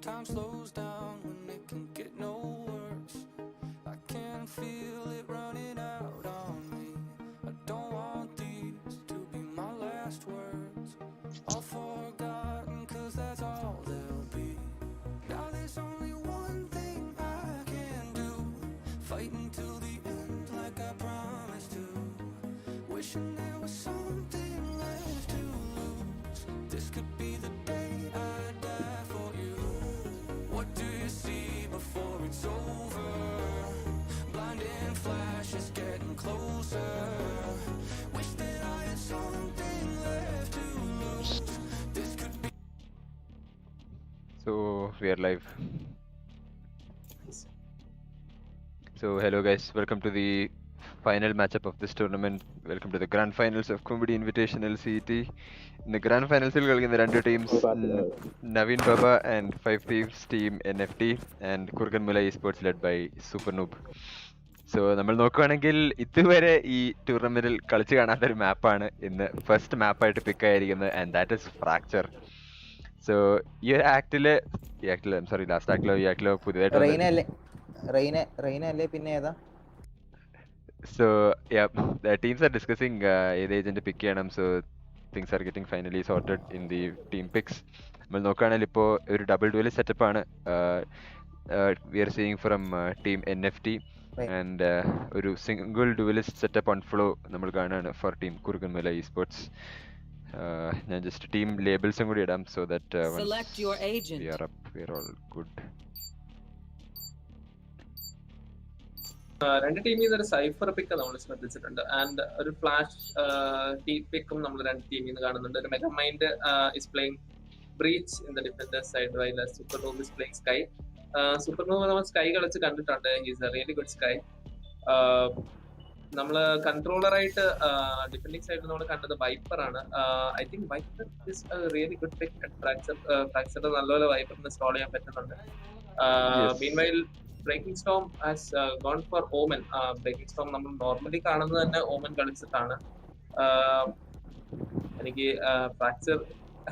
Time slows down when it can get no worse. I can feel it running out on me. I don't want these to be my last words. All forgotten, 'cause that's all they'll be. Now there's only one thing I can do. Fighting till the end like I promised to. Wishing there was something left to lose. This could be the day I die for you. What do you see before it's over? Blinding flashes getting closer. Wish that I had something left to lose. This could be. So we are live. So hello guys, welcome to the final matchup of this tournament. Welcome to the grand finals of Kumbidi Invitational CET. In the grand finals, കളിക്കുന്ന രണ്ട് teams, Naveen Baba and Five Thieves team NFT and Kurukanmoola eSports led by Super Noob. So നമ്മൾ നോക്കുകയാണെങ്കിൽ ഇതുവരെ ഈ ടൂർണമെന്റിൽ കളിച്ച് കാണാത്തൊരു മാപ്പാണ് ഇന്ന് ഫസ്റ്റ് മാപ്പായിട്ട് പിക്ക് ആയിരിക്കുന്നത്, and that is fracture. So ഈ ഒരു ആക്ടില് സോറി ലാസ്റ്റ് ആക്ടിലോ ഈ ആക്ടിലോ പുതിയതായിട്ട് റെയിന അല്ലേ പിന്നെ ഏതാ? സോ ടീംസ് ആർ ഡിസ്കസിങ് ഏത് ഏജന്റ് പിക്ക് ചെയ്യണം. So things are getting finally sorted in the team picks. നമ്മൾ നോക്കുകയാണെങ്കിൽ ഇപ്പോൾ ഒരു ഡബിൾ ഡുവൽ സെറ്റപ്പാണ് we are seeing from team NFT and ഒരു single duelist setup on Flow നമ്മൾ കാണുകയാണ് ഫോർ ടീം കുറുക്കൻമൂല eSports. ഞാൻ ജസ്റ്റ് ടീം ലേബിൾസും കൂടി ഇടാം so that we are up we are all good. രണ്ട് ടീമിൽ നിന്ന് ഒരു സൈഫർ പിക്ക് നമ്മൾ ശ്രദ്ധിച്ചിട്ടുണ്ട്, ആൻഡ് ഒരു ഫ്ലാഷ് ടീം പിക്കും നമ്മൾ രണ്ട് ടീമിൽ നിന്ന് കാണുന്നുണ്ട്. ഒരു Megamind is playing Breach in the defender side while Super Noob is playing Skye. Super Noob നമ്മൾ സ്കൈ കളിച്ച് കണ്ടിട്ടുണ്ട്, he's a really good Skye. നമ്മള് കൺട്രോളറായിട്ട് ഡിഫൻഡിങ് സൈഡിൽ നമ്മൾ കണ്ടത് വൈപ്പർ ആണ്. I think Viper is a really good pick at Fracture. Fracture നല്ലപോലെ വൈപ്പറിന് ഇൻസ്റ്റാൾ ചെയ്യാൻ പറ്റുന്നുണ്ട്. Meanwhile Breaking Storm has gone for Omen. Breaking Storm നമ്മൾ നോർമലി കാണുന്നത് തന്നെ ഓമൻ കളിച്ചിട്ടാണ്. എനിക്ക് ഫ്രാക്ചർ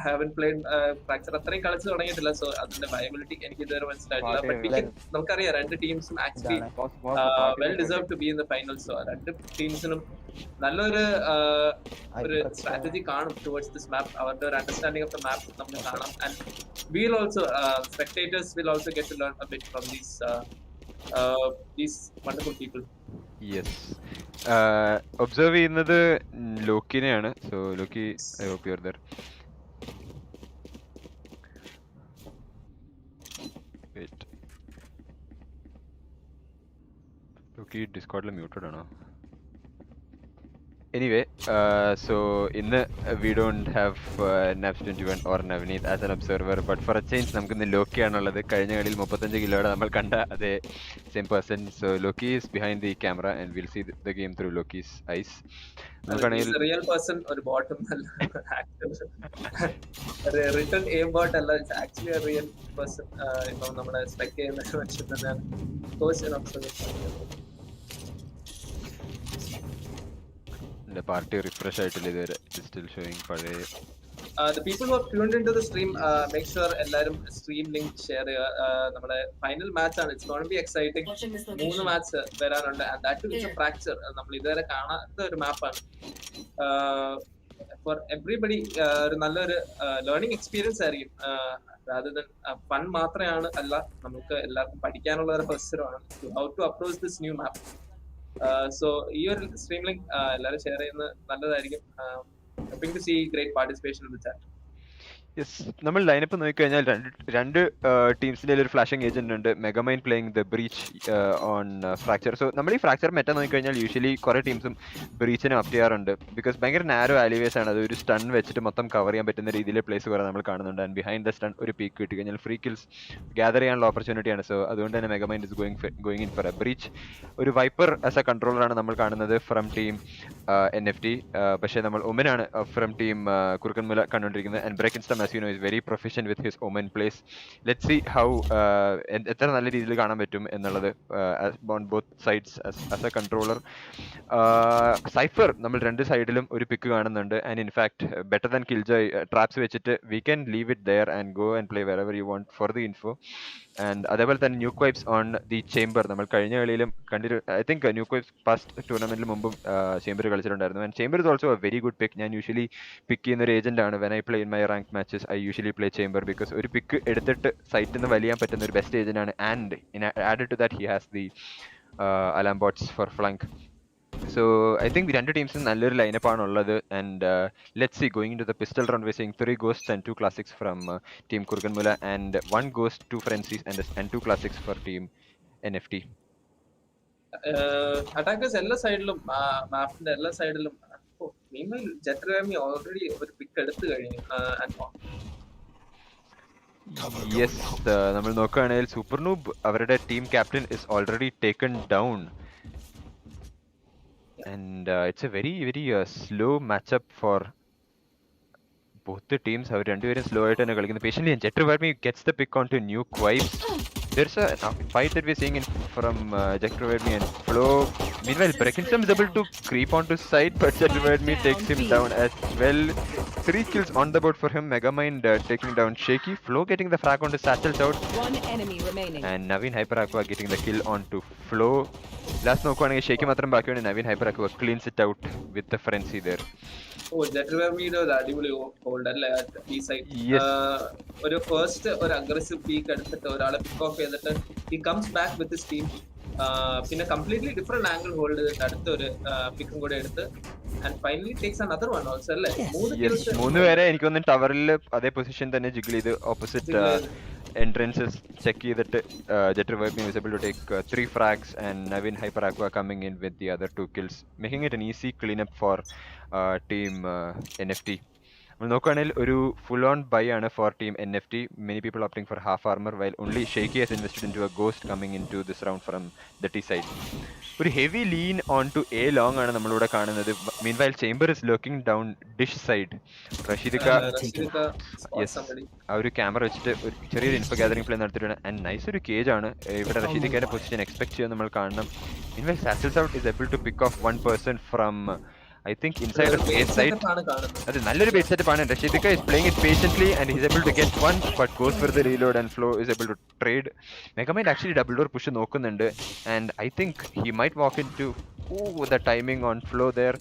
ഹാവൻ പ്ലേഡ് ഫ്രാക്ചർ അത്രയും കളിച്ച് തുടങ്ങിയിട്ടില്ല, സോ അതിന്റെ വയബിലിറ്റി എനിക്ക് ഇതുവരെ മനസ്സിലായിട്ടില്ല. ബട്ട് നമുക്കറിയാം രണ്ട് ടീംസും actually well deserve to be in the final. So രണ്ട് ടീംസിനും നല്ലൊരു ഒരു സ്ട്രാറ്റജി കാണും ടുവേർഡ്സ് ദിസ് മാപ്പ്. അവരുടെ ഒരു അണ്ടർസ്റ്റാൻഡിംഗ് ഓഫ് ദ മാപ്പ് നമുക്ക് കാണാം. And we will also spectators will also get to learn a bit from these wonderful people. Yes, observe ചെയ്യുന്നത് ലോക്കിനെയാണ്. So Loki, I hope you are there. Wait, Loki ഡിസ്കോർഡിൽ muted ആണോ? Anyway, so ഇന്ന് we don't have Navs21 or Navneeth as an observer, but for a change നമുക്ക് ഇന്ന് ലോക്കിയാണുള്ളത്. കഴിഞ്ഞ കളിയിൽ 35 കിലോയുടെ നമ്മൾ കണ്ട അതേ same person. So Loki is behind the camera and will see the game through Loki's eyes. നമുക്കാണെങ്കിൽ റിയൽ പേഴ്സൺ, ഒരു ബോട്ടും അല്ല, റിട്ടൺ എയിം ബോട്ട് അല്ല, it's actually a real person. ഇപ്പം നമ്മുടെ സ്പെക് ചെയ്യുന്ന മനുഷ്യൻ തന്നെയാണ്. പാർട്ടി റിഫ്രഷ് ആയിട്ടില്ല ഇതുവരെ, സ്റ്റിൽ ഷോയിങ് പഴയ. The people who are tuned into the stream, make sure എല്ലാരും സ്ട്രീം ലിങ്ക് ഷെയർ ചെയ്യുക. നമ്മുടെ ഫൈനൽ മാച്ച് ആണ്, it's gonna be exciting. 3 match വരാനുണ്ട്, and that is a Fracture. നമ്മൾ ഇതുവരെ കാണാത്ത ഒരു മാപ്പാണ്. ഫോർ എവ്രിബഡി ഒരു നല്ലൊരു ലേണിംഗ് എക്സ്പീരിയൻസ് ആയിരിക്കും. rather than ഫൺ മാത്രമാണ് അല്ല, നമുക്ക് എല്ലാവർക്കും പഠിക്കാനുള്ള ഒരു അവസരമാണ് how to approach this new map. So ഈ ഒരു സ്ട്രീം ലിങ്ക് എല്ലാവരും ഷെയർ ചെയ്യുന്നത് നല്ലതായിരിക്കും. Hoping to see great participation in the chat. Yes, നമ്മൾ ലൈനപ്പ് നോക്കിക്കഴിഞ്ഞാൽ രണ്ട് ടീംസിൻ്റെ ഒരു ഫ്ലാഷിംഗ് ഏജന്റ് ഉണ്ട്. Megamind playing the Breach on Fracture. So നമ്മൾ ഈ ഫ്രാക്ചർ മെറ്റ നോക്കിക്കഴിഞ്ഞാൽ യൂഷ്വലി കുറേ ടീംസും ബ്രീച്ചിനെ അപ്പ് ചെയ്യാറുണ്ട്, ബിക്കോസ് ഭയങ്കര നാരോ ആലിവേസ് ആണ്. അത് ഒരു സ്റ്റൺ വെച്ചിട്ട് മൊത്തം കവർ ചെയ്യാൻ പറ്റുന്ന രീതിയിൽ പ്ലേസ് കുറേ നമ്മൾ കാണുന്നുണ്ട്. ആൻഡ് ബിഹൈൻഡ് ദ സ്റ്റൺ ഒരു പീക്ക് കിട്ടി കഴിഞ്ഞാൽ ഫ്രീ കിൽസ് ഗ്യാദർ ചെയ്യാനുള്ള ഓപ്പർച്യൂണിറ്റിയാണ്. സോ അതുകൊണ്ട് തന്നെ Megamind is going in for a Breach. ഒരു വൈപ്പർ ആസ് എ കൺട്രോളറാണ് നമ്മൾ കാണുന്നത് ഫ്രം ടീം NFT. പക്ഷേ നമ്മൾ ഉമനാണ് ഫ്രം ടീം കുറുക്കൻമൂല കണ്ടുകൊണ്ടിരിക്കുന്നത്. And break insta as you know, is very proficient with his Omen plays. Let's see how എത്ര നല്ല രീതിയിൽ കാണാൻ പറ്റും എന്നുള്ളത് on both sides as a controller. Cypher നമ്മൾ രണ്ട് സൈഡിലും ഒരു പിക്ക് കാണുന്നുണ്ട്, and in fact better than Killjoy traps വെച്ചിട്ട് we can leave it there and go and play wherever you want for the info. And അതേപോലെ തന്നെ Nuke Vibes on the Chamber നമ്മൾ കഴിഞ്ഞ കളിയിലും കണ്ടിട്ട്, I think Nuke Vibes first ടൂർണമെന്റിൽ മുമ്പും Chamber കളിച്ചിട്ടുണ്ടായിരുന്നു. And Chamber is also a very good pick. ഞാൻ യൂഷ്വലി പിക്ക് ചെയ്യുന്ന ഒരു ഏജന്റ് ആണ്. When I play in my rank matches I usually play Chamber because ഒരു പിക്ക് എടുത്തിട്ട് സൈറ്റിൽ നിന്ന് വലിയാൻ പറ്റുന്ന ഒരു ബെസ്റ്റ് ഏജന്റ് ആണ്. And in added to that he has the alarm bots for flank. So I think the രണ്ട് ടീംസും നല്ലൊരു ലൈനപ്പ് ആണ് ഉള്ളത്. And let's see going to the pistol round we're seeing 3 ghosts and 2 classics from team Kurukanmoola and 1 ghost, 2 frenzies and 2 classics for team NFT. Attackers എല്ലാ സൈഡിലും മാപ്പിന്റെ എല്ലാ സൈഡിലും ജെട്രമി already ഒരു പിക്ക് എടുത്തു കഴിഞ്ഞു. യെസ്, നമ്മൾ നോക്കുകയാണെങ്കിൽ സൂപ്പർ നൂബ് അവരുടെ team captain is already taken down. And it's a very slow matchup for both the teams. അവർ രണ്ടുപേരും സ്ലോ ആയിട്ട് തന്നെ കളിക്കുന്നത്. Patiently, and Jetrovarmi gets the pick onto Nuke Vibes. There's a fight that we're seeing from Jetrovarmi and Flo. Meanwhile, Breckinsome is able to creep onto side, but Jetrovarmi takes him down as well. 3 kills on the board for him. Megamind taking down Shaky. Flo getting the frag onto Satchels out. 1 enemy remaining. And Naveen Hyper Aqua getting the kill onto Flo. Last നോക്കുവാണെങ്കിൽ Shake മാത്രം ബാക്കിയാണ്. Naveen Hyperakwa cleans it out with the frenzy there. ജെട്രമിയുടെ ഒരു അടിപൊളി hold അല്ലേ ഈ side. ഒരു first ഒരു അഗ്രസീവ് പീക്ക് എടുത്തിട്ട് ഒരാളെ പിക്ക് ഓഫ് ചെയ്തിട്ട് he comes back with his team. പിന്നെ കംപ്ലീറ്റ്ലി ഡിഫറെന്റ് ആംഗിൾ ഹോൾഡ് ചെയ്തിട്ട് അടുത്തൊരു പിക്കും കൂടെ എടുത്ത് and finally takes another one also അല്ലേ. 3 പേരെ എനിക്ക് തോന്നുന്നു ടവറിൽ അതേ പൊസിഷൻ തന്നെ ജിഗിൾ ചെയ്ത് ഓപ്പോസിറ്റ് entrances check ചെയ്തിട്ട് Jetrovarmi was able to take 3 frags and Naveen Hyper Aqua coming in with the other 2 kills, making it an easy cleanup for team NFT. നമ്മൾ നോക്കുകയാണെങ്കിൽ ഒരു ഫുൾ ഓൺ ബൈ ആണ് for team NFT. Many people opting for half armour while only Shakey has invested into a ghost coming into this round from the T side. ഒരു heavy lean on to a long ആണ് നമ്മളിവിടെ കാണുന്നത്. Meanwhile Chamber is looking down dish side. റഷീദിക്ക yes ആ ഒരു camera വെച്ചിട്ട് ഒരു ചെറിയൊരു ഇൻഫോ ഗാദറിംഗ് പ്ലേ നടത്തിയിട്ടുണ്ട്. ആൻഡ് നൈസ് ഒരു കേജ് ആണ് ഇവിടെ. റഷീദിക്കയുടെ പൊസിഷൻ എക്സ്പെക്ട് ചെയ്യുന്നത് നമ്മൾ കാണണം. Meanwhile Satchels Out is able to pick off 1 person ഫ്രം I think inside of A side. That is nallori bait setup aanu. Rashidika is playing it patiently and he's able to get one, but goes for the reload and Flo is able to trade. Megamind actually double door push nokunnundu and I think he might walk into the timing on Flo there.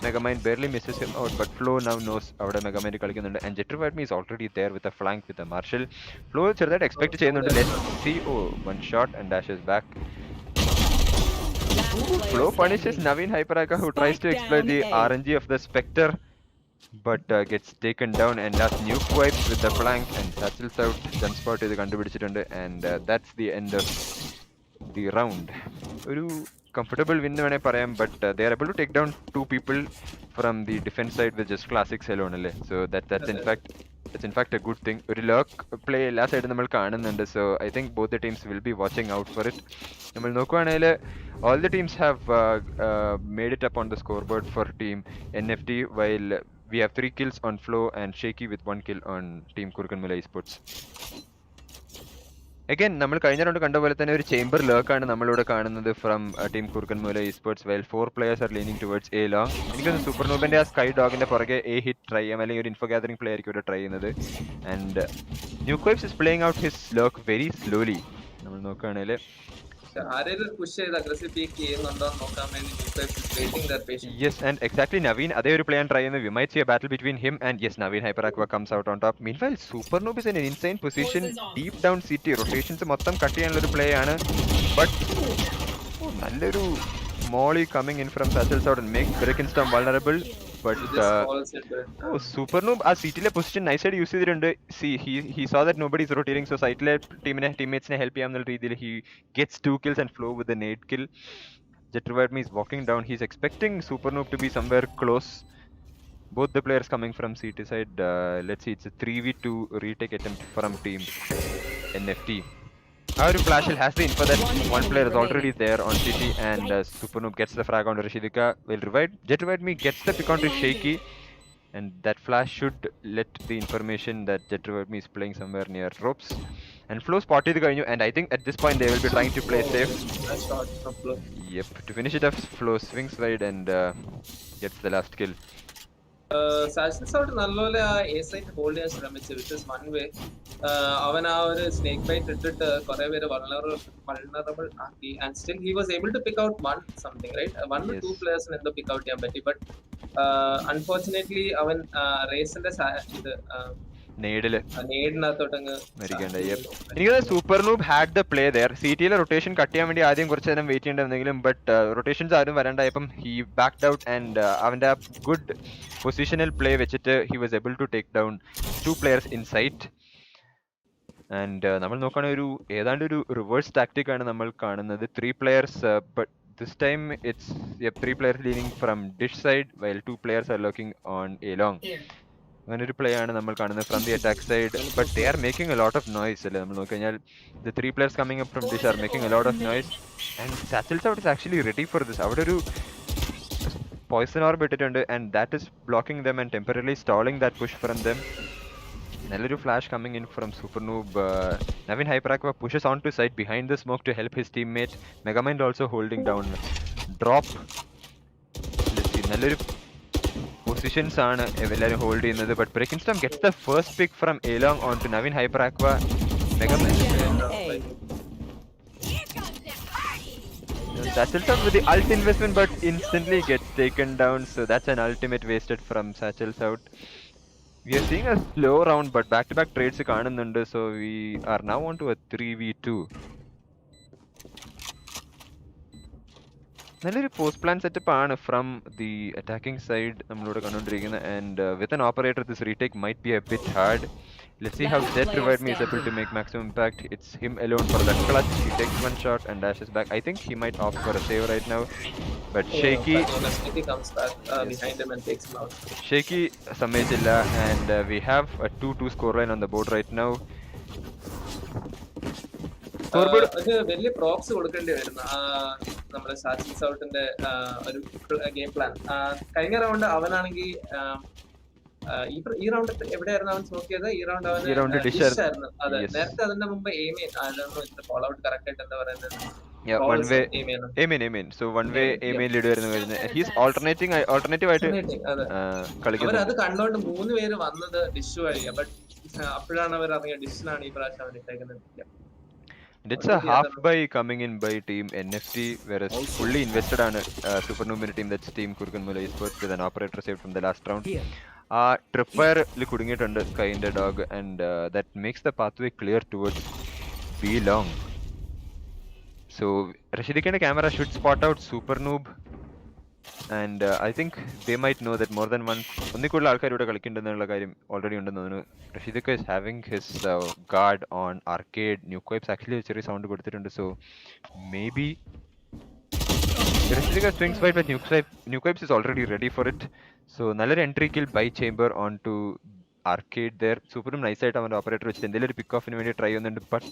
Megamind barely misses him out, but Flo now knows avada Megamind kalikkunnundu and Jetrovarmi is already there with a flank with a Marshall. Flo cherudat expect cheyyunnundu. Let's see. One shot and dashes back. Flo punishes Naveen Hyper Aqua who tries to exploit the RNG of the Spectre, but gets taken down. And last Nuke Vibes with the flank and Satchels out. Gunspot is kandupidichittunde and that's the end of the round. Oru comfortable win vene parayam, but they are able to take down 2 people from the defense side with just classics alone alle. So that's in fact a good thing. ഒരു lock play എല്ലാ സൈഡും നമ്മൾ കാണുന്നുണ്ട്. So I think both the teams will be watching out for it. നമ്മൾ നോക്കുവാണെങ്കിൽ all the teams have made it up on the scoreboard for team NFT, while we have 3 kills on Flo and Shaky with 1 kill on team Kurukanmoola eSports. Again, നമ്മൾ കഴിഞ്ഞ round കണ്ട പോലെ തന്നെ ഒരു chamber ലോക്കാണ് നമ്മളിവിടെ കാണുന്നത് from team Kurukkanmoola eSports, while 4 players are leaning towards A long. എനിക്കൊന്ന് super നൂബിന്റെ ആ സ്കൈ ഡോഗിന്റെ പുറകെ A ഹിറ്റ് ട്രൈ ചെയ്യാം, അല്ലെങ്കിൽ ഒരു ഇൻഫോ ഗാദറിംഗ് പ്ലേ ആയിരിക്കും ഇവിടെ ട്രൈ ചെയ്യുന്നത്. And nook vibes is playing out his lock very slowly. നമ്മൾ നോക്കുകയാണെങ്കിൽ yes, and exactly Naveen adhe oru play and try and we might see a battle between him and yes, Naveen Hyper Aqua comes out on top. Meanwhile Super Noob is in an insane position deep down CT. Rotations mottham cut cheyanalla oru play aanu, but nalloru Molly coming in from Satchels out and make Kurukanmoola vulnerable. But Super Noob ആ സീറ്റിലെ position നൈസായിട്ട് use ചെയ്തിട്ടുണ്ട്. he saw that nobody is rotating, so സൈറ്റിലെ ടീംമേറ്റ്സിനെ help ചെയ്യാമെന്നുള്ള രീതിയിൽ he gets 2 kills and Flo with the nade kill. Jetrovarmi is walking down. He's expecting Super Noob to be somewhere close. Both the players coming from CT side. Let's see, it's a 3v2 retake attempt from team NFT. Our flashel has the info that one player is already there on CT and Super Noob gets the frag on Rashidika. Will revive. Jetrovarmi gets the pick onto Shaky. and that flash should let the information that Jet Revert Me is playing somewhere near ropes. And Flo spotted the and I think at this point they will be trying to play safe. Nice shot from Flo. Yep, to finish it off, Flo swings wide and gets the last kill. Satchels Out നല്ലപോലെ ആ A site hold ചെയ്യാൻ ശ്രമിച്ചു, which is one way. അവൻ ആ ഒരു snake bite ഇട്ടിട്ട് കുറെ പേര് വൾണറബിൾ ആക്കി. And still he was able to pick out one something, right? 1 to 2 പ്ലേയേഴ്സിന് എന്തോ പിക്ക് ഔട്ട് ചെയ്യാൻ പറ്റി. ബട്ട് അൺഫോർച്ചുനേറ്റ്ലി അവൻ റേസിന്റെ ഇത് നേടിനകത്തോട്ടങ്ങ് എനിക്ക് super noob had the play there. സിറ്റിയിലെ റൊട്ടേഷൻ കട്ട് ചെയ്യാൻ വേണ്ടി ആദ്യം കുറച്ച് നേരം വെയിറ്റ് ചെയ്യേണ്ടതെങ്കിലും ബട്ട് റൊട്ടേഷൻസ് ആരും വരണ്ടായപ്പം ഹി ബാക്ക്ഡ് ഔട്ട് ആൻഡ് അവന്റെ ഗുഡ് പൊസിഷണൽ പ്ലേ വെച്ചിട്ട് he was able to take down 2 players in site. And നമ്മൾ നോക്കുകയാണെങ്കിൽ ഏതാണ്ട് ഒരു റിവേഴ്സ് ടാക്ടിക് ആണ് നമ്മൾ കാണുന്നത്. 3 players, but this time it's 3 players leaning from dish side while 2 players are lurking on A long. അങ്ങനെ ഒരു പ്ലേ ആണ് നമ്മൾ കാണുന്നത് from the attack side. But they are making a lot of noise അല്ലേ. നമ്മൾ നോക്കിക്കഴിഞ്ഞാൽ the 3 players coming up from dish are making a lot of noise and Satchels Out is actually ready for this. അവിടെ ഒരു poison orb ഇട്ടിട്ടുണ്ട് and that is blocking them and temporarily stalling that push from them. നല്ലൊരു flash coming in from Super Noob. Naveen Hyperakwa pushes on to side behind the smoke to help his teammate. Megamind also holding down drop. നല്ലൊരു positions ആണ് എല്ലാവരും hold ചെയ്യുന്നത്. But Breaking Storm gets the first pick from a long on to Naveen Hyperakwa. Satchels out with the ult investment but instantly gets taken down, so that's an ultimate wasted from Satchels out. We are seeing a slow round but back-to-back trades കാണുന്നുണ്ട്, so we are now on to a 3v2. നല്ലൊരു post plan setup ആണ് from the attacking side നമ്മളിവിടെ കണ്ടുകൊണ്ടിരിക്കുന്നത്. And with an operator this retake might be A bit hard. Let's see how Jet Revert Me is able to make maximum impact. It's him alone for that clutch. He takes one shot and dashes back. I think he might opt for a save right now. But Shaky comes back behind him and takes him out. Shaky സമ്മതിച്ചില്ല and we have a 2-2 scoreline on the board right now. വലിയ props കൊടുക്കേണ്ടി വരുന്നു നമ്മുടെ സാച്ചൽസ് ഔട്ടിന്റെ ഒരു game plan. കഴിഞ്ഞ round അവനാണെങ്കിൽ ഈ round എവിടെയായിരുന്നു അവൻ നോക്കിയത്? ഈ റൗണ്ട് അവന് ഡിഷ് ആയിരുന്നു. അതെ, നേരത്തെ അതിന്റെ മുമ്പ് എയിമേൻ കോൾ ഔട്ട് കറക്റ്റ് ആയിട്ട് എന്താ പറയുന്നത്? So one way aiming lead വരുന്നു. He's alternative ആയിട്ട് കളിക്കുന്നത്. അത് കണ്ടോണ്ട് 3 പേര് വന്നത് ഡിഷ് വഴിയാ. ബട്ട് അപ്പോഴാണ് അവർ അറിഞ്ഞ ഡിഷിനാണ് ഈ പ്രാവശ്യം അവർ ഇട്ടേക്കുന്നത്. It's a half buy coming in by team NFT, whereas fully invested on Super Noob team, that's team Kurukanmoola eSports with an operator saved from the last round. Tripwire kudingittundu kinda dog, and that makes the pathway clear towards B long. So Rashidik's camera should spot out Super Noob, and I think they might know that more than one ഒന്നിക്കുള്ള ആൾക്കാർ ഇവിടെ കളിക്കുന്നുണ്ടെന്നുള്ള കാര്യം already ഉണ്ടെന്ന് തോന്നുന്നു. Rashidika is having his guard on arcade. Nukewipe's actually ചെറിയ sound കൊടുത്തിട്ടുണ്ട്, so maybe Rashidika swings wide, but Nukewipes is already ready for it. So നല്ലൊരു entry kill by chamber onto arcade there. സൂപ്പറും നൈസായിട്ട് അവൻ്റെ operator വെച്ചിട്ട് എന്തെങ്കിലും ഒരു പിക്ക് ഓഫിന് വേണ്ടി try ചെയ്യുന്നുണ്ട്. But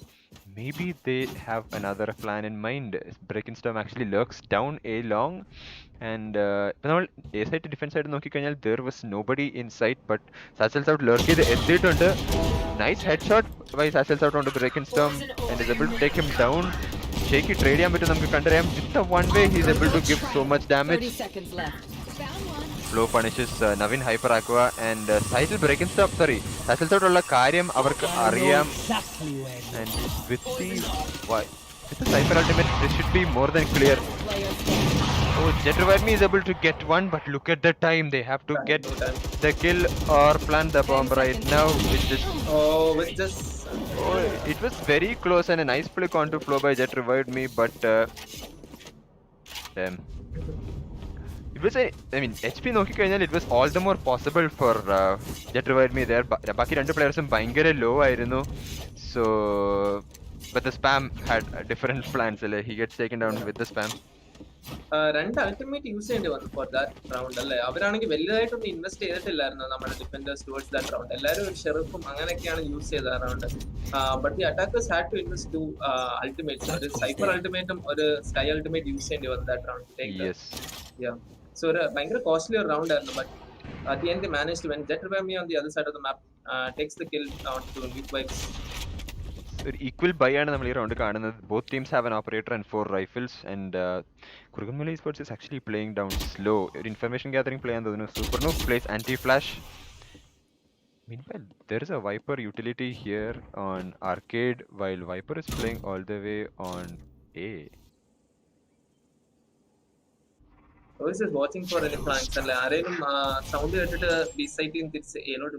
maybe they have another plan in mind. Breaking Storm actually lurks down a long and ഇപ്പം നമ്മൾ എ സൈറ്റ് ഡിഫൻസ് ആയിട്ട് നോക്കിക്കഴിഞ്ഞാൽ there was nobody in site. But Satchels Out lurk ചെയ്ത് എത്തിയിട്ടുണ്ട്. Nice headshot by Satchels Out on to Breaking Storm and is able to take him down. Shake trade ചെയ്യാൻ പറ്റും നമുക്ക് കണ്ടറിയാം. With the one way he is able to give so much damage. Flo punishes Naveen Hyperakwa and Saitl Breakenstop, Saitl out ulla karyam avarku ariyam, and with the Cypher ultimate this should be more than clear. Oh, Jet Revert Me is able to get one, but look at the time. They have to get the kill or plant the bomb right now with this. It was very close and a nice flick onto Flo by Jet Revert Me, but damn. HP നോക്കിക്കഴിഞ്ഞാൽ it was all the more possible for Jet Revert Me there. ബാക്കി 2 പ്ലെയേഴ്സും ഭയങ്കര law ആയിരുന്നു. So but the spam had different plans അല്ലേ. He gets taken down with the spam. 2 ultimate use ചെയ്യേണ്ടി വന്നു for that round അല്ലേ. അവരാണെങ്കിൽ വലുതായിട്ടൊന്നും invest ചെയ്തിട്ടില്ലായിരുന്നു നമ്മുടെ ഡിഫൻഡേഴ്സ് ടുവേർഡ്സ് ദാറ്റ് റൗണ്ട്. എല്ലാവരും ഒരു ഷെറിഫും അങ്ങനെയൊക്കെയാണ് യൂസ് ചെയ്ത round. But the attackers had to invest 2 ultimates. ഒരു സൈപ്പർ അൾട്ടിമേറ്റും ഒരു സ്കൈ അൾട്ടിമേറ്റ് യൂസ് ചെയ്യേണ്ടി വന്നു ദാറ്റ് റൗണ്ട്. സോ ഒരു ഭയങ്കര കോസ്റ്റ്ലി ഒരു റൗണ്ട് ആയിരുന്നു. But At the end, they managed to win. Jet Revive Me on the other side of the map takes the kill onto Nuke Vibes. ഒരു equal by ആണ് നമ്മൾ ഈ round കാണുന്നത്. Both teams have an operator and 4 rifles and Kurukkanmoola esports is actually playing down slow. ഒരു information gathering play ആണെന്ന് തോന്നുന്നു. സൂപ്പർനൂവ് plays anti-flash. Meanwhile, there is a Viper utility here on Arcade while Viper is playing all the way on A. Always is watching for any flanks. അല്ല ആരെയും sound കേട്ടിട്ട് B സൈറ്റിൽ തിരിച്ച് എയിലോട്ട്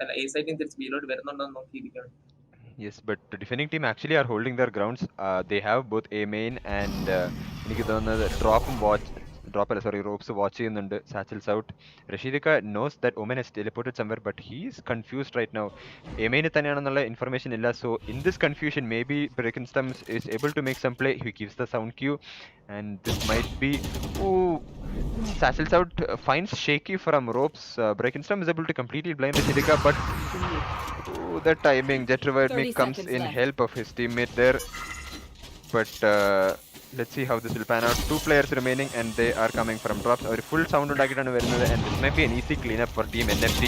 അല്ല A സൈറ്റിൽ തിരിച്ച് ബിയിലോട്ട് വരുന്നുണ്ടോ എന്ന് നോക്കിയിരിക്കുകയാണ്. Yes, but the defending team actually are holding their grounds. They have both A main and എനിക്ക് തോന്നുന്നത് ropes watch ചെയ്യുന്നുണ്ട്. Satchels out. Rashidika knows that Omen has teleported somewhere, but he is confused right now. A main തന്നെയാണെന്നുള്ള information ഇല്ല. So in this confusion, maybe Breakenstam is able to make some play. He gives the sound cue, and this might be. Ooh, Satchels out finds shaky from ropes. Breakenstam is able to completely blind Rashidika, but the timing. Jet Revive Me comes in help of his teammate there. But let's see how this will pan out. 2 players remaining and they are coming from drops. A full sound ഉണ്ടാക്കിയിട്ടാണ് വരുന്നത്, and this might be an easy cleanup for team NFT.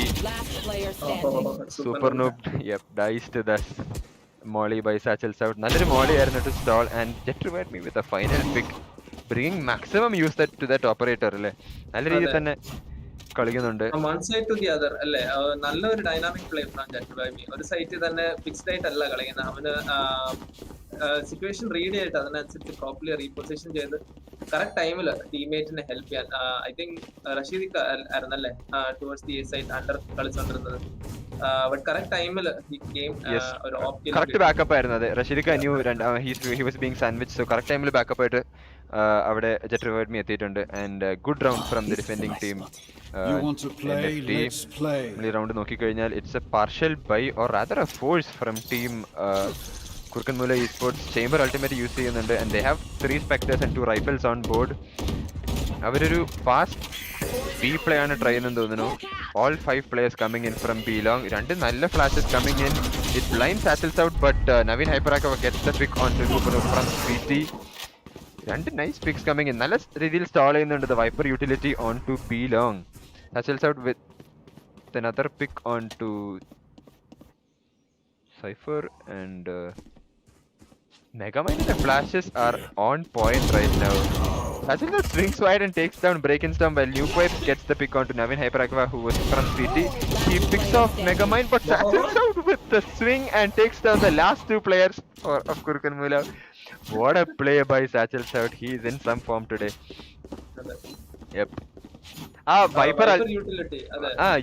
Super noob. Yep, dies to the molly by Satchels out. നല്ലൊരു molly ആയിരുന്നു to stall, and Jet Revive Me with a final pick, bringing maximum use to that operator അല്ലേ. നല്ല രീതിയിൽ തന്നെ കളിക്കുന്നുണ്ട്. One side to the other അല്ലേ, നല്ലൊരു dynamic play from Jet Revive Me. ഒരു സൈറ്റിൽ തന്നെ ഫിക്സ്ഡ് ആയിട്ടല്ല കളിക്കുന്നത്. അവന് സിറ്റുവേഷൻ റീഡ് ചെയ്തിട്ട് അതിനനുസരിച്ച് പ്രോപ്പർലി റീപൊസിഷൻ ചെയ്ത് കറക്റ്റ് ടൈമിൽ ടീംമേറ്റിനെ ഹെൽപ്പ് ചെയ്യാൻ. ഐ തിങ്ക് റഷീദിക്ക ആയിരുന്നല്ലേ ടുവേർഡ്സ് ദി സൈഡ് അണ്ടർ കളിച്ചോണ്ടിരുന്നത്. ബട്ട് കറക്റ്റ് ടൈമിൽ ഒരു കറക്റ്റ് ബാക്കപ്പ് ആയിരുന്നു. അതെ, റഷീദിക്ക knew he was being sandwich. So correct ടൈമിൽ ബാക്കപ്പ് ആയിട്ട് അവിടെ Jet Revive Me എത്തിയിട്ടുണ്ട്. And good round from the defending team. ഈ റൗണ്ട് നോക്കിക്കഴിഞ്ഞാൽ it's a partial buy or rather a force from team Kurukanmoola eSports. Chamber ultimate use ചെയ്യുന്നുണ്ട്, and they have 3 specters and 2 rifles on board. അവരൊരു fast B play ആണ് try ചെയ്യുന്നതെന്ന് തോന്നുന്നു. All 5 players coming in from B long. 2 നല്ല flashes coming in. It blinds Satchels out, but Naveen Hyperakava gets the pick on from CT. 2 nice picks coming in. നല്ല രീതിയിൽ stall ചെയ്യുന്നുണ്ട് the Viper utility onto B long. Satchels out with another pick onto Cypher, and Megamind and the flashes are on point right now. Satchels out swings wide and takes down Breakenstam while Nuke Vibes gets the pick onto Naveen Hyperakava, who was from CT. He picks off Megamind, but Satchels out with the swing and takes down the last 2 players of Kurukanmoola. What a play by Satchels out. He is in some form today. Yep.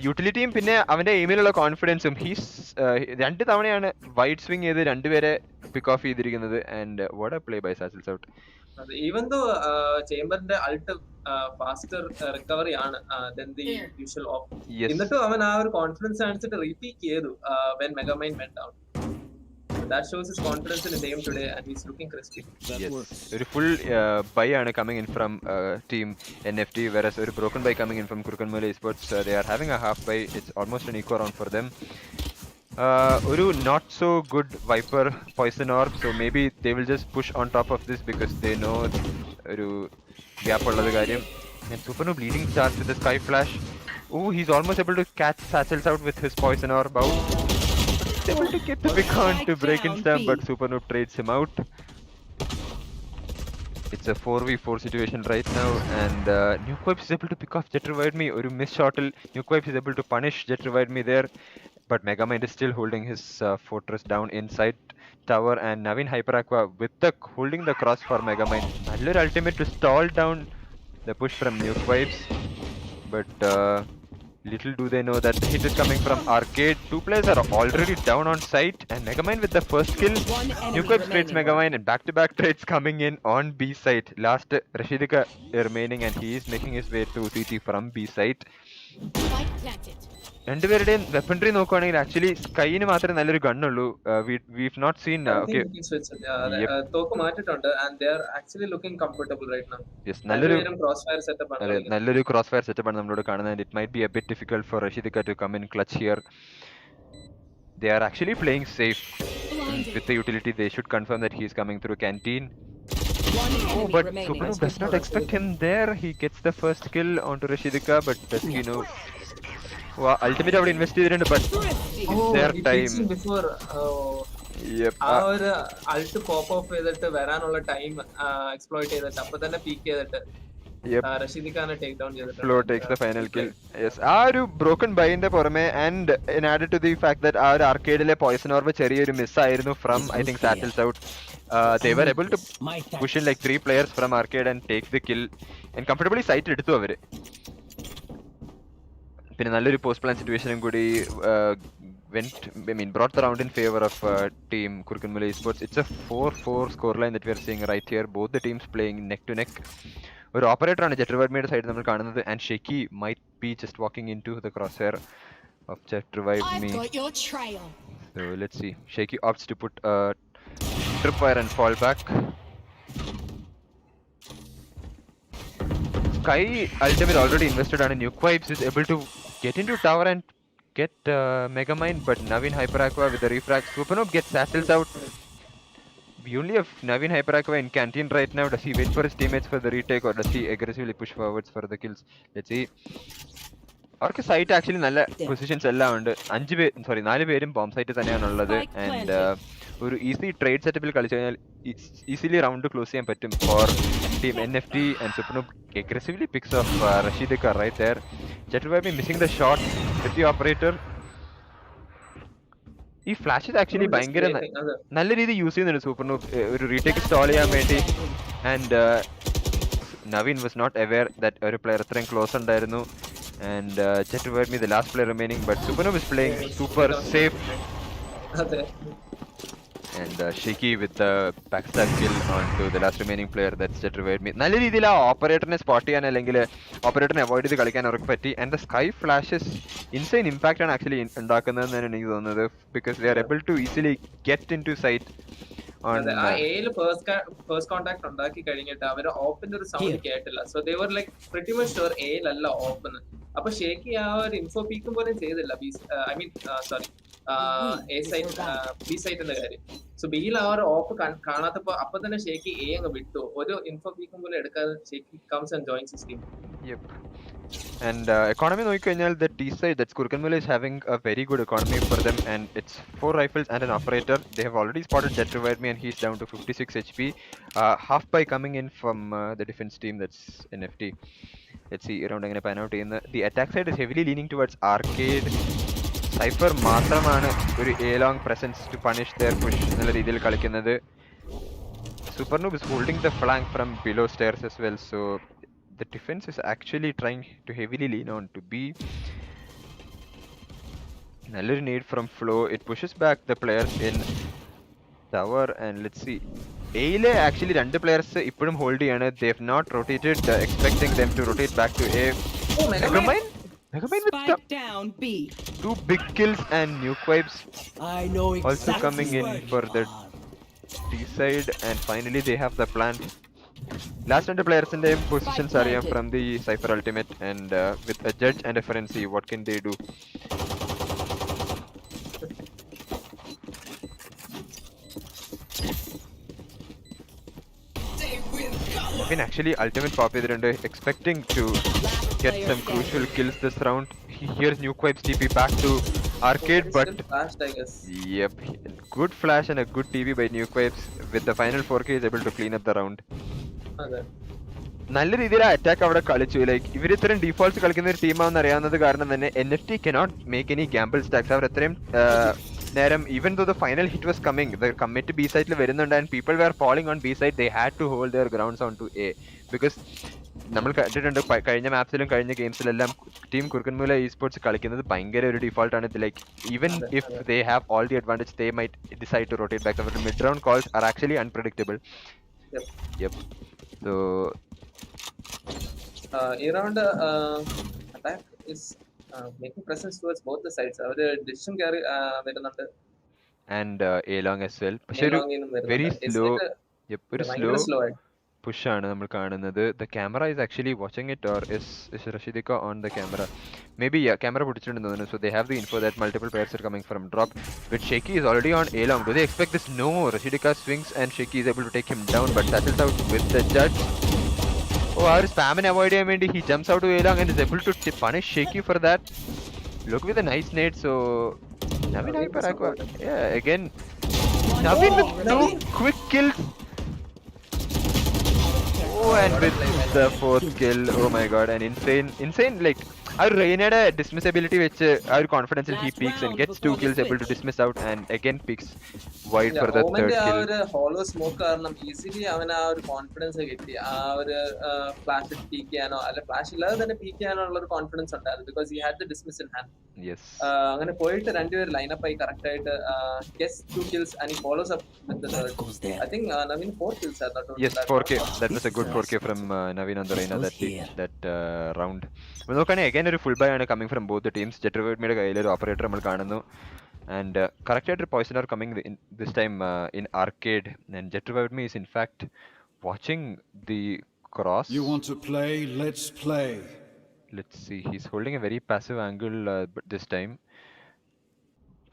യൂട്ടിലിറ്റിയും പിന്നെ അവന്റെ എയിമിലുള്ള കോൺഫിഡൻസും. He's 2 തവണയാണ് wide swing ചെയ്ത് 2 പേരെ pick off ചെയ്തിരിക്കുന്നത്. And what a play by Satchels out. Even though ചേംബറിന്റെ ult faster recovery ആണ് than the usual off. എന്നിട്ടും അവൻ ആ ഒരു കോൺഫിഡൻസ് കാണിച്ചിട്ട് റീപീക്ക് ചെയ്തു when Megamind went down. That shows his confidence in his aim today, and he's looking crispy. Yes. A full buy ആണ് coming in from team NFT, whereas a broken buy coming in from Kurukanmoola eSports. They are having a half buy. It's almost an equal round for them. Oru not so good Viper poison orb, so maybe they will just push on top of this because they know oru gap ullathu karyam. And Superno bleeding starts with the sky flash. Oh, he's almost able to catch Satchels out with his poison orb out. Able to get the pick on to Breakenstam, but Supernoob trades him out. It's a 4v4 situation right now, and Nuke Vibes is able to pick off Jet Revive Me. Oru miss shottle, Nuke Vibes is able to punish Jet Revive Me there, but Megamind is still holding his fortress down inside tower, and Naveen Hyperakava with the holding the cross for Megamind. Nallor ultimate to stall down the push from Nuke Vibes, but little do they know that the hit is coming from Arcade. 2 players are already down on site, and Megamind with the first kill. Nuke Vibes trades Megamind, and back-to-back trades coming in on B site. Last Rashidika remaining, and he is making his way to CT from B site. രണ്ടുപേരുടെയും വെപ്പൺട്രി നോക്കുവാണെങ്കിൽ actually സ്കൈന് മാത്രമേ നല്ലൊരു ഗണ്ണുള്ളൂ. we've not seen തോക്ക് മാറ്റിട്ടുണ്ട്, and they are actually looking comfortable right now. Yes, നല്ലൊരു cross fire setup ആണ് നമ്മളോട് കാണുന്നത്. and it might be a bit difficult for Rashidika to come in clutch here. They are actually playing safe with the utility. They should confirm that he is coming through canteen. One Oh, enemy but remaining. Supernova does not expect him there. He gets the first kill onto Rashidika, but does he know? Wow, ultimate അവിടെ invest ചെയ്തിട്ടുണ്ട്, but their he time. peeks in before. Yep. ആ ഒരു അൾട്ട് pop of ചെയ്തിട്ട് വരാനുള്ള time exploit ചെയ്തിട്ട് അപ്പൊ തന്നെ peek ചെയ്തിട്ട് Yep. റഷീദിഖാനെ take down Flo takes the final kill. ചെയ്തിട്ടുണ്ട്. Yes. ആ ഒരു ബ്രോക്കൺ ബൈന്റെ പുറമെ and in added to the fact that ആ ഒരു ആർക്കേഡിലെ പോയിസൺ ഓർബ് ചെറിയൊരു മിസ് ആയിരുന്നു from I think Sattles out. They were able to push in like 3 players from arcade and take the kill and comfortably site എടുത്തു അവര്. പിന്നെ നല്ലൊരു post plan സിറ്റുവേഷനും കൂടി brought the round in favor of team Kurukanmoola eSports. It's a 4-4 scoreline that we are seeing right here. Both the teams playing neck to neck. ഒരു operator ആണ് ജെട്രിവൈഡ് side നമ്മൾ കാണുന്നത് and Shaky might be just walking into the crosshair of Jetrivive me. So let's see. Shaky opts to put a tripwire and fall back. Sky ultimate already invested on a nuke vibes is able to get into tower and get Megamind, but Naveen Hyperaqua with the refract. Supernova gets Sattles out. We only have Naveen Hyperaqua in canteen right now. Does he wait for his teammates for the retake or does he aggressively push forwards for the kills? Let's see. അവർക്ക് site actually നല്ല positions എല്ലാം ഉണ്ട്. 4 പേരും bomb site തന്നെയാണുള്ളത് and ഒരു easy trade സെറ്റപ്പിൽ കളിച്ചു കഴിഞ്ഞാൽ ഈസിലി റൗണ്ട് ക്ലോസ് ചെയ്യാൻ പറ്റും for team NFT and Supernova aggressively picks off Rashidika right there. Jetrivive missing the shot with the operator. ഈ ഫ്ലാഷസ് ആക്ച്വലി ഭയങ്കര നല്ല രീതിയിൽ യൂസ് ചെയ്യുന്നുണ്ട് Supernova ഒരു റീടേക്ക് സ്റ്റോൾ ചെയ്യാൻ വേണ്ടി and Naveen was not aware that ഒരു പ്ലെയർ അത്രയും ക്ലോസ് ഉണ്ടായിരുന്നു and Jetrivive the last player remaining, but Supernova is playing super safe and Shaky with the backstab kill onto the last remaining player. That's Jetrivive. നല്ല രീതിയിൽ ആ ഓപ്പറേറ്ററിനെ spot ചെയ്യാൻ അല്ലെങ്കിൽ ഓപ്പറേറ്ററിനെ avoid ചെയ്ത് കളിക്കാൻ അവർക്ക് പറ്റി and the sky flashes insane impact ആണ് ആക്ച്വലി ഉണ്ടാക്കുന്നതെന്നാണ് എനിക്ക് തോന്നുന്നത് because they are able to easily get into sight on first contact ഉണ്ടാക്കി കഴിഞ്ഞിട്ട് അവര് ഓപ്പന്റെ ഒരു സൗണ്ട് കേട്ടില്ല. So they were like pretty much sure എയിലല്ല ഓപ്പന്. അപ്പൊ ഷേക്കി ആ ഒരു ഇൻഫോ പീക്കും പോലും ചെയ്തില്ല. I mean sorry A site B സൈറ്റിന്റെ കാര്യം. സോ ബിയിൽ ആ ഒരു ഓപ്പ് കാണാത്തപ്പോ അപ്പൊ തന്നെ ഷേക്കി എ അങ്ങ് വിട്ടു. ഒരു ഇൻഫോ പീക്കും പോലും എടുക്കാതെ Shaky comes and joins his team. And economy നോക്കിക്കഴിഞ്ഞാൽ the T side, that's Kurukanmoola is having a very good economy for them and it's 4 rifles and an operator. They have already spotted Jetrivive and he's down to 56 HP. Half by coming in from the defense team, that's NFT. Let's see around എങ്ങനെ pan out ചെയ്യുന്നത്. The attack side is heavily leaning towards arcade. Cypher മാത്രമാണ് ഒരു A-long presence to punish their push എന്നുള്ള രീതിയിൽ കളിക്കുന്നത്. Supernova is holding the flank from below stairs as well, so the defense is actually trying to heavily lean on to B. Another need from Flo. It pushes back the players in tower and let's see. A-le actually 2 players ഇപ്പോഴും hold ചെയ്യാണ്. They have not rotated, expecting them to rotate back to A. Oh, Megamind with down B. 2 big kills and nuke vibes also coming in for the T side and finally they have the plant. Last 2 players in their positions are from the Cypher ultimate and with a judge and a frenzy, what can they do? Naveen actually ultimate pop ചെയ്തിട്ടുണ്ട്, expecting to get some crucial kills this round. He hears nuke vibes TP back to arcade, but flashed, I guess. Yep, good flash and a good TP by nuke vibes. With the final 4K is able to clean up the round. നല്ല രീതിയിൽ attack അവിടെ കളിച്ചു. Like ഇവർ ഇത്രയും defaults കളിക്കുന്ന ഒരു ടീമാണെന്ന് അറിയാവുന്നത് കാരണം തന്നെ NFT cannot make any gamble stacks. അവർ എത്രയും നേരം even though the final hit was coming, the commit B side വരുന്നുണ്ട് and people were falling on B side, they had to hold their grounds on to A because നമ്മൾ കണ്ടിട്ടുണ്ട് കഴിഞ്ഞ മാപ്സിലും കഴിഞ്ഞ ഗെയിംസിലെല്ലാം team Kurukkanmoola eSports കളിക്കുന്നത് ഭയങ്കര ഒരു ഡിഫോൾട്ട് ആണ്. Like even if they have all the advantage, they might decide to rotate back. The mid round calls are actually unpredictable. Yep. So around attack is making presence towards both the sides. അവര് decision carry വരുന്നുണ്ട് and A long as well. പക്ഷേ ഒരു very slow push ആണ് നമ്മൾ കാണുന്നത്. The camera is actually watching it, or is Rashidika on the camera? Maybe yeah, camera പിടിച്ചിട്ടുണ്ടെന്ന് തോന്നുന്നു. So they have the info that multiple players are coming from drop. But Shaky is already on A long. Do they expect this? No. Rashidika swings and Shaky is able to take him down, but settles out with the judge. Oh, our spam and avoid him, and he jumps out to A long and is able to punish Shaky for that. Look with a nice nade. So Naveen hyper aqua. Yeah, again. Naveen with two quick kills. Oh, and with the fourth kill, oh my god, an insane, like, our Reynada dismissibility, which our confidence he peaks and gets 2 kills, able to dismiss out, and again peaks wide for the third kill. Hollow smoke കാരണം easily അവൻ ആ ഒരു confidence കിട്ടി, ആ ഒരു flash peak ചെയ്യാനോ അല്ല flash ഇല്ലാതെ തന്നെ പീക്ക് ചെയ്യാനുള്ള ഒരു കോൺഫിഡൻസ് ഉണ്ടായിരുന്നു, because he had the dismiss in hand. അങ്ങനെ പോയിട്ട് രണ്ടുപേർ ലൈനപ്പ് ആയി കറക്റ്റ് ആയിട്ട് guess 2 kills and he follows up with the third. I think Naveen 4 kills are that. Yes, 4k. That was a good 4k from Naveen on the Reina that round. നോക്കുകയാണെങ്കിൽ again ഒരു full by ആണ് coming from both the teams. ജെറ്റർവൈഡ്മിയുടെ കയ്യിൽ ഒരു operator നമ്മൾ കാണുന്നു, and correct ആയിട്ട് poison are coming this time in arcade, and Jetterwidme is in fact watching the cross. You want to play? Let's play. Let's see, he's holding a very passive angle but this time,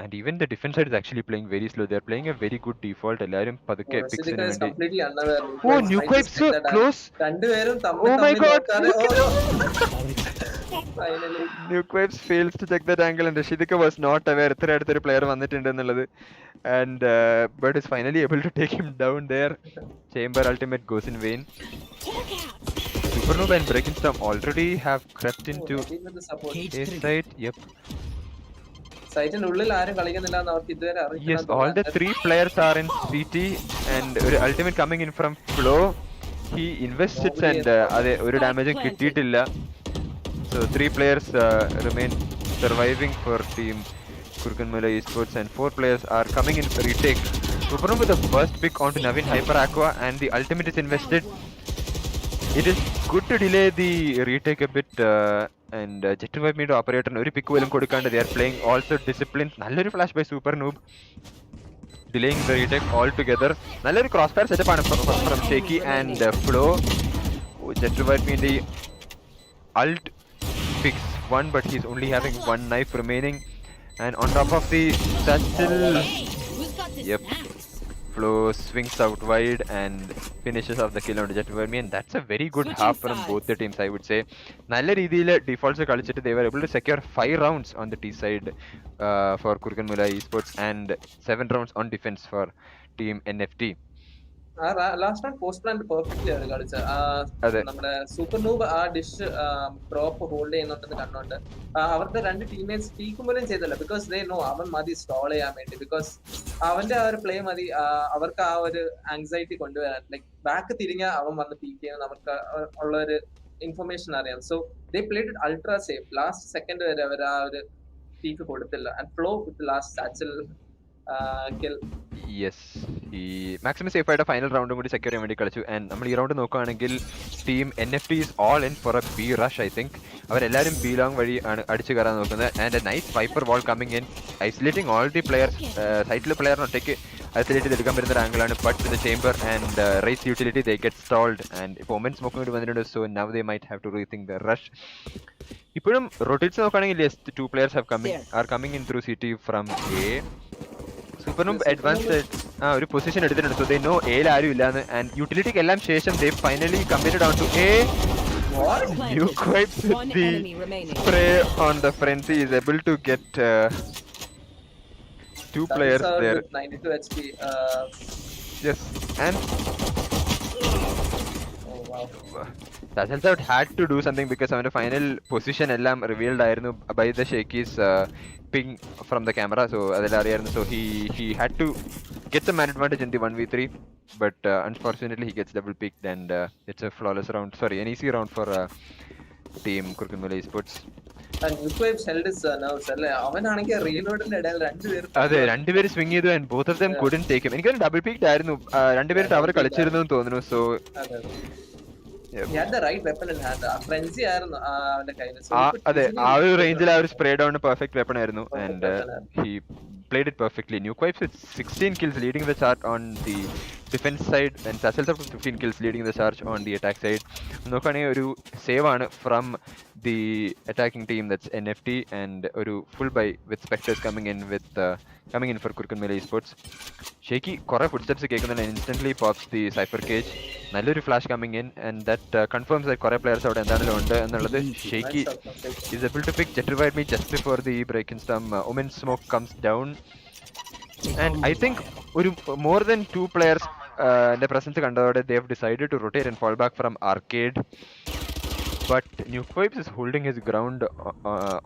and even the defense side is actually playing very slow. They're playing a very good default. Ellarum padukke picks in is completely unaware. Oh, nuke wipes so close. രണ്ടുപേരും Oh my god, finally nuke wipes fails to check that angle, and Rashidika was not aware ഇത്ര അടുത്തൊരു player വന്നിട്ടുണ്ട് എന്നുള്ളത്, and but is finally able to take him down there. Chamber ultimate goes in vain. Supernova and Breaking Storm already have crept into A side. Yep. സൈറ്റിനുള്ളിൽ ആരും കളിക്കുന്നില്ല എന്ന് അവർക്ക് ഇതുവരെ അറിയില്ല. Yes, all the 3 players are in CT, and ഒരു ultimate coming in from Flo. He invests it and ade oru damage kittiyilla. So 3 players remain surviving for team Kurukanmoola eSports, and 4 players are coming in retake. Supernova with the first pick onto Naveen Hyper Aqua, and the ultimate is invested. It is good to delay the retake a bit, and Jetterwidme to operator oru pick velum kodukanda. They are playing also disciplined. Nalloru flash by Super Noob, delaying the retake altogether. Nalloru crossfire setup aanu from Shaky and Flo. Jetterwidme the ult picks 1, but he's only having 1 knife remaining, and on top of the satchel, yep, Flo swings out wide and finishes off the kill on Jetterwidme, and that's a very good half from both the teams, I would say. Nalla രീതിയിൽ defaults കളിച്ചിട്ട് they were able to secure 5 rounds on the T side for Kurukanmoola eSports, and 7 rounds on defense for team NFT. Last round post plan perfectly ആണ് കളിച്ചത്. നമ്മുടെ super noob ആ dish drop hold ചെയ്യുന്നുണ്ടെന്ന് കണ്ടുകൊണ്ട് അവരുടെ 2 teammates പീക്കും പോലും ചെയ്തല്ല, because they know അവൻ മതി സ്റ്റോൾ ചെയ്യാൻ വേണ്ടി, ബിക്കോസ് അവന്റെ ആ ഒരു പ്ലേ മതി അവർക്ക് ആ ഒരു ആങ്സൈറ്റി കൊണ്ടുവരാൻ. ലൈക്ക് ബാക്ക് തിരിഞ്ഞ അവൻ വന്ന് പീക്ക് ചെയ്യുന്ന അവർക്ക് ഉള്ള ഒരു ഇൻഫർമേഷൻ അറിയാം. So they played it ultra safe. Last second വരെ അവർ ആ ഒരു പീക്ക് കൊടുത്തില്ല, and Flo with last Satchel kill. Yes, he maximum safe ആയിട്ട് ഫൈനൽ റൗണ്ടും കൂടി സെക്യൂർ ചെയ്യാൻ വേണ്ടി കളിച്ചു. ആൻഡ് നമ്മൾ ഈ റൗണ്ട് നോക്കുകയാണെങ്കിൽ team NFT is all in for a B rush. I think അവരെല്ലാവരും B long വഴി ആണ് അടിച്ചു കയറാൻ നോക്കുന്നത്. And a nice Viper wall coming in, isolating all the players. സൈറ്റിലെ പ്ലെയറിന് ഒറ്റയ്ക്ക് ഐസൊലേറ്റ് ചെയ്തെടുക്കാൻ പറ്റുന്ന ഒരു ആംഗിളാണ്, but in the Chamber and Raze utility they get stalled, and ഇപ്പോൾ ഒമൻ സ്മോക്കിംഗ് കൂടി വന്നിട്ടുണ്ട്. So now they might have to rethink the rush. ഇപ്പോഴും റൊട്ടേറ്റ്സ് നോക്കുകയാണെങ്കിൽ yes, the 2 players are coming in through CT from A. Supernova advanced ഒരു position എടുത്തിട്ടുണ്ട്. So they know എയിൽ ആരും ഇല്ലാന്ന്, ആൻഡ് യൂട്ടിലിറ്റിക്ക് എല്ലാം ശേഷം they finally committed on to A. Nuke wipes with the spray on the frenzy is able to get 2 players there. 92 HP. Yes, and Rashal out had to do something because അവന്റെ final position എല്ലാം revealed ആയിരുന്നു by the Shaky's ping from the camera. So അതെല്ലാം അറിയായിരുന്നു. So he had to get some advantage in the 1v3, but unfortunately he gets double picked, and it's a flawless round. Sorry, an easy round for team Kurukanmoola eSports. And nuke wipes held his nerves. അവനാണെങ്കിൽ റീലോഡിന്റെ ഇടയിൽ രണ്ടുപേര് swing ചെയ്തു, and both of them couldn't take him. എനിക്കൊരു double picked ആയിരുന്നു, രണ്ടുപേര് tower കളിച്ചിരുന്നു എന്ന് തോന്നുന്നു. So he had the right weapon in hand. ആ frenzy ആയിരുന്നു അവന്റെ കയ്യിൽ. അതെ, ആ ഒരു റേഞ്ചിൽ ആ ഒരു സ്പ്രേ ഡൗൺ പെർഫെക്റ്റ് വെപ്പൺ ആയിരുന്നു, and he played it perfectly. Nuke wipes with 16 kills, leading the chart on the defense side, and Sassel's up to 15 kills, leading the charge on the attack side. നോക്കുകയാണെങ്കിൽ ഒരു save ആണ് from the attacking team, that's NFT, and ഒരു full buy with specters coming in for Kurukanmoola eSports. Shaky കുറെ footsteps കേൾക്കുന്നുണ്ട്, and instantly pops the cipher cage. നല്ലൊരു flash coming in, and that confirms that കുറെ players അവിടെ എന്താണെങ്കിലും ഉണ്ട് എന്നുള്ളത്. Shaky is able to pick Jet Revive Me just before the break in storm. Omen smoke comes down, and I think ഒരു more than 2 players the presence കണ്ടതോടെ they have decided to rotate and fall back from arcade. But Nukevibes is holding his ground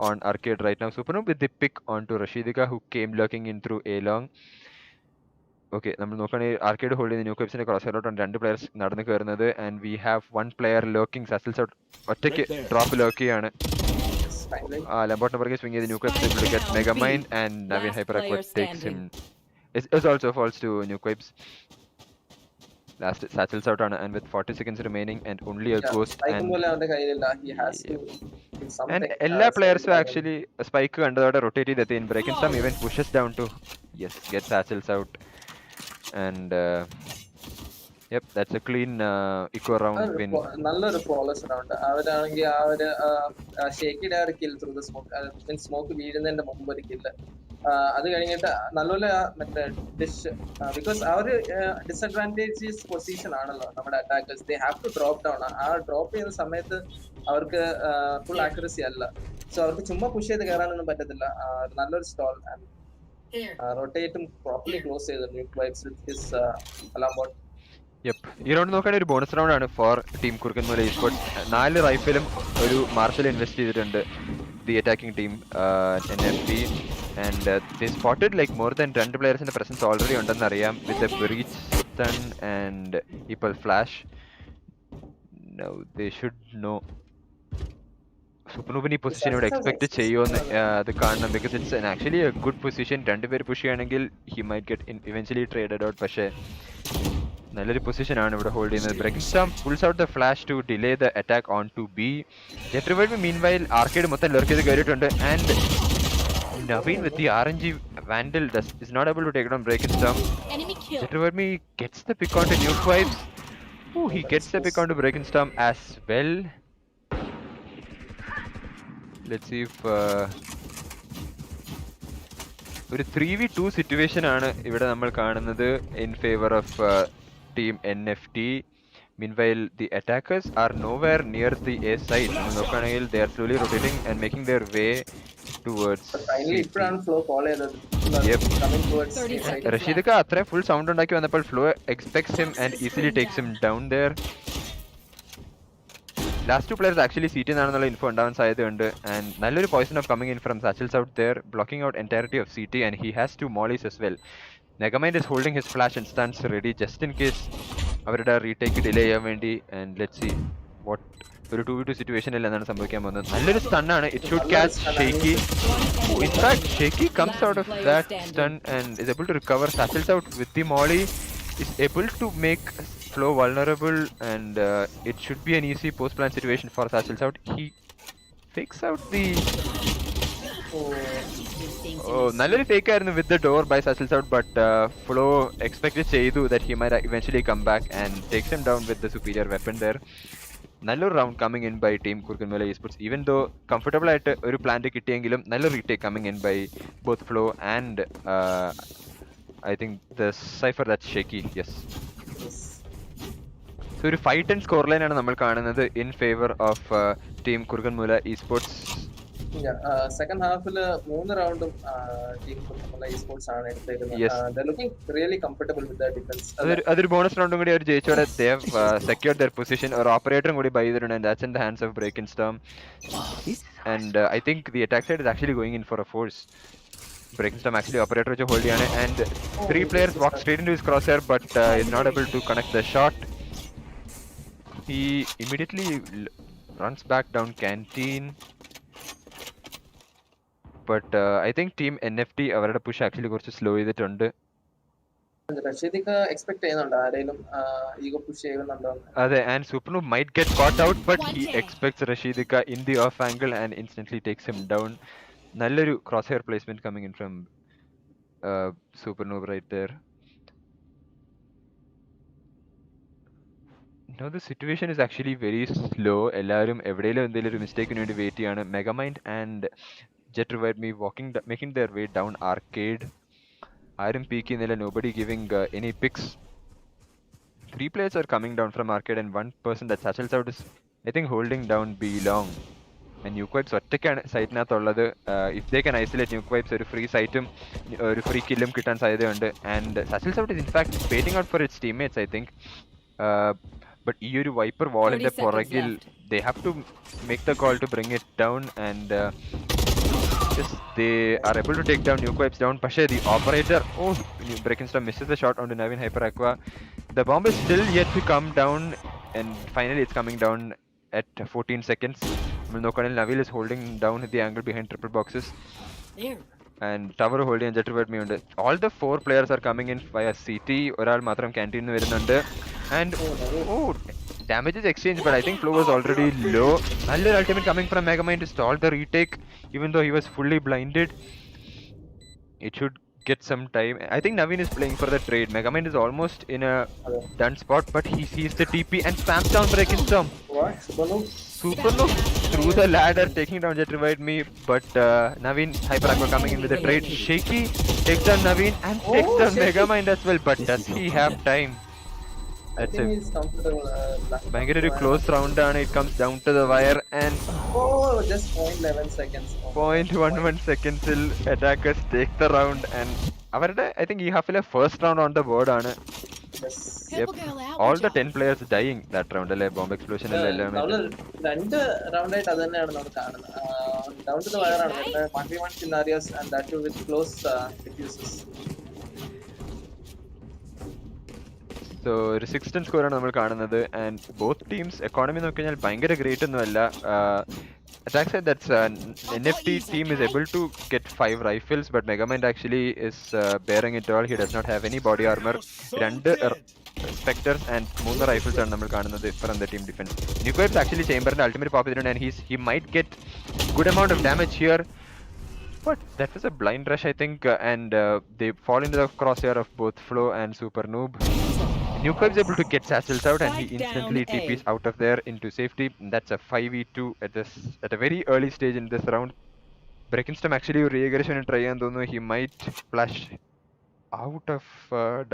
on arcade right now. Supernova with the pick onto Rashidika, who came lurking in through A-long. Okay, നമ്മൾ നോക്കുകയാണെങ്കിൽ arcade hold ചെയ്യുന്ന ന്യൂക്ലിപ്സിന്റെ cross ഹെയറോട്ടാണ് 2 players നടന്നു കയറുന്നത്, and we have 1 player lurking. Sassels out ഒറ്റയ്ക്ക് drop lock ചെയ്യാണ്. ലംബോട്ടിന് പുറകെ swing ചെയ്ത് ന്യൂക്ലിപ്സ് able to get Mega Mind, and Naveen Hyper Aqua takes him. It also falls to Nukevibes. Last Satchel's out on, and with 40 seconds remaining and only a ghost, and എല്ലാ പ്ലേയേഴ്സും actually spike കണ്ടതോടെ rotate ചെയ്തെത്തി. In break in some even pushes down to get Satchel's out, and yep, that's a clean eco round win. നല്ലൊരു flawless round. അവരാണെങ്കിൽ ഷേക്കിയുടെ ആ ഒരു kill through the smoke, smoke വീഴുന്നതിന്റെ മുമ്പ് ഒരു kill, അത് കഴിഞ്ഞിട്ട് നല്ലപോലെ മറ്റേ ഡിഷ്, ബിക്കോസ് ആ ഒരു ഡിസഡ്വാൻറ്റേജസ് പൊസിഷൻ ആണല്ലോ നമ്മുടെ attackers. They have to drop down. ആ ഡ്രോപ്പ് ചെയ്യുന്ന സമയത്ത് അവർക്ക് ഫുൾ ആക്യുറസി അല്ല, സോ അവർക്ക് ചുമ്മാ പുഷ് ചെയ്ത് കയറാനൊന്നും പറ്റത്തില്ല. നല്ലൊരു സ്റ്റോൾ റൊട്ടേറ്റും പ്രോപ്പർലി ക്ലോസ് ചെയ്തു Nukevibes with his alarm bot. ഈ റൗണ്ട് നോക്കുകയാണെങ്കിൽ ഒരു ബോണസ് റൗണ്ട് ആണ് ഫോർ ടീം കുറുക്കൻമൂല eSports. 4 റൈഫിലും ഒരു മാർഷൽ ഇൻവെസ്റ്റ് ചെയ്തിട്ടുണ്ട് the attacking team, NFT, and they spotted like more than 2 players in the presence already ഉണ്ടെന്ന് അറിയാം, with a breach stun and equal flash. Now they should know Supernova ഈ position ഇവിടെ expect ചെയ്യുമെന്ന് അത് കാണണം, because it's actually a good position. 2 പേര് push ചെയ്യുകയാണെങ്കിൽ he might get eventually traded out, പക്ഷേ നല്ലൊരു പൊസിഷൻ ആണ് ഇവിടെ ഹോൾഡ് ചെയ്യുന്നത്. Breaking Storm pulls out the flash to delay the attack onto B. Jet Revive Me meanwhile arcade മൊത്തം ലർക്ക് ചെയ്ത് കയറിയിട്ടുണ്ട്, and Naveen with the RNG Vandal is not able to take it on break and storm. Jet Revive Me gets the pick onto Nukevibes. He gets the pick onto break and storm as well. Let's see if ഒരു 3v2 situation ആണ് ഇവിടെ നമ്മൾ കാണുന്നത് in favor of team NFT. Meanwhile, the attackers are nowhere near the A side. നോക്കുകയാണെങ്കിൽ they are slowly rotating and making their way towards Rashidika അത്ര full sound ഉണ്ടാക്കി വന്നപ്പോൾ Flo expects him and easily takes him down there. Last 2 players actually CT എന്നാണെന്നുള്ള info ഉണ്ടാവാൻ സാധ്യതയുണ്ട്, and നല്ലൊരു poison of coming in from Satchel's out there, blocking out entirety of CT, and he has 2 mollies as well. Megamind is holding his flash and stuns ready just in case അവരുടെ retake delay ചെയ്യാൻ വേണ്ടി, and let's see what ഒരു 2v2 സിറ്റുവേഷനിൽ എന്താണ് സംഭവിക്കാൻ പോകുന്നത്. നല്ലൊരു സ്റ്റണ്ണാണ്, it should catch Shaky. In fact, Shaky comes out of that stun and is able to recover. Satchel's out with the molly is able to make Flo vulnerable, and it should be an easy post plan situation for Satchel's out. He fakes out the നല്ലൊരു fake ആയിരുന്നു with the door by Satchel's out, but Flo expected ചെയ്തു that he might eventually come back and takes him down with the superior weapon there. നല്ലൊരു round coming in by team Kurukanmoola eSports, even though comfortable ആയിട്ട് ഒരു plant കിട്ടിയെങ്കിലും നല്ലൊരു retake coming in by both Flo and I think the cipher, that's Shaky. Yes. So ഒരു 5-10 score line ആണ് നമ്മൾ കാണുന്നത് in favor of team Kurukanmoola eSports. Second ഹാഫില് 3 റൗണ്ടും team Kurukkanmoola eSports ആണ് എടുത്തേക്കുന്നത്. They're looking really comfortable with their defense. അതൊരു bonus റൗണ്ടും കൂടി അവർ ജയിച്ചോടെ they have secured their position. ഒരു ഓപ്പറേറ്ററും കൂടി ബൈ ചെയ്തിട്ടുണ്ട്, and that's in the hands of break and storm. And I think the attack side is actually going in for a force. Break and storm actually operator വെച്ച് hold ചെയ്യാണ്, and 3 players walk straight into his crosshair, but is not able to connect the shot. He immediately runs back down canteen, but I think team NFT അവരുടെ push actually കുറച്ച് slow ചെയ്തിട്ടുണ്ട്. റഷീദിക expect ചെയ്യുന്നുണ്ട് ആരെങ്കിലും ego push ചെയ്യുന്നുണ്ടോ. അതെ, and Supernova might get caught out, but he expects Rashidika in the off angle and instantly takes him down. നല്ലൊരു crosshair placement coming in from Supernova right there. Now the situation is actually very slow. എല്ലാവരും എവിടെയെങ്കിലും എന്തെങ്കിലും ഒരു മിസ്റ്റേക്കിന് വേണ്ടി wait ചെയ്യാണ്. Megamind and Jet Revived Me making their way down arcade. ആരും peek ചെയ്യുന്നില്ല. Nobody giving any picks. 3 players are coming down from arcade and one person that satchels out is I think holding down B long. And Nuquipes ഒറ്റയ്ക്കാണ് സൈറ്റിനകത്തുള്ളത്. If they can isolate Nuquipes ഒരു free സൈറ്റും ഒരു free കില്ലും കിട്ടാൻ സാധ്യതയുണ്ട്. And satchels out is in fact waiting out for its teammates I think. But ഈ ഒരു wiper വാളിന്റെ പുറകിൽ they have to make the call to bring it down and yes, they are able to take down Nuquipes down. പക്ഷേ the operator, Breakinstorm misses the shot onto Naveen Hyper Aqua. The bomb is still yet to come down and finally it's coming down at 14 seconds. Naveen is holding down the angle behind triple boxes. And Tower holding and Jet Revived Me ഉണ്ട്. All the 4 players are coming in via CT. ഒരാൾ മാത്രം ക്യാൻറ്റീനിൽ വരുന്നുണ്ട്. And damage is exchanged, but I think Flo was already low. Nallor ultimate coming from Megamind to stall the retake, even though he was fully blinded. It should get some time. I think Naveen is playing for the trade. Megamind is almost in a done spot, but he sees the TP and spams down Breakinstorm. Supernova through the ladder, taking down Jet Revived Me, but Naveen Hyper Aqua coming in with a trade. Shaky takes down Naveen and takes down Megamind as well, but does he have time? That's it. ഭയങ്കര ഒരു close round ആണ്. It comes down to the wire and just 0.11 seconds. 0.11 seconds il attackers take the round and അവരുടെ I think ഈ ഹാഫിലെ first round on the board ആണ്. Yep. All the 10 players dying that round അല്ലേ bomb explosion എല്ലാം. രണ്ട് round ആയിട്ട് അത് തന്നെയാണ് നമ്മൾ കാണുന്നത്. ഡൗൺ ടു ദ വയർ ആണ് 1v1 scenarios and that too with close diffuses. So ഒരു 6-10 സ്കോർ ആണ് നമ്മൾ കാണുന്നത് and both teams എക്കോണമി നോക്കി കഴിഞ്ഞാൽ ഭയങ്കര ഗ്രേറ്റ് ഒന്നുമല്ല. Attack said that NFT team is able to get 5 rifles, but Megamind actually is bearing it all. He does not have any body armor. 2 specters and 3 rifles ആണ് നമ്മൾ കാണുന്നത് from the team defense. Nuquipes actually Chamberന്റെ ultimate pop ചെയ്തിട്ടുണ്ട് and he might get good amount of damage here. But that was a blind rush I think and they fall into the crosshair of both Flo and Super Noob. Nuquipes able to get satchels out and he instantly TPs out of there into safety. That's a 5v2 at a very early stage in this round. Breakinstorm actually re-aggression try ചെയ്യാൻ തോന്നുന്നു. He might flash out of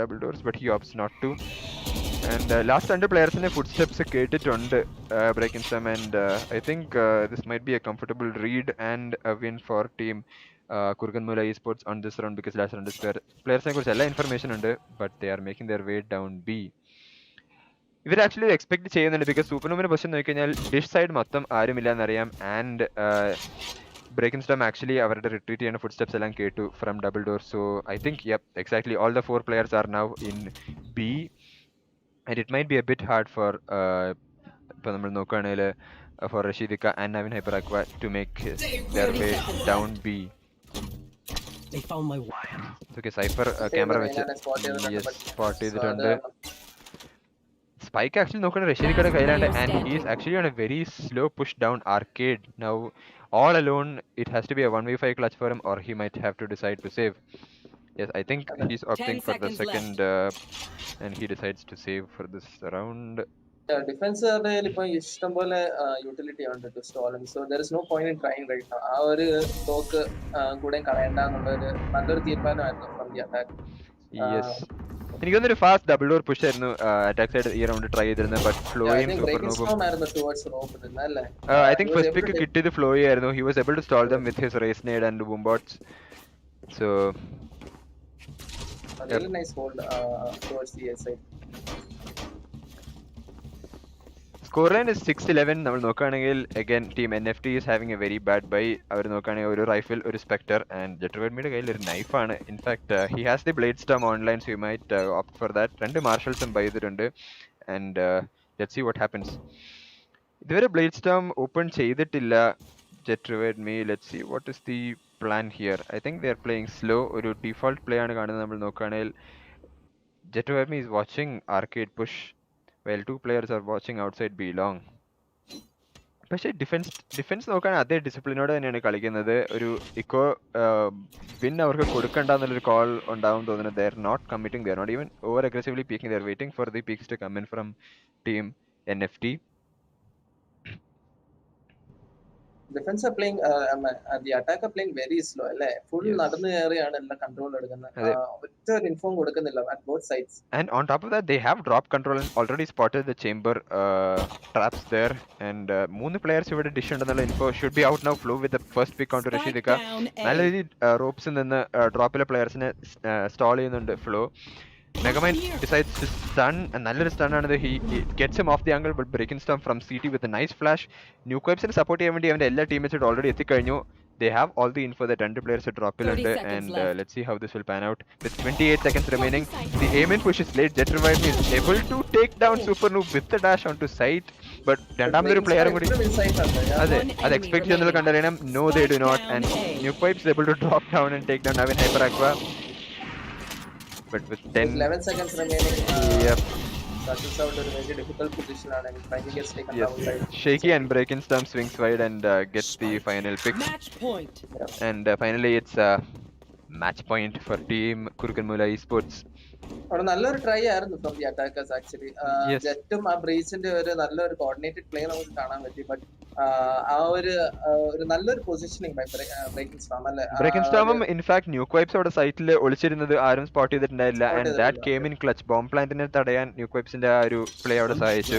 double doors but he opts not to. And last 2 players footsteps കേട്ടിട്ടുണ്ട് Breakinstorm and I think this might be a comfortable read and a win for team Kurukanmoola eSports on this round because last round is players കുറിച്ച് എല്ലാ information ഉണ്ട് but they are making their way down B. ഇവർ actually expect ചെയ്യുന്നുണ്ട് because സൂപ്പർനോമിന്റെ position നോക്കിക്കഴിഞ്ഞാൽ dish side മൊത്തം ആരുമില്ല എന്നറിയാം and Breakinstorm actually അവരുടെ റിട്രീറ്റ് ചെയ്യുന്ന ഫുഡ് സ്റ്റെപ്സ് എല്ലാം കേട്ടു from double door. So I think exactly all the 4 players are now in B and it might be a bit hard for ഇപ്പോൾ നമ്മൾ നോക്കുകയാണെങ്കിൽ for Rashidika and Naveen Hyper Aqua to make their way down B. They found my wire. Okay, Cypher camera വെച്ച് spot ചെയ്തിട്ടുണ്ട്. Spike actually നോക്കുന്ന റഷീദിക്കയുടെ കയ്യിലാണ് and he is actually on a very slow push down arcade. Now all alone it has to be a 1v5 clutch for him or he might have to decide to save. Yes, I think he's opting for the second and he decides to save for this round. Defence ഇപ്പോൾ ഇഷ്ടം പോലെ utility ഉണ്ട് to stall so there is no point in trying right now. ആ ഒരു തോക്ക് കൂടെ കളയണ്ട എന്നുള്ളൊരു നല്ലൊരു തീരുമാനമായിരുന്നു ഫ്രം ദി അറ്റാക്ക്. എനിക്കൊന്നൊരു ഫാസ്റ്റ് ഡബിൾ ഡോർ പുഷ് ആയിരുന്നു അറ്റാക്ക് സൈഡ് ഈ റൗണ്ട് ട്രൈ ചെയ്തിരുന്നത് ബട്ട് ഫ്ലോയും സൂപ്പർനോവും ഐ തിങ്ക് ഫസ്റ്റ് പിക്ക് കിട്ടിയത് ഫ്ലോയി ആയിരുന്നു. He was able to stall them with his Raze nade and boom bots. So really nice hold towards the side. Scoreline is 6-11. നമ്മൾ നോക്കുകയാണെങ്കിൽ again team NFT is having a very bad buy. അവർ നോക്കുകയാണെങ്കിൽ ഒരു rifle ഒരു spectre and jet റെഡ്മിയുടെ കയ്യിൽ ഒരു നൈഫാണ്. In fact he has the blade storm online so he might opt for that. 2 മാർഷൽസും by ചെയ്തിട്ടുണ്ട് and let's see what happens. ഇതുവരെ blade Storm open ചെയ്തിട്ടില്ല jet Redmi. let's see what is the plan here. I think they are playing slow. ഒരു default play ആണ് കാണുന്നത്. നമ്മൾ നോക്കുകയാണെങ്കിൽ jet Redmi is watching arcade push while 2 players are watching outside B long. പക്ഷേ defence നോക്കുകയാണെങ്കിൽ അതേ ഡിസിപ്ലിനോടെ തന്നെയാണ് കളിക്കുന്നത്. ഒരു ഇക്കോ വിൻ അവർക്ക് കൊടുക്കണ്ട എന്നുള്ളൊരു കോൾ ഉണ്ടാവും തോന്നുന്നത്. They are not committing, they are not even over aggressively peeking, they are waiting for the peeks to come in from team NFT. Defense are playing, the attack are playing very slow. Full നടന്നു കയറിയാണ് എല്ലാം control എടുക്കുന്നത്. ഒറ്റ ഒരു inform കൊടുക്കുന്നില്ല at both sides. And on top of that, they have drop control and already spotted the chamber traps there. And മൂന്ന് players ഇവിടെ dish ഉണ്ടെന്നുള്ള info should be out now. Flow with the first pick onto Rashidika. നല്ല രീതിയിൽ ropes നിന്ന് ഡ്രോപ്പിലെ പ്ലെയേഴ്സിനെ stall ചെയ്യുന്നുണ്ട് Flow. Megamind decides to stun, and നല്ലൊരു stun ആണത്. He gets him off the angle, but breaking storm from CT with a nice flash. New Quipes support ചെയ്യാൻ വേണ്ടി അവന്റെ എല്ലാ teammates already എത്തിക്കഴിഞ്ഞു. They have all the info that രണ്ട് players ഡ്രോപ്പിലുണ്ട്, and let's see how this will pan out. With 28 seconds remaining, the aim in push is late. Jet Revive is able to take down Super Noob with the dash onto site, but രണ്ടാമതൊരു പ്ലെയറും കൂടി അതെ അത് expect ചെയ്യുന്നത് കണ്ടറിയണം. No, they do not, and New Quipes is able to drop down and take down Naveen Hyper Aqua. But with 11 seconds remaining, yep. That is out in a very difficult position and finally gets taken down by Shaky and Breaking Storm swings wide and gets the final pick. Match point. And finally it's match point for team Kurukanmoola eSports. ഒരു നല്ലൊരു try ആയിരുന്നു from the attackers actually. ജെറ്റും ആ ബ്രീസിന്റെ ഒരു നല്ലൊരു coordinated play നമുക്ക് കാണാൻ പറ്റി. But ആ ഒരു നല്ലൊരു പൊസിഷനിങ് ബൈ ബ്രേക്കിംഗ് സ്റ്റോം അല്ലേ. ബ്രേക്കിംഗ് സ്റ്റോമും ഇൻഫാക്ട് ന്യൂ ക്വൈപ്സ് അവിടെ സൈറ്റിൽ ഒളിച്ചിരുന്നത് ആരും സ്പോട്ട് ചെയ്തിട്ടുണ്ടായില്ല. And that came in clutch. Bomb പ്ലാന്റിനെ തടയാൻ ന്യൂ ക്വൈപ്സിന്റെ ആ ഒരു പ്ലേ അവിടെ സഹായിച്ചു.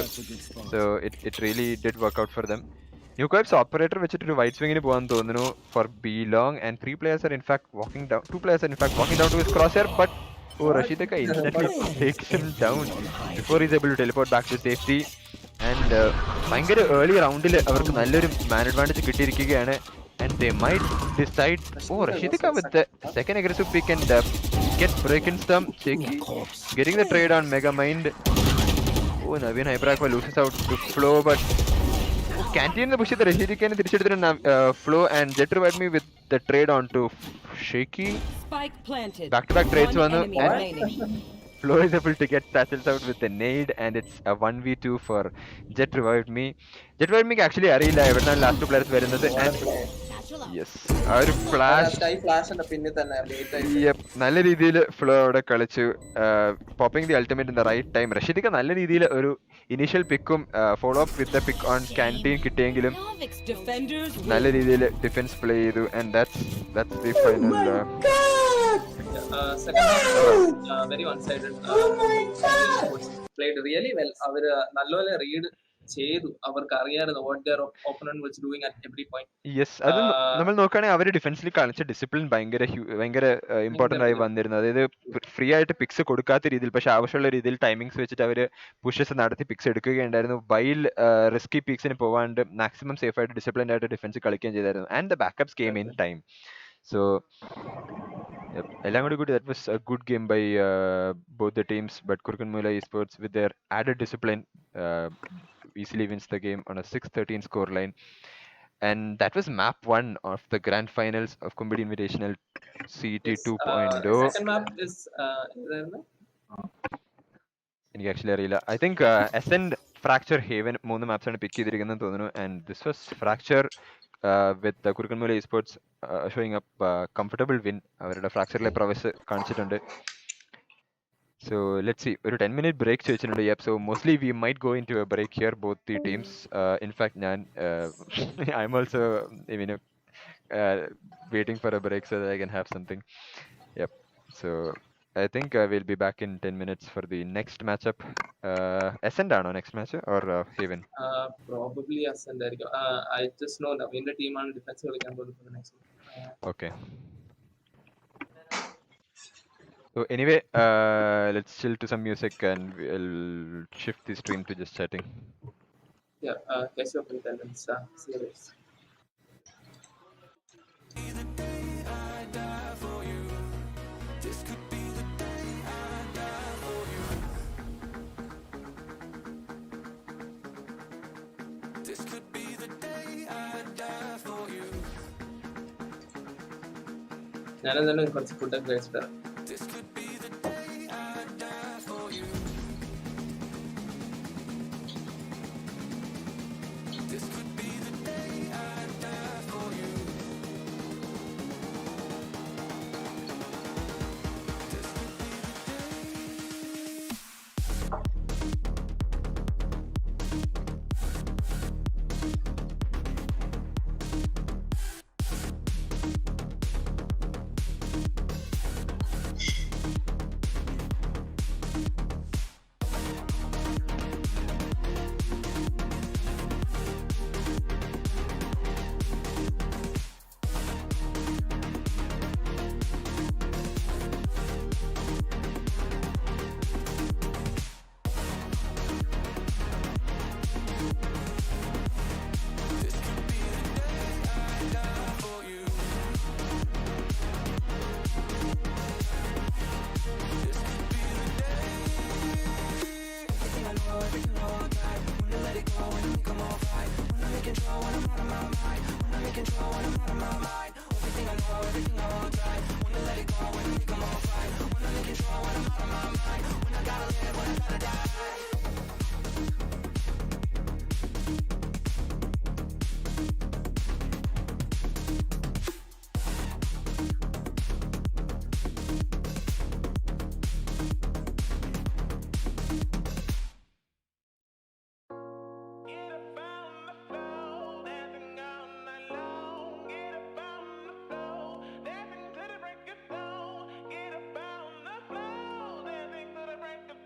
So it really did work out for them. Nuke Wipes operator വെച്ചിട്ട് ഒരു വൈറ്റ് സ്വിങ്ങിന് പോകാൻ തോന്നുന്നു for B long. And 2 players are in fact walking down to his crosshair, but Rashidika instantly takes him down before he's able to teleport back to safety. And ഭയങ്കര early റൗണ്ടിൽ അവർക്ക് നല്ലൊരു മാൻ advantage കിട്ടിയിരിക്കുകയാണ്. And they might decide, Rashidika with the second aggressive pick and gets breaking storm. Shaky getting the trade on Megamind. Naveen Hyper Aqua loses out to Flow, but Canteen push ചെയ്ത് Rashidika തിരിച്ചെടുത്തിട്ട് Flow and Jet revived me with the trade on to Shaky. Back-to-back trades വന്നു, and Flow is able to get Satchels out with a nade, and it's a 1v2 for Jet revived me. Jet revived me actually അറിയില്ല എവിടുന്നാണ് last 2 players വരുന്നത്. Yes, ആ ഒരു flash നല്ല രീതിയിൽ Flo അവിടെ കളിച്ചു, popping the ultimate in the right time. റഷീദിക്ക് നല്ല രീതിയിൽ ഒരു ഇനീഷ്യൽ പിക്കും follow up with the pick on canteen കിട്ടിയെങ്കിലും നല്ല രീതിയിൽ ഡിഫൻസ് പ്ലേ ചെയ്തു. And that's the final. Second half very one-sided. Played really well. അവര് നല്ലപോലെ റീഡ് ചെയ്തു. അവർക്ക് അറിയാമായിരുന്നു what their opponent was doing at every point. Yes, അത് നമ്മൾ നോക്കുകയാണെങ്കിൽ അവർ ഡിഫൻസിൽ കളിച്ച ഡിസിപ്ലിൻ ഭയങ്കര ഇമ്പോർട്ടന്റ് ആയി വന്നിരുന്നു. അതായത് ഫ്രീ ആയിട്ട് പിക്സ് കൊടുക്കാത്ത രീതിയിൽ, പക്ഷെ ആവശ്യമുള്ള രീതിയിൽ ടൈമിങ്സ് വെച്ചിട്ട് അവർ പുഷസ് നടത്തി പിക്സ് എടുക്കുകയുണ്ടായിരുന്നു. വൈൽ റിസ്കി പിക്സിന് പോവാണ്ട് മാക്സിമം സേഫ് ആയിട്ട് ഡിസിപ്ലിൻ ആയിട്ട് ഡിഫൻസ് കളിക്കുകയും ചെയ്തായിരുന്നു. And the backups came in time. So എല്ലാം കൂടി that was a good game by both the teams, but Kurukanmoola eSports with their added discipline easily wins the game on a 6-13 score line. And that was map 1 of the grand finals of Kumbidi Invitational CET 2.0. Second map is എനിക്ക് actually അറിയില്ല. I think Ascend, Fracture, Haven 3 maps ആണ് പിക്ക് ചെയ്തിരിക്കുന്നത് തോന്നുന്നു. And this was Fracture with the Kurukanmoola eSports showing up comfortable win. അവരുടെ ഫ്രാക്ചറിലെ പ്രവസ് കാണിച്ചിട്ടുണ്ട്. So let's see, ഒരു 10-minute break ചോദിച്ചിട്ടുണ്ട്. Yep, so mostly we might go into a break here, both the teams. In fact, I'm also waiting for a break so that I can have something. Yep, so I think we'll be back in 10 minutes for the next matchup. Ascend ആണോ next match or Haven? Probably Ascend ആയിരിക്കും. I just know Naveen's team ആണ് defence കളിക്കാൻ പോകുന്നത് for the next one. Okay. So anyway, let's chill to some music and we'll shift the stream to just chatting. Yeah, catch up with attendance. See you guys. ഞാനെന്തായാലും കുറച്ച് ഫുഡൊക്കെ കഴിച്ചിട്ട് Get up on the floor, dancing to the break of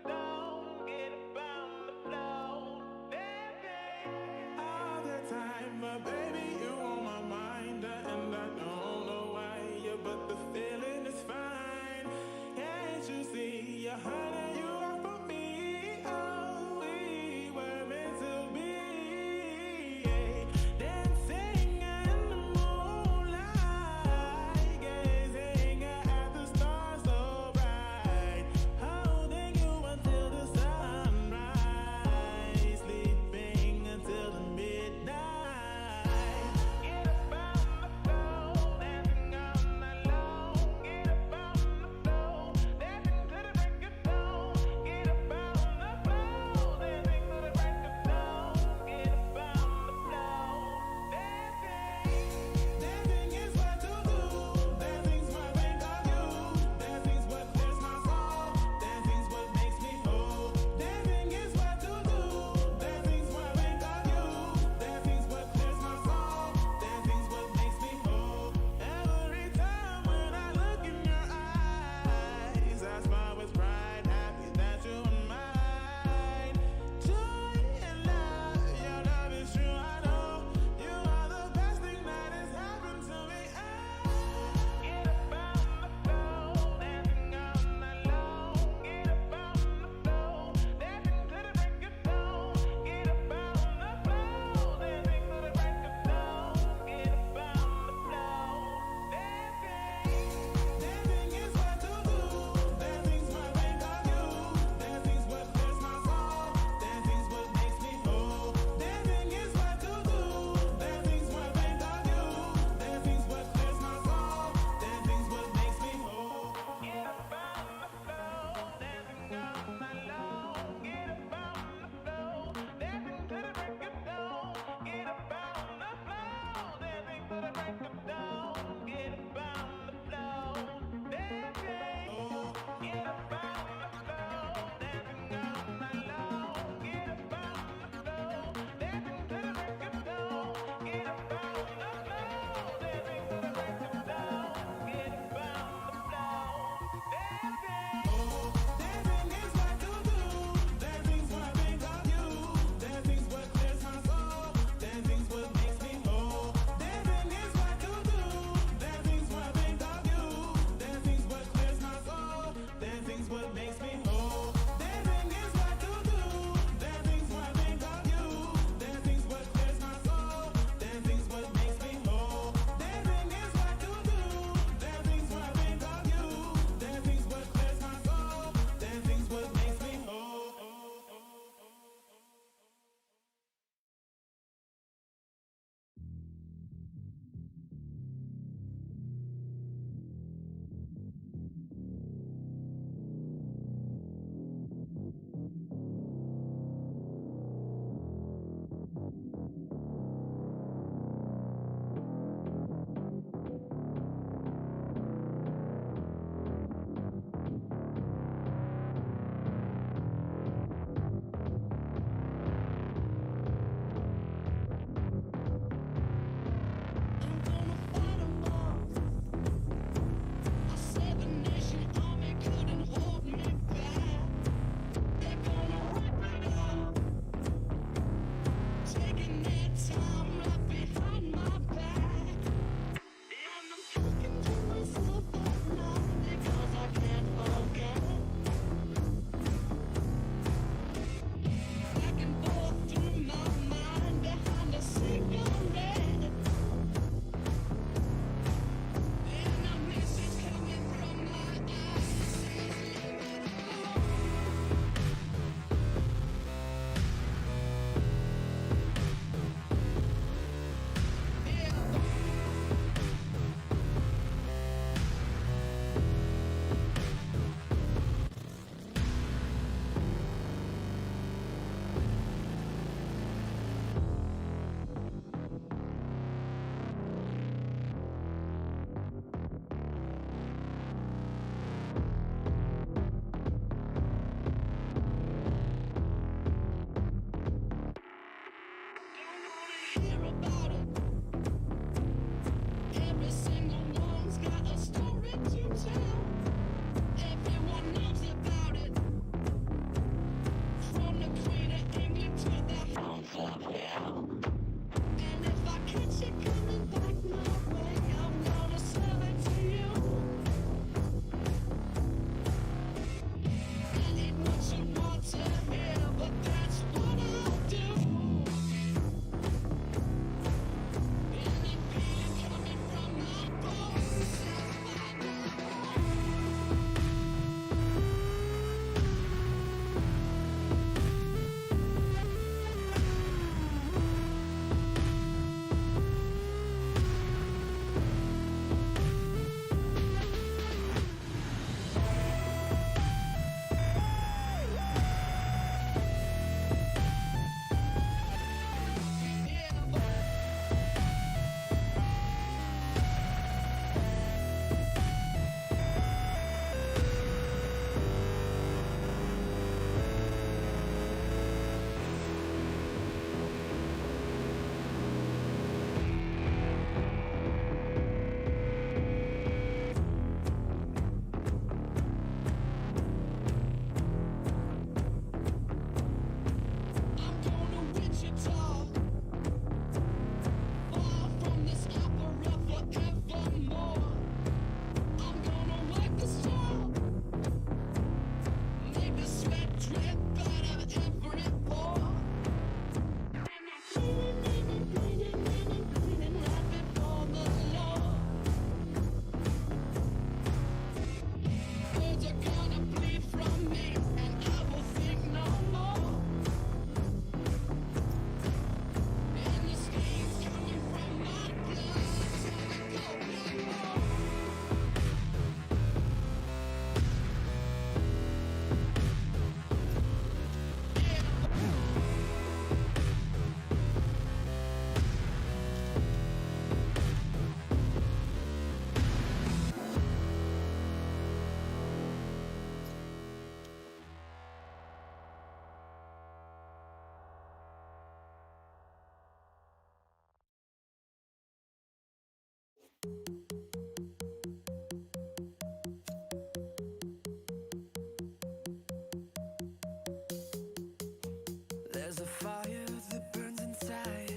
There's a fire that burns inside.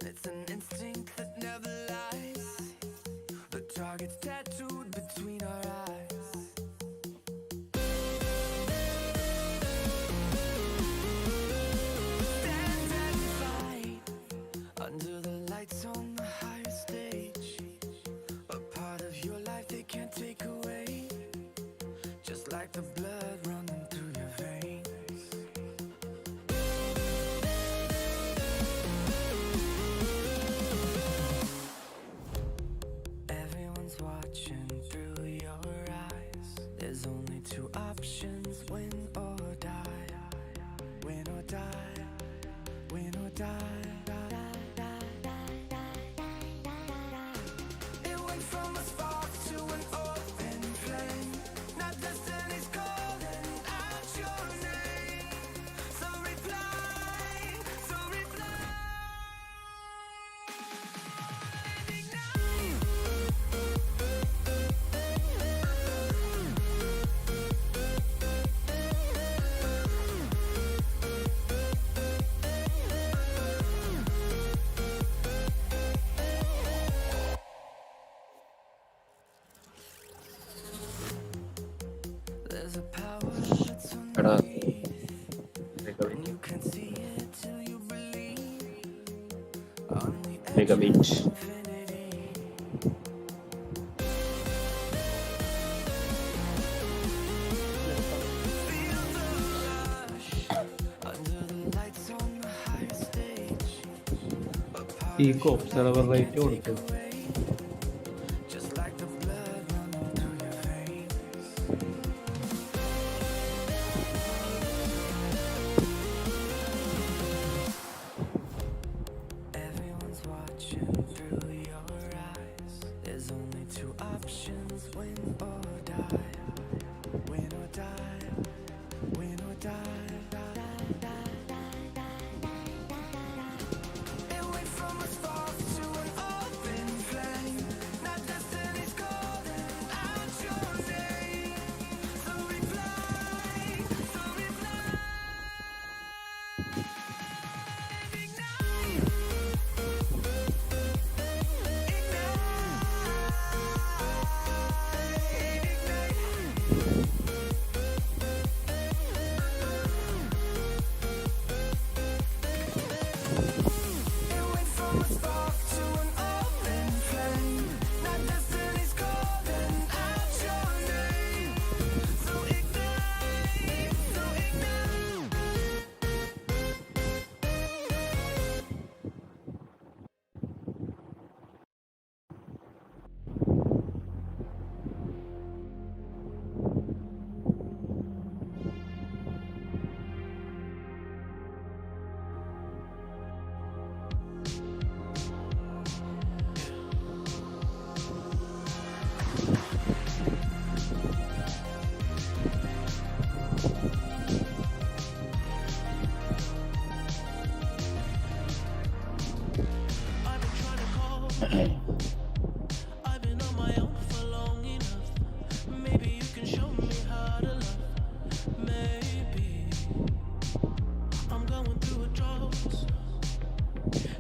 It's an instinct that never lies. The target's tattooed between our eyes. Stand and fight under the lights on the higher stage. A part of your life they can't take away. Just like the blood running through your veins. Everyone's watching through your eyes. There's only two options, win or die. Win or die. Win or die. It went from a spark to an open flame. Now destiny's calling out your name. So reply, so reply. There's a power that's underneath, and you can see it till you believe. On the edge of infinity. Feel the rush under the lights on the higher stage. A part ഈ കോപ്സിലവർ rate കൊടുത്തു. just like the blood running through your veins. Everyone's watching through your eyes. There's only two options, win or die. Win or die. Win or die. It went from a spark to an open flame. Now destiny's calling out your name. So reply, so reply. Ignite, It went from a spark to an open flame. Now destiny's calling out your name. So ignite, so ignite. I've been trying to call. I've been on my own for long enough. Maybe you can show me how to love. Maybe I'm going through a drought.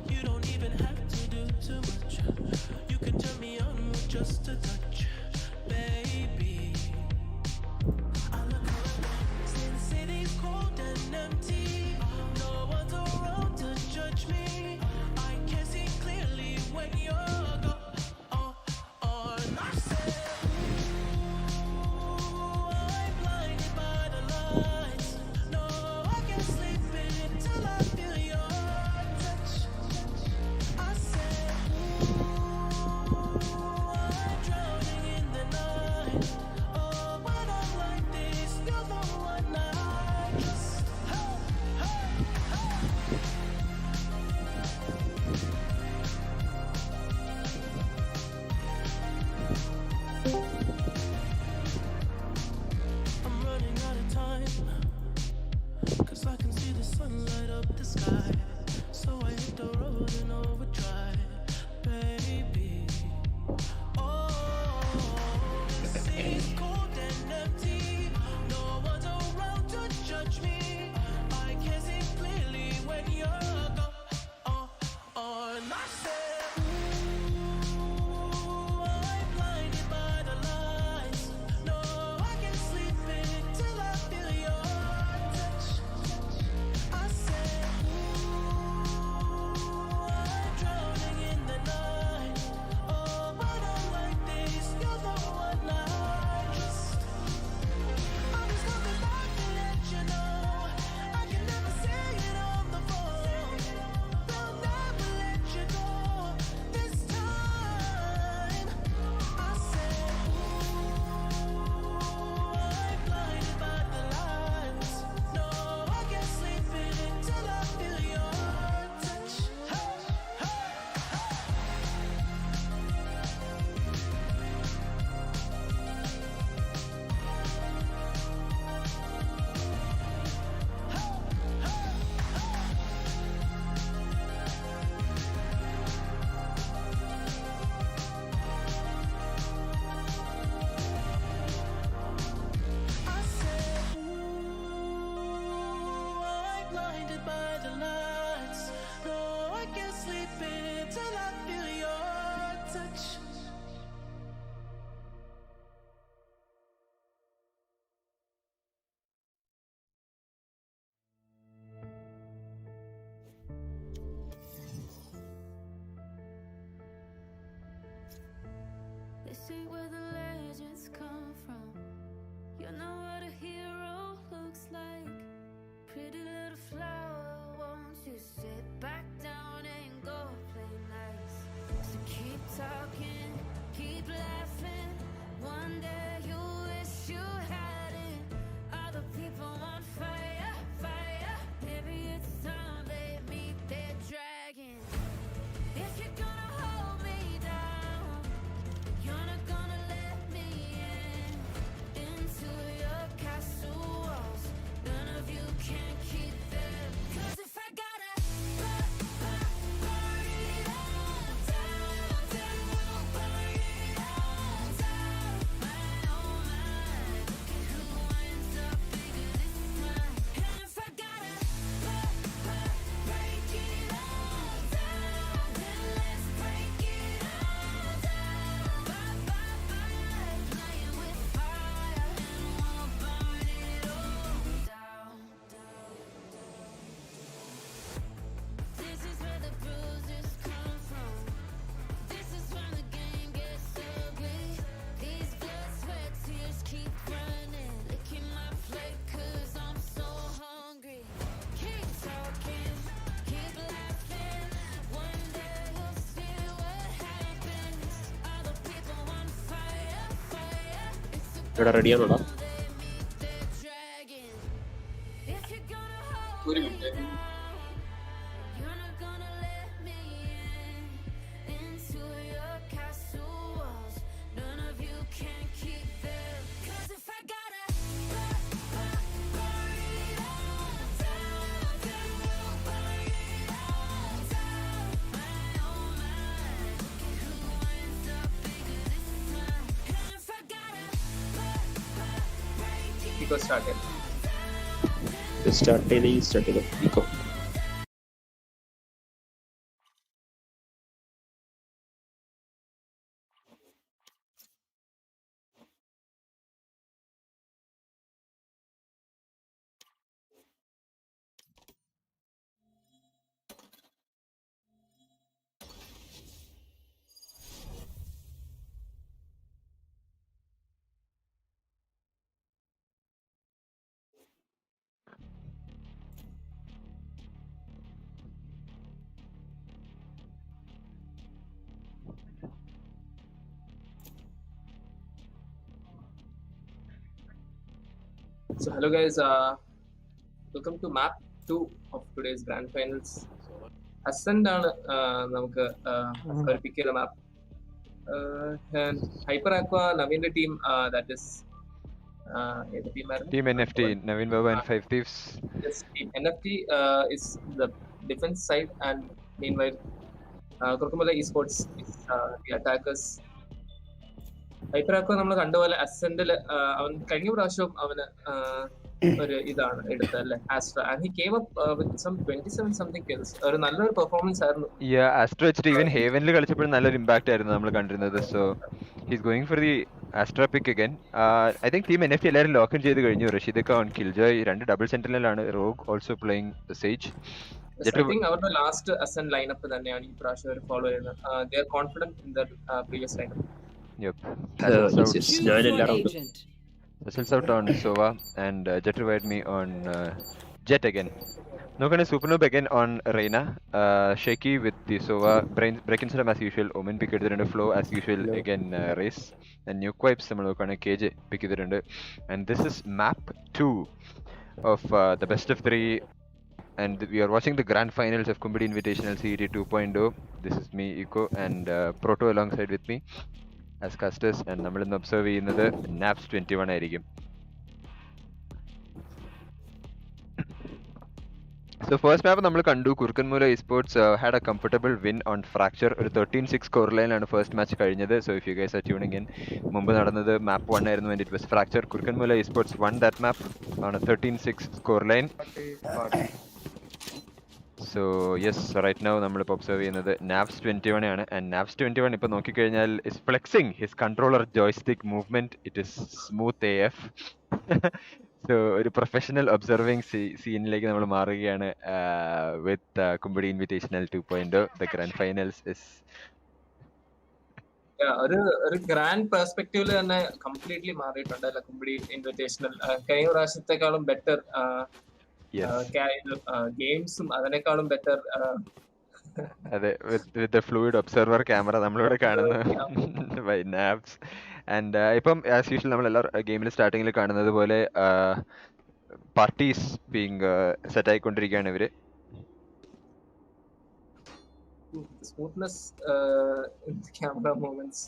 You don't even have to do too much. You can turn me on with just a touch, baby. I look around, see the city's cold and empty. No one's around to judge me. I can see clearly when you're gone. I said, ooh, I'm blinded by the lights. No, I can't sleep until I feel your touch. I said, ooh, I'm drowning in the night. Oh, when I'm like this, you're the one I trust. Hey, hey, hey. I'm running out of time, 'cause I can see the sun light up the sky. So I hit the road in overdrive, baby. touch. This ain't where the legends come from. You know what a hero looks like. Pretty little flower, won't you sit back down and go play nice? So keep talking, keep laughing. One day you wish you had it. Other people want fire, fire. Maybe it's time they meet their dragon. If you're gonna hold me down, you're not gonna let me in into your castle walls. None of you can keep them. 'Cause if I gotta burn it all down, burn it all down. My oh my, look at who winds up bigger this time. And if I gotta break it all down, then let's break it all down. Bye bye bye, playing with fire, and we'll burn it all down. This is where the bruises come from. This is when the game gets ugly. These blood, sweat, tears keep running. Licking my plate 'cause I'm so hungry. Keep talking, keep laughing. One day you'll see what happens. Other people want fire, fire. It's ഇവിടെ റെഡിയാണോടാ? they meet their dragon. If you're gonna hold ഒരു me minute. down, you're not gonna let me in into your castle walls. None of you can keep them. 'Cause if I gotta burn it all down, then we'll burn it all down. My oh my, look at who winds up bigger this time. And if I gotta break it Eco started. Start ചെയ്ത് eco. So hello guys, welcome to map 2 of today's grand finals. Ascend ആണ് നമുക്ക് ഒരു പിക്ക് ചെയ്ത മാപ്പ്. Hyper ആക്വ നവീന്റെ team, that is ഏത് ടീമായിരുന്നു? Team NFT, Naveen Baba and 5 Thieves. Yes, team NFT is the defense side, and meanwhile Kurukanmoola eSports is the attackers. Hyper Aqua നമ്മൾ കണ്ടപോലെ അസെന്റില് അവൻ കഴിഞ്ഞ പ്രാവശ്യം അവന് ഒരു ഇതാണ് എടുത്തത് അല്ലേ, Astra, and he came up with some 27 something kills. ഒരു നല്ലൊരു പെർഫോമൻസ് ആയിരുന്നു. ആസ്ട്ര വെച്ചിട്ട് ഈവൻ ഹേവനിൽ കളിച്ചപ്പോഴും നല്ലൊരു ഇമ്പാക്ട് ആയിരുന്നു നമ്മൾ കണ്ടിരുന്നത്. So he's going for the Astra pick again. I think team NFT എല്ലാവരും ലോക്ക് ചെയ്ത് കഴിഞ്ഞു. റഷീദൊക്കെ ഓൺ കിൽജോയ്, 2 ഡബിൾ സെന്റിലാണ്. Rogue also playing Sage. I think അവരുടെ ലാസ്റ്റ് അസെന്റ് ലൈനപ്പ് തന്നെയാണ് ഈ പ്രാവശ്യം അവർ ഫോളോ ചെയ്യുന്നത്. They are confident in their previous lineup. Yep. Yes, yes. ഞാൻ എല്ലാ റൗണ്ടും Agent. Results out on Sova and Jet revived me on Jet again. Nokane Supernoob again on Reina. Shaky with the Sova. Breaking System as usual. Omen pick it flow as usual. Again race. And Nuke Wipes Samalokane KJ pick it. And this is map 2 of the best of 3. And we are watching the grand finals of Kumbidi Invitational CET 2.0. This is me, Eco, and Proto alongside with me as casters. And നമ്മൾ ഇന്ന് observe ചെയ്യുന്നത് നാപ്സ് 21 ആയിരിക്കും. So first map നമ്മൾ കണ്ടു. Kurukanmoola eSports had a comfortable win on Fracture. ഒരു 13-6 score line ആണ് first match കഴിഞ്ഞത്. So if you guys are tuning in, മുമ്പ് നടന്നത് map 1 ആയിരുന്നു and it was Fracture. Kurukanmoola eSports won that map on a 13-6 score line. So yes right now നമ്മളിപ്പോൾ observe ചെയ്യുന്നത് Navs 21 ആണ്. And Navs 21 ഇപ്പോൾ നോക്കിക്കഴിഞ്ഞാൽ is flexing his controller joystick movement. It is smooth AF. So ഒരു professional observing സീനിലേക്ക് നമ്മൾ മാറുകയാണ് with Kumbadi invitational 2.0. The grand finals is ഒരു ഗ്രാൻഡ് പെർസ്പെക്റ്റീവില് തന്നെ കംപ്ലീറ്റ്ലി മാറിയിട്ടുണ്ട് അല്ല കുംബടി ഇൻവിറ്റേഷണൽ. കഴിഞ്ഞ പ്രാവശ്യത്തെക്കാളും ബെറ്റർ ഗെയിംസും അതിനേക്കാളും ബെറ്റർ. അതെ, വിത്ത് ഫ്ലൂയിഡ് ഒബ്സർവർ ക്യാമറ നമ്മളിവിടെ കാണുന്ന ബൈ നാബ്സ്. ആൻഡ് ഇപ്പം ആസ് യൂഷ്വൽ നമ്മൾ എല്ലാ ഗെയിമിൽ സ്റ്റാർട്ടിങ്ങിൽ കാണുന്നത് പോലെ പാർട്ടീസ് ബീങ് സെറ്റ് ആയിക്കൊണ്ടിരിക്കുകയാണ് ഇവര്. smoothness in the camera movements.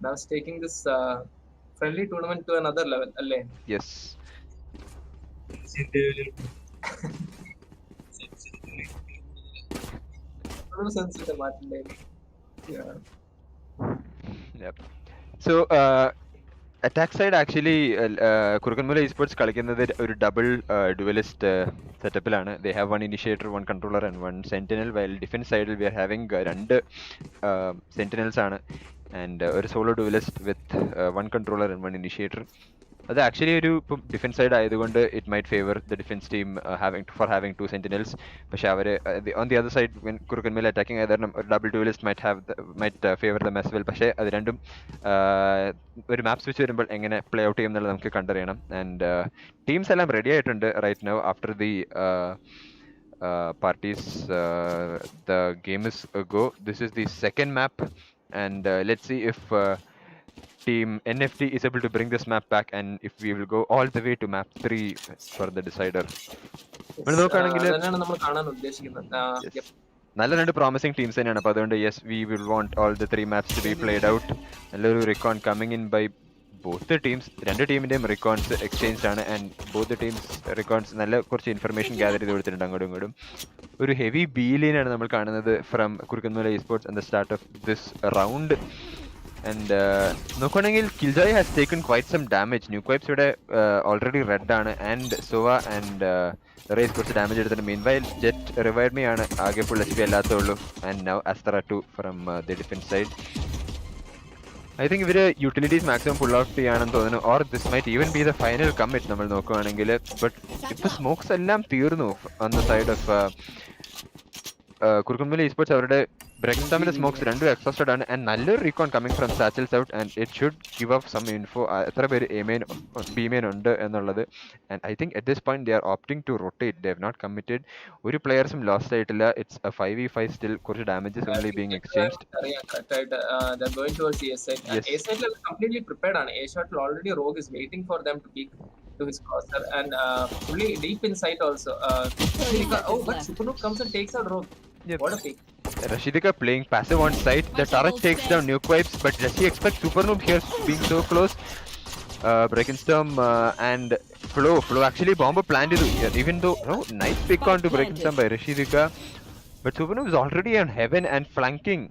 Now it's taking this friendly tournament to another level, alle? Yes. sense ite maatinde. Yeah. Yep. So attack side actually Kurukanmoola eSports കളിക്കുന്നത് ഒരു ഡബിൾ ഡുവലിസ്റ്റ് സെറ്റപ്പിലാണ്. They have one initiator, one controller and one sentinel. While defence സൈഡിൽ we are having രണ്ട് sentinels ആണ് and ഒരു solo duelist with one controller and one initiator. അത് actually ഒരു ഇപ്പം ഡിഫൻസ് സൈഡ് ആയതുകൊണ്ട് it might favour the defence team having two sentinels. പക്ഷെ അവർ ഓൺ ദി അതർ സൈഡ് കുറുക്കൻമേൽ അറ്റാക്കിംഗ് ആയത് കാരണം ഒരു double ഡുവലിസ്റ്റ് might favour them as well. പക്ഷേ അത് രണ്ടും ഒരു മാപ്പ് സ്വിച്ച് വരുമ്പോൾ എങ്ങനെ പ്ലേ ഔട്ട് ചെയ്യും എന്നുള്ളത് നമുക്ക് കണ്ടറിയണം. ആൻഡ് ടീംസ് എല്ലാം റെഡി ആയിട്ടുണ്ട് right now after the parties. The game is go. This is the second map and let's see if team NFT is able to bring this map back and if we will go all the way to map 3 for the decider. നല്ല രണ്ട് promising teams തന്നെയാണ്. അപ്പോൾ അതുകൊണ്ട് yes we will want all the 3 maps to be played out. നല്ലൊരു recon coming in by both the teams. രണ്ട് ടീമിൻ്റെയും recons exchange ആണ് and both the teams recons നല്ല കുറച്ച് ഇൻഫർമേഷൻ ഗ്യാദർ ചെയ്ത് കൊടുത്തിട്ടുണ്ട് അങ്ങോട്ടും ഇങ്ങോട്ടും. ഒരു ഹെവി ബീലിനാണ് നമ്മൾ കാണുന്നത് from Kurukanmoola eSports at the start of this round. And നോക്കുകയാണെങ്കിൽ Killjoy has taken quite some damage. Nuke Wipes ഇവിടെ ഓൾറെഡി റെഡ് ആണ് ആൻഡ് സോവ ആൻഡ് റേസ് കുറച്ച് ഡാമേജ് എടുത്തിട്ടുണ്ട്. മീൻ വൈൽ ജെറ്റ് റിവൈഡ് മീ ആണ് ആകെ ഫുൾ HP അല്ലാത്തുള്ളൂ. And now Astra 2 from the defence side. I think ഇവര് utilities maximum full out ചെയ്യാണെന്ന് തോന്നുന്നു. Or this might even be the final commit നമ്മൾ നോക്കുകയാണെങ്കിൽ. ബട്ട് ഇപ്പൊ സ്മോക്സ് എല്ലാം തീർന്നു on the side of Kurukanmoola eSports. അവരുടെ ബ്രെക്സ്റ്റമിന്റെ സ്മോക്സ് രണ്ടും എക്സോസ്റ്റഡ് ആണ് ആൻഡ് നല്ലൊരു recon coming from Satchels out and it should give up some info എത്ര പേര് ബി മെയിൻ ഉണ്ട് എന്നുള്ളത്. And I think at this point they are opting to rotate. They have not committed. ഒരു പ്ലെയേഴ്സും lost ആയിട്ടില്ല. It's a 5v5 still. കുറച്ച് damages only being exchanged. completely prepared ആണ്. A shot already rogue is waiting for them to peek to his crosser and fully deep in sight also. Oh, but Supernova comes and takes out rogue. Yep. What a pick. Rashidika playing passive on site. The turret takes down Nuke Vibes, but does she expect Supernova here being so close? Breakenstorm and Flow actually bomb planned it here, even though nice pick onto Breakenstorm by Rashidika, but Supernova is already on heaven and flanking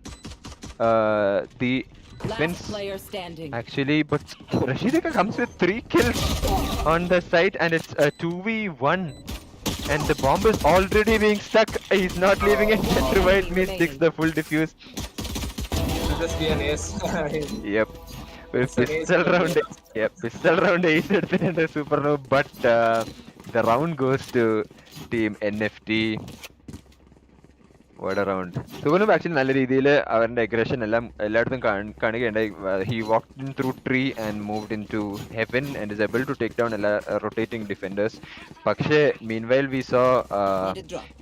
the defense actually, but Rashidika comes with 3 kills on the site and it's a 2v1 and the bomb is already being stuck. He's not leaving it. Revive me, sticks the full defuse. Just be an ace. Yep. Pistol round ace എടുത്തിട്ടുണ്ട് Supernova, but the round goes to team NFT. What a round. Supernova actually നല്ല രീതിയിൽ അവരുടെ aggression എല്ലാം എല്ലായിടത്തും കാണുകയുണ്ടായി. He walked in through tree and moved into heaven and is able to take down എല്ലാ rotating defenders. പക്ഷേ meanwhile we saw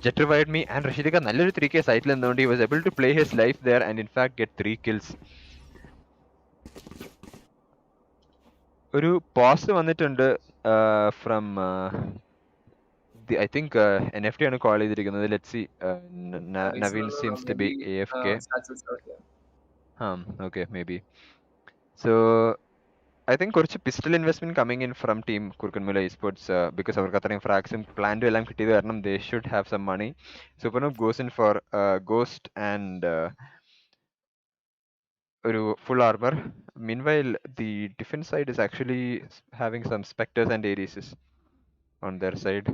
Jet revived me and Rashidika നല്ലൊരു 3k സൈറ്റിൽ നിന്നുകൊണ്ട് he was able to play his life there and in fact get 3 kills. ഒരു pose വന്നിട്ടുണ്ട് from I think NFT ആണ് call ചെയ്തിരിക്കുന്നത്. Let's see. Naveen seems to be AFK. Okay, maybe. So I think കുറച്ച് pistol investment coming in from team Kurukkanmoola eSports because അവർക്ക് അത്രയും ഫ്രാക്സും പ്ലാന്റും എല്ലാം കിട്ടിയത് കാരണം they should have some money. Supernova goes in for Ghost and ഒരു full armor. Meanwhile, the defense side is actually having some Spectres and Ares on their side.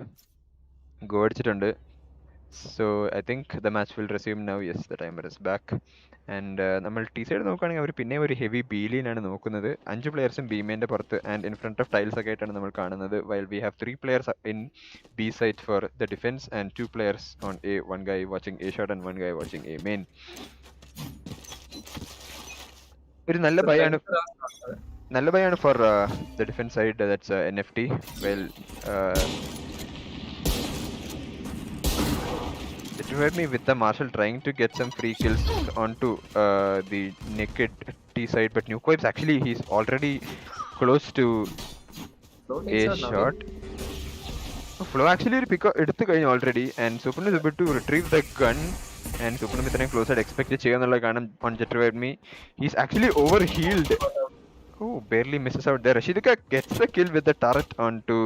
Go അടിച്ചിട്ടുണ്ട്. So I think the match will resume now. Yes, the timer is back. And നമ്മൾ T side നോക്കുകയാണെങ്കിൽ അവർ പിന്നെ ഒരു heavy B ലൈനാണ് നോക്കുന്നത്. 5 പ്ലെയേഴ്സും B മെയിൻ്റെ പുറത്ത് and in front of tiles ഒക്കെ ആയിട്ടാണ് നമ്മൾ കാണുന്നത്. While we have 3 players in B side for the defense and 2 players on A. One guy watching A shot and one guy watching A main. ഒരു നല്ല ബയാണ് for the defense side. That's NFT. Well, it hurt me with the Marshall trying to get some free kills onto the naked T side, but Nukewipe's actually he's already close to a shot. Flow actually pick up എടുത്തു കഴിഞ്ഞു already, and Supanu is able to retrieve the gun, and Supanu ഇത്രയും close ആയിട്ട് expect ചെയ്യാന്നുള്ള കാരണം on Jetrovadme. He's actually overhealed. Oh, barely misses out there. Rashidika gets the kill with the turret onto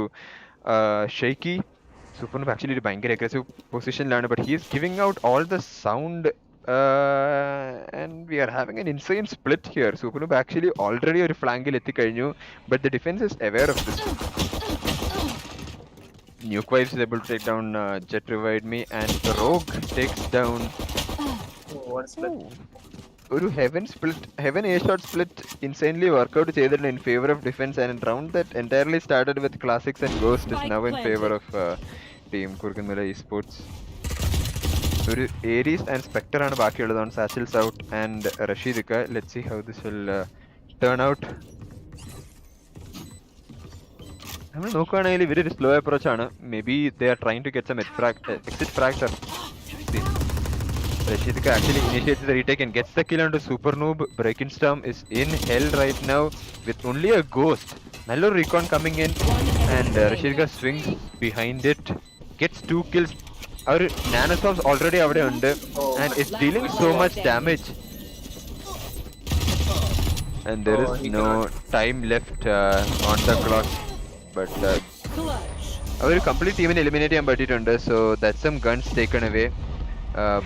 Shaky. Supanu actually ഒരു ഭയങ്കര aggressive പൊസിഷനിലാണ്, but he is giving out all the sound, and we are having an insane split here. Supanu actually already ഒരു flankil എത്തിക്കഴിഞ്ഞു, but the defense is aware of this. Nukewipe is able to take down Jet Revive Me, and the Rogue takes down ഒരു heaven A shot split insanely work out ചെയ്തിട്ടുണ്ട് in favor of defense, and round that entirely started with classics and ghost is now in favor of team Kurukanmoola eSports. ഒരു Ares and Spectre ആണ് ബാക്കിയുള്ളത് on Satchel's out and Rashidika. Let's see how this will turn out. നമ്മൾ നോക്കുകയാണെങ്കിൽ ഇവരൊരു slow approach ആണ്. Maybe they are trying to get some exit Fracture. Rashidika actually initiates the retake and gets the kill onto Super Noob. Breakinstorm is in hell right now with only a ghost. Nallor recon coming in, and Rashidika swings behind it, gets 2 kills. Our nanostorms already avade undu, and it's dealing so much damage. And there is no time left on the clock, but our complete team eliminate ചെയ്യാൻ പറ്റിയിട്ടുണ്ട്. So that's some guns taken away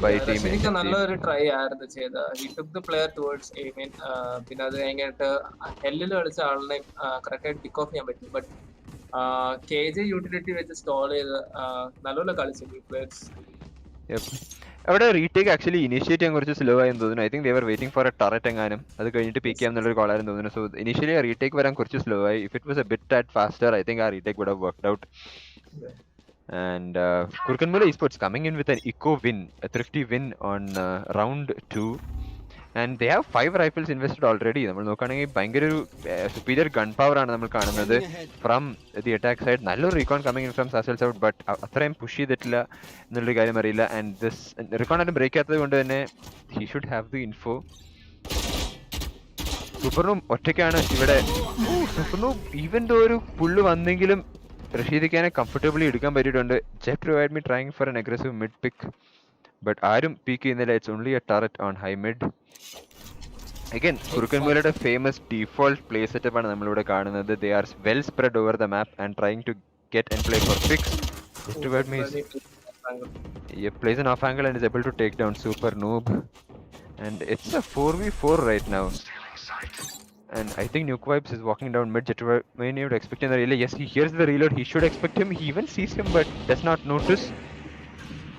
by team. ശരിക്കും നല്ലൊരു try ആയിരുന്നു ചെയ്ത. He took the player towards A main, പിന്നെ അത് കഴിഞ്ഞിട്ട് ഹെല്ലിൽ കളിച്ച ആളിനെ കറക്റ്റ് ആയിട്ട് പിക്ക് ഓഫ് ചെയ്യാൻ പറ്റും. ബട്ട് KJ യൂട്ടിലിറ്റി വെച്ച് സ്റ്റോൾ ചെയ്ത് നല്ലപോലെ കളിച്ചു പ്ലേയേഴ്സ്. അവിടെ റീടേക്ക് ആക്ച്വലി ഇനീഷ്യേറ്റ് ചെയ്യാൻ കുറച്ച് സ്ലോ ആയെന്ന് തോന്നുന്നു. I think they were waiting for a turret എങ്ങാനും, അത് കഴിഞ്ഞിട്ട് പിക്ക് ചെയ്യാം എന്നുള്ളൊരു കോളായിരുന്നു തോന്നുന്നു. സോ ഇനീഷ്യലി ആ റീടേക്ക് വരാൻ കുറച്ച് സ്ലോ ആയി. If it was a bit at faster, I think ആ retake would have worked out. And Kurukanmoola eSports coming in with an eco win, a thrifty win on round 2, and they have 5 rifles invested already. നമ്മൾ നോക്കുകയാണെങ്കിൽ ഭയങ്കര ഒരു superior gun power ആണ് നമ്മൾ കാണുന്നത് from the attack side. നല്ലൊരു recon coming in from Satchel's out, but അത്രയും push ചെയ്തിട്ടില്ല എന്നുള്ളൊരു കാര്യം അറിയില്ല. And this recon ആരും ബ്രേക്ക് ചെയ്യാത്തത് കൊണ്ട് തന്നെ he should have the info. സൂപ്പർനൂം ഒറ്റയ്ക്കാണ് ഇവിടെ. സൂപ്പർനൂം ഈവൻ ദോ ഒരു പുള്ള് വന്നെങ്കിലും റഷീദിക്കാനെ കംഫർട്ടബിളി എടുക്കാൻ പറ്റിയിട്ടുണ്ട്. Jet Revive Me trying for an aggressive mid pick, but ആരും പീക്ക് ചെയ്യുന്നില്ല. It's only a turret on high mid. Again, Kurukanmoola'യുടെ famous default play setup ആണ് നമ്മളിവിടെ കാണുന്നത്. They are well spread over the map and trying to get and play for picks. Jet Revive Me plays an off angle and is able to take down Super Noob, and it's a 4v4 right now. And I think Nukewipe is walking down mid. Jet Revive Me would expect him the reload. Yes, he hears the reload. He should expect him. He even sees him but does not notice.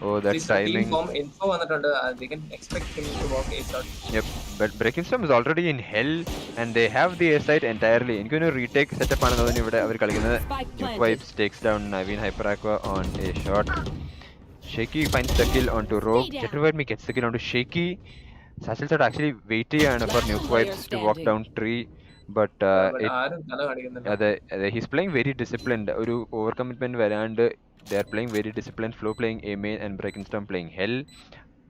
Oh, that's timing. Info വന്നിട്ടുണ്ട്. They can expect him to walk a shot. Yep, but Breakinstorm is already in hell, and they have the A site entirely. എനിക്കൊരു retake setup ആണ് തോന്നുന്നു ഇവിടെ അവർ കളിക്കുന്നത്. Nukewipe takes down Naveen Hyper Aqua on a shot. Shaky finds the kill onto Rogue. Jet Revive Me gets the kill onto Shaky. Satchel's out actually waiting for Nukewipe to walk down tree, but he's playing very disciplined. ഒരു over commitment വരാണ്ട് they are playing very disciplined. Flow playing A main and Breakinstorm playing hell.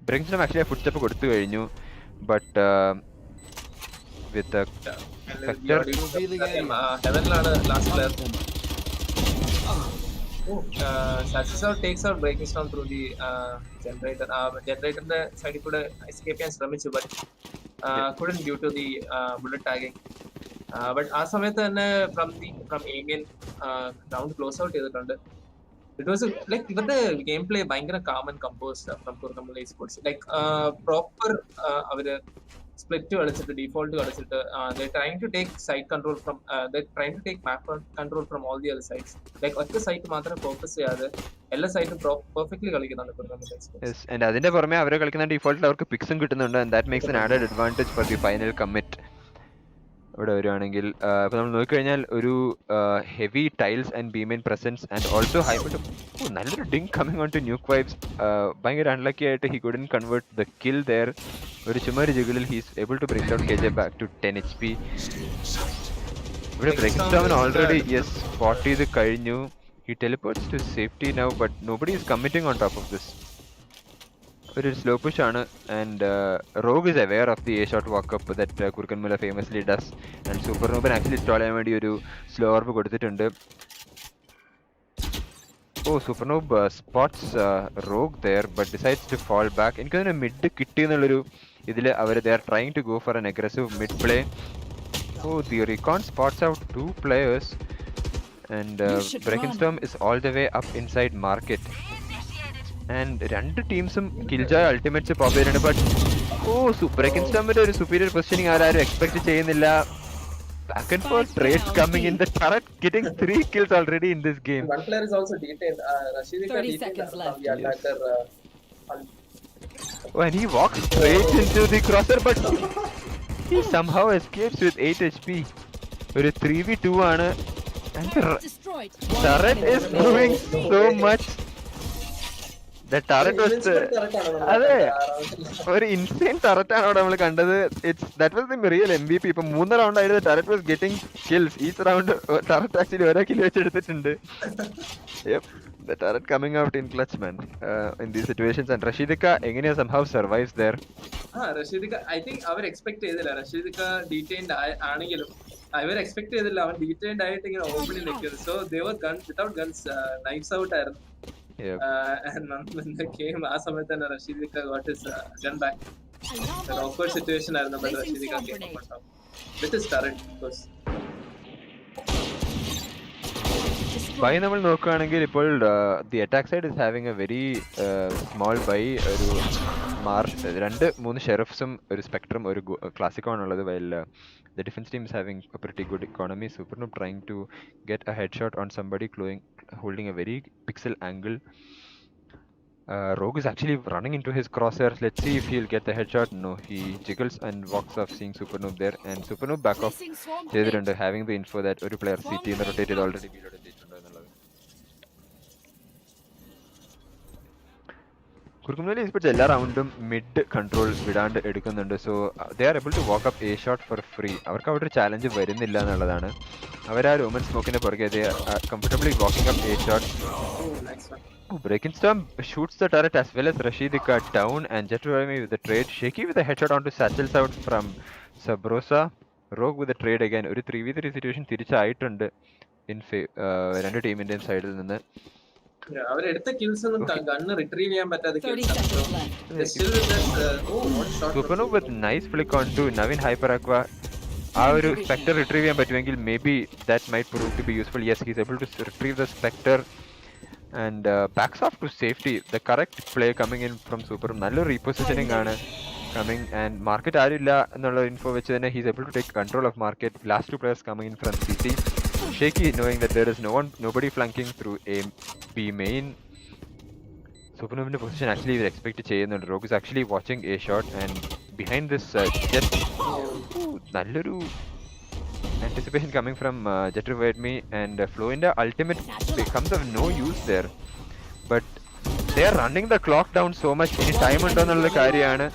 Breakinstorm actually a footstep കൊടുത്തു കഴിഞ്ഞു, but with the Spectre ഹെവനിലാണ് last player. Satchel's out takes out Breakinstorm through the generator. Generatorന്റെ സൈഡിൽ കൂടെ escape ചെയ്യാൻ ശ്രമിച്ചു, but couldn't due to the bullet tagging. But ആ സമയത്ത് തന്നെ from Amen round close out ചെയ്തിട്ടുണ്ട്. It was like ഇവരുടെ ഗെയിം പ്ലേ ഭയങ്കര calm and composed from Kurukanmoola eSports. Like proper അവര് സ്പ്ലിറ്റ് കളിച്ചിട്ട് ഡിഫോൾട്ട് കളിച്ചിട്ട് trying to take site control from trying to take map control from all the other sites. Like ഒറ്റ site മാത്രം focus ചെയ്യാതെ എല്ലാ സൈറ്റും perfectly കളിക്കുന്നുണ്ട്. അതിന്റെ പുറമെ അവരെ കളിക്കുന്ന ഡിഫോൾട്ടിൽ അവർക്ക് പിക്സും കിട്ടുന്നുണ്ട്. And that makes an added advantage for the final commit. ഇവിടെ വരുവാണെങ്കിൽ ഇപ്പൊ നമ്മൾ നോക്കിക്കഴിഞ്ഞാൽ ഒരു heavy Tiles and B main presence and also ഹൈബർട്ട് നല്ലൊരു dink coming on to nook Vibes. ഭയങ്കര അൺലക്കി ആയിട്ട് he couldn't convert the kill there. ഒരു ചുമര് ജിഗിളിൽ he's able to bring down KJ back to 10 HP. ഇവിടെ ബ്രേക്കിംഗ് ഓൾറെഡി സ്പോട്ട് ചെയ്ത് കഴിഞ്ഞു. He teleports to safety now but nobody is committing on top of this. ഒരു slow push ആണ്. And Rogue is aware of the A short walk up that Kurukanmoola famously does. And Supernova actually install ചെയ്യാൻ വേണ്ടി ഒരു slow orb കൊടുത്തിട്ടുണ്ട്. Supernova spots Rogue there but decides to fall back. എനിക്ക് തന്നെ mid കിട്ടി എന്നുള്ളൊരു ഇതിൽ അവർ they are trying to go for an aggressive mid play. The recon spots out 2 players and Breckenstrom is all the way up inside market. And രണ്ട് ടീംസും Killjoy അൾട്ടിമേറ്റ്സ് pop ചെയ്തിട്ടുണ്ട്. But ബ്രെക്കൻസ്റ്റോമിന്റെ ഒരു superior positioning ആരും expect ചെയ്യുന്നില്ല. Back and forth trades coming in. The turret getting 3 kills already in this game. One player is also detained. Rashidika 30 detained seconds from left. the attacker. And he walks straight into the crosser, but he somehow escapes with 8 HP. ഒരു 3v2 ആണ്. And the Destroyed. turret is moving so much. The turret was അതെ ഒരു insane turret ആണ് അവിടെ നമ്മൾ കണ്ടത്. That was the real MVP. ഇപ്പൊ 3 round ആയിരുന്നു turret was getting kills. Each round turret actually ഓരോ കിൽ വെച്ച് എടുത്തിട്ടുണ്ട്. The turret coming out in clutch, man, in these situations. And Rashidika എങ്ങനെയാ somehow survives there. Rashidika, I think അവർ expect ചെയ്തില്ല. Rashidika detained ആണെങ്കിലും അവർ expect ചെയ്തില്ല. അവൻ detained ആയിട്ട് ഇങ്ങനെ ഓപ്പണിൽ നിൽക്കുന്നത്. So they were guns without guns, knives out ആയിരുന്നു. And the game ആ സമയത്ത് തന്നെ Rashidika got his gun back. An awkward situation ആയിരുന്നു. But Rashidika came up on top with his turret, of course. Buy നമ്മൾ നോക്കുകയാണെങ്കിൽ ഇപ്പോൾ the attack side is having a very small buy. ഒരു 2-3 ഷെറിഫ്സും ഒരു സ്പെക്ട്രം ഒരു ക്ലാസിക്കും ആണുള്ളത്. While the defense team is having a pretty good economy. Supernoob trying to get a headshot on somebody holding a very pixel angle. Rogue is actually running into his crosshairs. Let's see if he'll get the headshot. No, he jiggles and walks off, seeing Supernoob there. And Supernoob back off ചെയ്തിട്ടുണ്ട്, having the info that ഒരു player CT in the rotated already reloaded ചെയ്തിട്ടുണ്ട് എന്നുള്ളത്. Kurukanmoola eSports എല്ലാ റൗണ്ടും mid control വിടാണ്ട് എടുക്കുന്നുണ്ട്. So they are able to walk up a shot for free. അവർക്ക് അവിടെ ഒരു ചാലഞ്ച് വരുന്നില്ല എന്നുള്ളതാണ്. അവർ ആ റോമൻ സ്മോക്കിന് പുറകെ they are comfortably walking up a shot. Breckenstrom shoots the turret as well as Rashidika down, and Jetruvami with the trade. Shaky with a headshot onto satchels out from Sabrosa. Rogue with the trade again. ഒരു 3v3 situation തിരിച്ചായിട്ടുണ്ട് രണ്ട് ടീമിന്റെയും സൈഡിൽ നിന്ന്. അവരെടുത്ത kills ഒന്നും gun retrieve ചെയ്യാൻ പറ്റാതെ Supernoob with nice flick onto Naveen Hyper Aqua. ആ ഒരു spectre retrieve ചെയ്യാൻ പറ്റുമെങ്കിൽ maybe that might prove to be useful. Yes, he's able to retrieve the specter and backs off to safety. The correct play coming in from Supernoob. നല്ലൊരു repositioning ആണ് coming, and market ആരില്ല എന്നുള്ള info വെച്ച് തന്നെ he's able to take control of market. Last 2 players coming in from CT. Shaky knowing that there is nobody flanking through A B main. Supernoob's position actually is expected ചെയ്യുന്നുണ്ട്. Rogue is actually watching A shot, and behind this just നല്ലൊരു anticipation coming from Jetruvami, and Floinda ultimate becomes of no use there. But they are running the clock down so much. Any time ഉണ്ടെന്നുള്ള കാര്യമാണ്.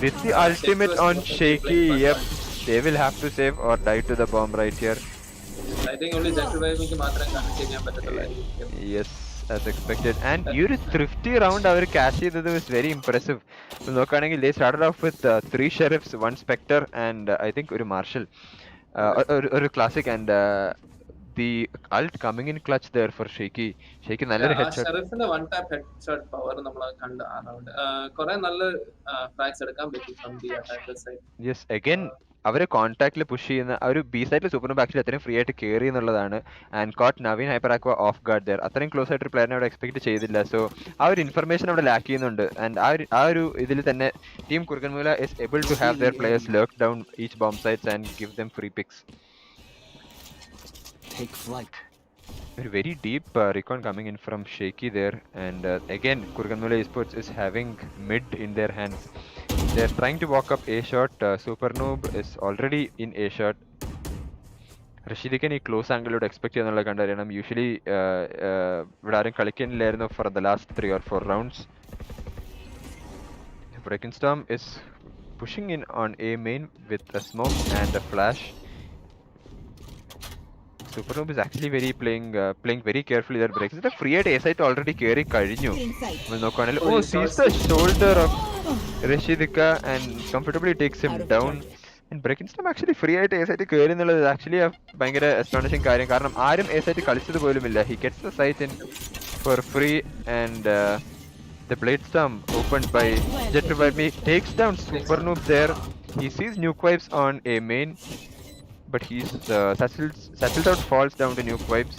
With the ultimate on Shaky, yep, they will have to save or die to the bomb right here. I think only Jetruvamiക്ക് മാത്രം connect ചെയ്യാൻ പറ്റത്തുള്ളൂ. Yes, as expected. And ഈ ഒരു thrifty round അവർ cash ചെയ്തത് was very impressive. നോക്കുകയാണെങ്കിൽ they started off with 3 sheriffs, 1 specter, and I think ഒരു marshal, ഒരു classic, and the ult coming in clutch there for Shaky. Shaky നല്ലൊരു headshot. ഷെറിഫിന്റെ one tap headshot power നമ്മൾ കണ്ട ആ round കുറെ നല്ല ഫ്രാഗ്സ് എടുക്കാൻ പറ്റി from the attacker side. Yes, again അവര് കോൺടാക്റ്റിൽ പുഷ് ചെയ്യുന്ന ഒരു ബി സൈഡിൽ സൂപ്പർ നോബ് ആക്ച്വലി അത്രയും ഫ്രീ ആയിട്ട് കയറി എന്നുള്ളതാണ്. And caught Naveen hyper Aqua off guard there. അത്രയും ക്ലോസ് ആയിട്ട് ഒരു പ്ലെയറിനെ അവിടെ എക്സ്പെക്ട് ചെയ്തില്ല. സോ ആ ഒരു ഇൻഫർമേഷൻ അവിടെ ലാക്ക് ചെയ്യുന്നുണ്ട്. ആൻഡ് ആ ഒരു ഇതിൽ തന്നെ team Kurukkanmoola is able to have their players lock down each bomb sites and give them free picks. Take flight. A very deep recon coming in from Shaky there, and again Kurukanmoola eSports is having mid in their hands. They're trying to walk up A shot. Super Noob is already in A shot. Rashidikkan ഈ close ആംഗിളോട് expect ചെയ്യുന്നുള്ള കണ്ടറിയണം. Usually ഇവിടെ ആരും കളിക്കുന്നില്ലായിരുന്നു for the last 3 or 4 rounds. Storm is pushing in on A main with a smoke and a flash. Super Noob is actually playing very carefully there. Breaks the free at A site already carry കഴിഞ്ഞു. നമ്മൾ നോക്കുകയാണെങ്കിൽ sees the shoulder of Rashidika and comfortably takes him down. And Breakenstorm actually free ആയിട്ട് A site കയറി എന്നുള്ളത് actually ഭയങ്കര astonishing കാര്യം. കാരണം ആരും A site കളിച്ചത് പോലുമില്ല. He gets the site in for free, and the blade storm opened by Jet Revive Me takes down Super Noob there. He sees nuke wipes on A main, but he's settled out, falls down to nuke wipes.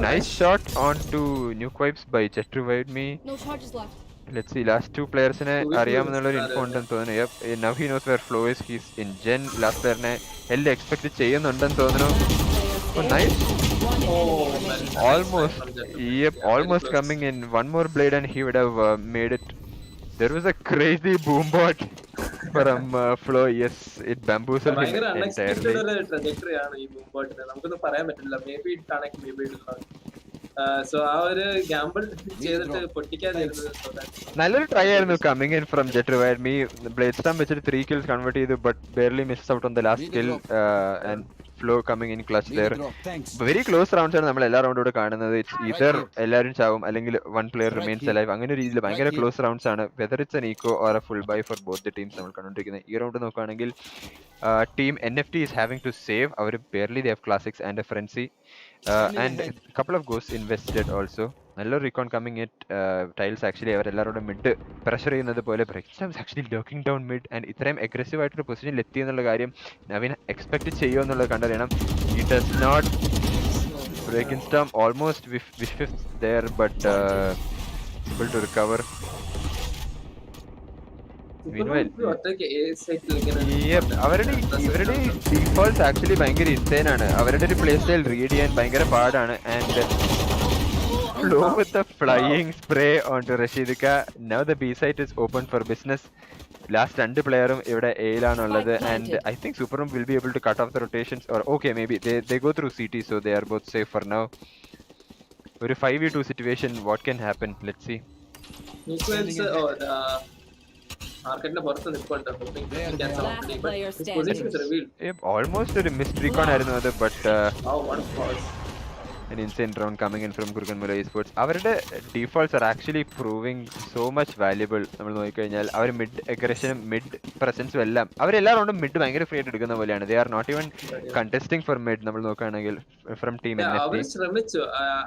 Nice shot onto nuke wipes by Jet Revived Me. No charges left. Let's see, last 2 players ne അറിയാമെന്നുള്ള info ഉണ്ടെന്ന് തോന്നുന്നു. Yep, now he knows where Flow is. He's in Gen. Last player ne hell expect ചെയ്യുന്നുണ്ടെന്ന് തോന്നുന്നു. Oh, nice. Almost coming in. One more blade and he would have made it. There was a crazy boom bot from Flow. Yes, it bamboozled him entirely. Trajectory ആണ് ഈ boom ബോട്ടിന്. നമുക്കൊന്നും പറയാൻ പറ്റില്ല. Maybe it connect, maybe it. So ആ ഒരു gamble ചെയ്തിട്ട് പൊട്ടിക്കാതിരുന്നത് നല്ലൊരു ട്രൈ ആയിരുന്നു coming in from Jet റിവൈഡ് Me. Blade Storm വെച്ചിട്ട് 3 kills കൺവേർട്ട് ചെയ്തു, but barely miss out on the last kill. And Flo coming in clutch there. Very close rounds ആണ് നമ്മൾ എല്ലാ റൗണ്ടോട് കാണുന്നത്. ഇറ്റ്സ് ഈതർ എല്ലാവരും ചാവും അല്ലെങ്കിൽ 1 player റിമെയിൻസ് അലൈവ്. അങ്ങനെ ഒരു രീതിയിൽ ഭയങ്കര ക്ലോസ് റൗണ്ട്സ് ആണ്. Whether it's an eco or a full buy for both the teams നമ്മൾ കണ്ടുകൊണ്ടിരിക്കുന്നത്. ഈ റൗണ്ട് നോക്കുകയാണെങ്കിൽ team NFT is having to save. അവർ barely they have classics and a frenzy. And a couple of ghosts invested also. നല്ലൊരു recon coming it. Tiles actually അവരെല്ലാവരോടും mid pressure ചെയ്യുന്നത് പോലെ Breakstorm actually locking down mid. And ഇത്രയും aggressive ആയിട്ടൊരു പൊസിഷനിൽ എത്തി എന്നുള്ള കാര്യം നവീൻ എക്സ്പെക്ട് ചെയ്യുമോ എന്നുള്ളത് കണ്ടറിയണം. He does not. Breakenstorm almost fifth there, but able to recover. ഇവരുടെ ഡീഫോൾട്ട്സ് ആക്ച്വലി ഭയങ്കര ഇൻസൈൻ ആണ്. അവരുടെ ഒരു പ്ലേ സ്റ്റൈൽ റീഡ് ചെയ്യാൻ ഭയങ്കര പാടാണ്. And Flow with the flying spray onto Rashidika. Now the B site is open for business. Last 2 players ഇവിടെ എയിലാണുള്ളത്. And I think Superroom will be able to cut off the rotations. Or okay, maybe they go through CT, so they are both safe for now. ഒരു 5v2 situation, what can happen? Let's see. Almost ഒരു missed Recon ആയിരുന്നു അത്, but an insane round coming in from Kurukanmoola eSports. അവരുടെ defaults are actually proving so much valuable. നമ്മൾ നോക്കിക്കഴിഞ്ഞാൽ അവർ mid അഗ്രഷനും mid പ്രസൻസും എല്ലാം അവരെല്ലാ റൗണ്ടും mid ഭയങ്കര ഫ്രീ ആയിട്ട് എടുക്കുന്ന പോലെയാണ്. they are not even contesting for mid. നമ്മൾ നോക്കുകയാണെങ്കിൽ from team NFT. അവർ ശ്രമിച്ചു.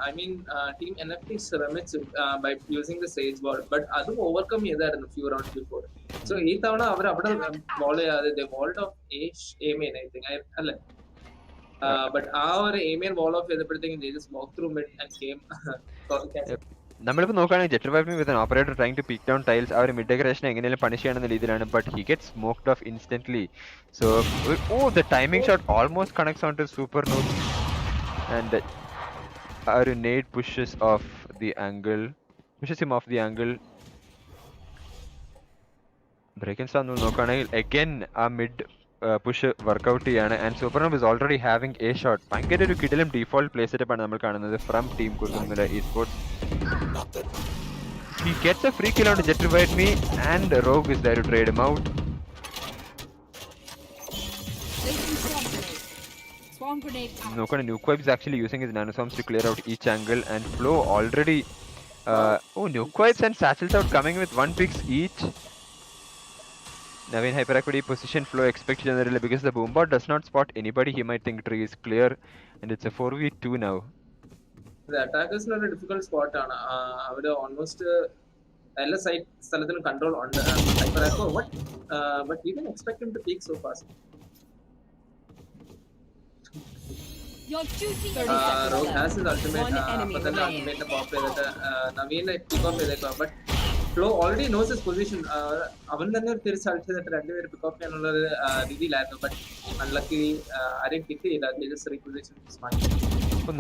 I mean team NFT ശ്രമിച്ചു by using the sage wall, but അതും ഓവർകം ചെയ്തായിരുന്നു few rounds before. so ഈ തവണ അവർ അവിടെ ബോൾ ചെയ്യാതെ they walled off A main, I think. അല്ലേ? But our aim and wall off everything, they just walked through mid and came. നമ്മളിപ്പോൾ നോക്കുകയാണെങ്കിൽ Jett revive with an operator trying to pick down tiles. അവർ mid aggression എങ്ങനെയും punish ചെയ്യണമെന്ന രീതിയിലാണ്, but he gets smoked off instantly. So the timing shot almost connects onto Super Noob, and our nade pushes him off the angle. Breakenstorm നോക്കുകയാണെങ്കിൽ again ആ mid push workout ചെയ്യാണ്. And super Noob is already having A shot. ഭയങ്കര ഒരു കിടിലം default play setup ആണ് നമ്മൾ കാണുന്നത് from team Kurukkanmoola eSports. He gets a free kill on Jet Revive Me, and Rogue is there to trade him out. നോക്കുകയാണെങ്കിൽ nuke wipes is actually using his nanoswarms to clear out each angle, and Flow already nuke wipes and satchels out coming with 1 picks each. Naveen hyper equity position Flow expected generally because the boombot does not spot anybody. He might think tree is clear, and it's a 4v2 now. The attackers are a difficult spot. Avade almost എല്ലാ side സ്ഥലത്തിനും control on hyper echo. What? But we didn't expect him to peak so fast. Your duty. Rogue has his ultimate. One enemy But then the remaining. ultimate pop Naveen pick off ചെയ്തേക്കുക. But Flo already knows his position. അവൻ തന്നെ ഒരു തിരിച്ച് അൾട്ട് ചെയ്തിട്ട് രണ്ടുപേര് പിക്ക് of ചെയ്യാനുള്ള ഒരു രീതിയിലായിരുന്നു. But unluckily ആരെയും കിക്ക് ചെയ്യില്ല. They just reposition smart.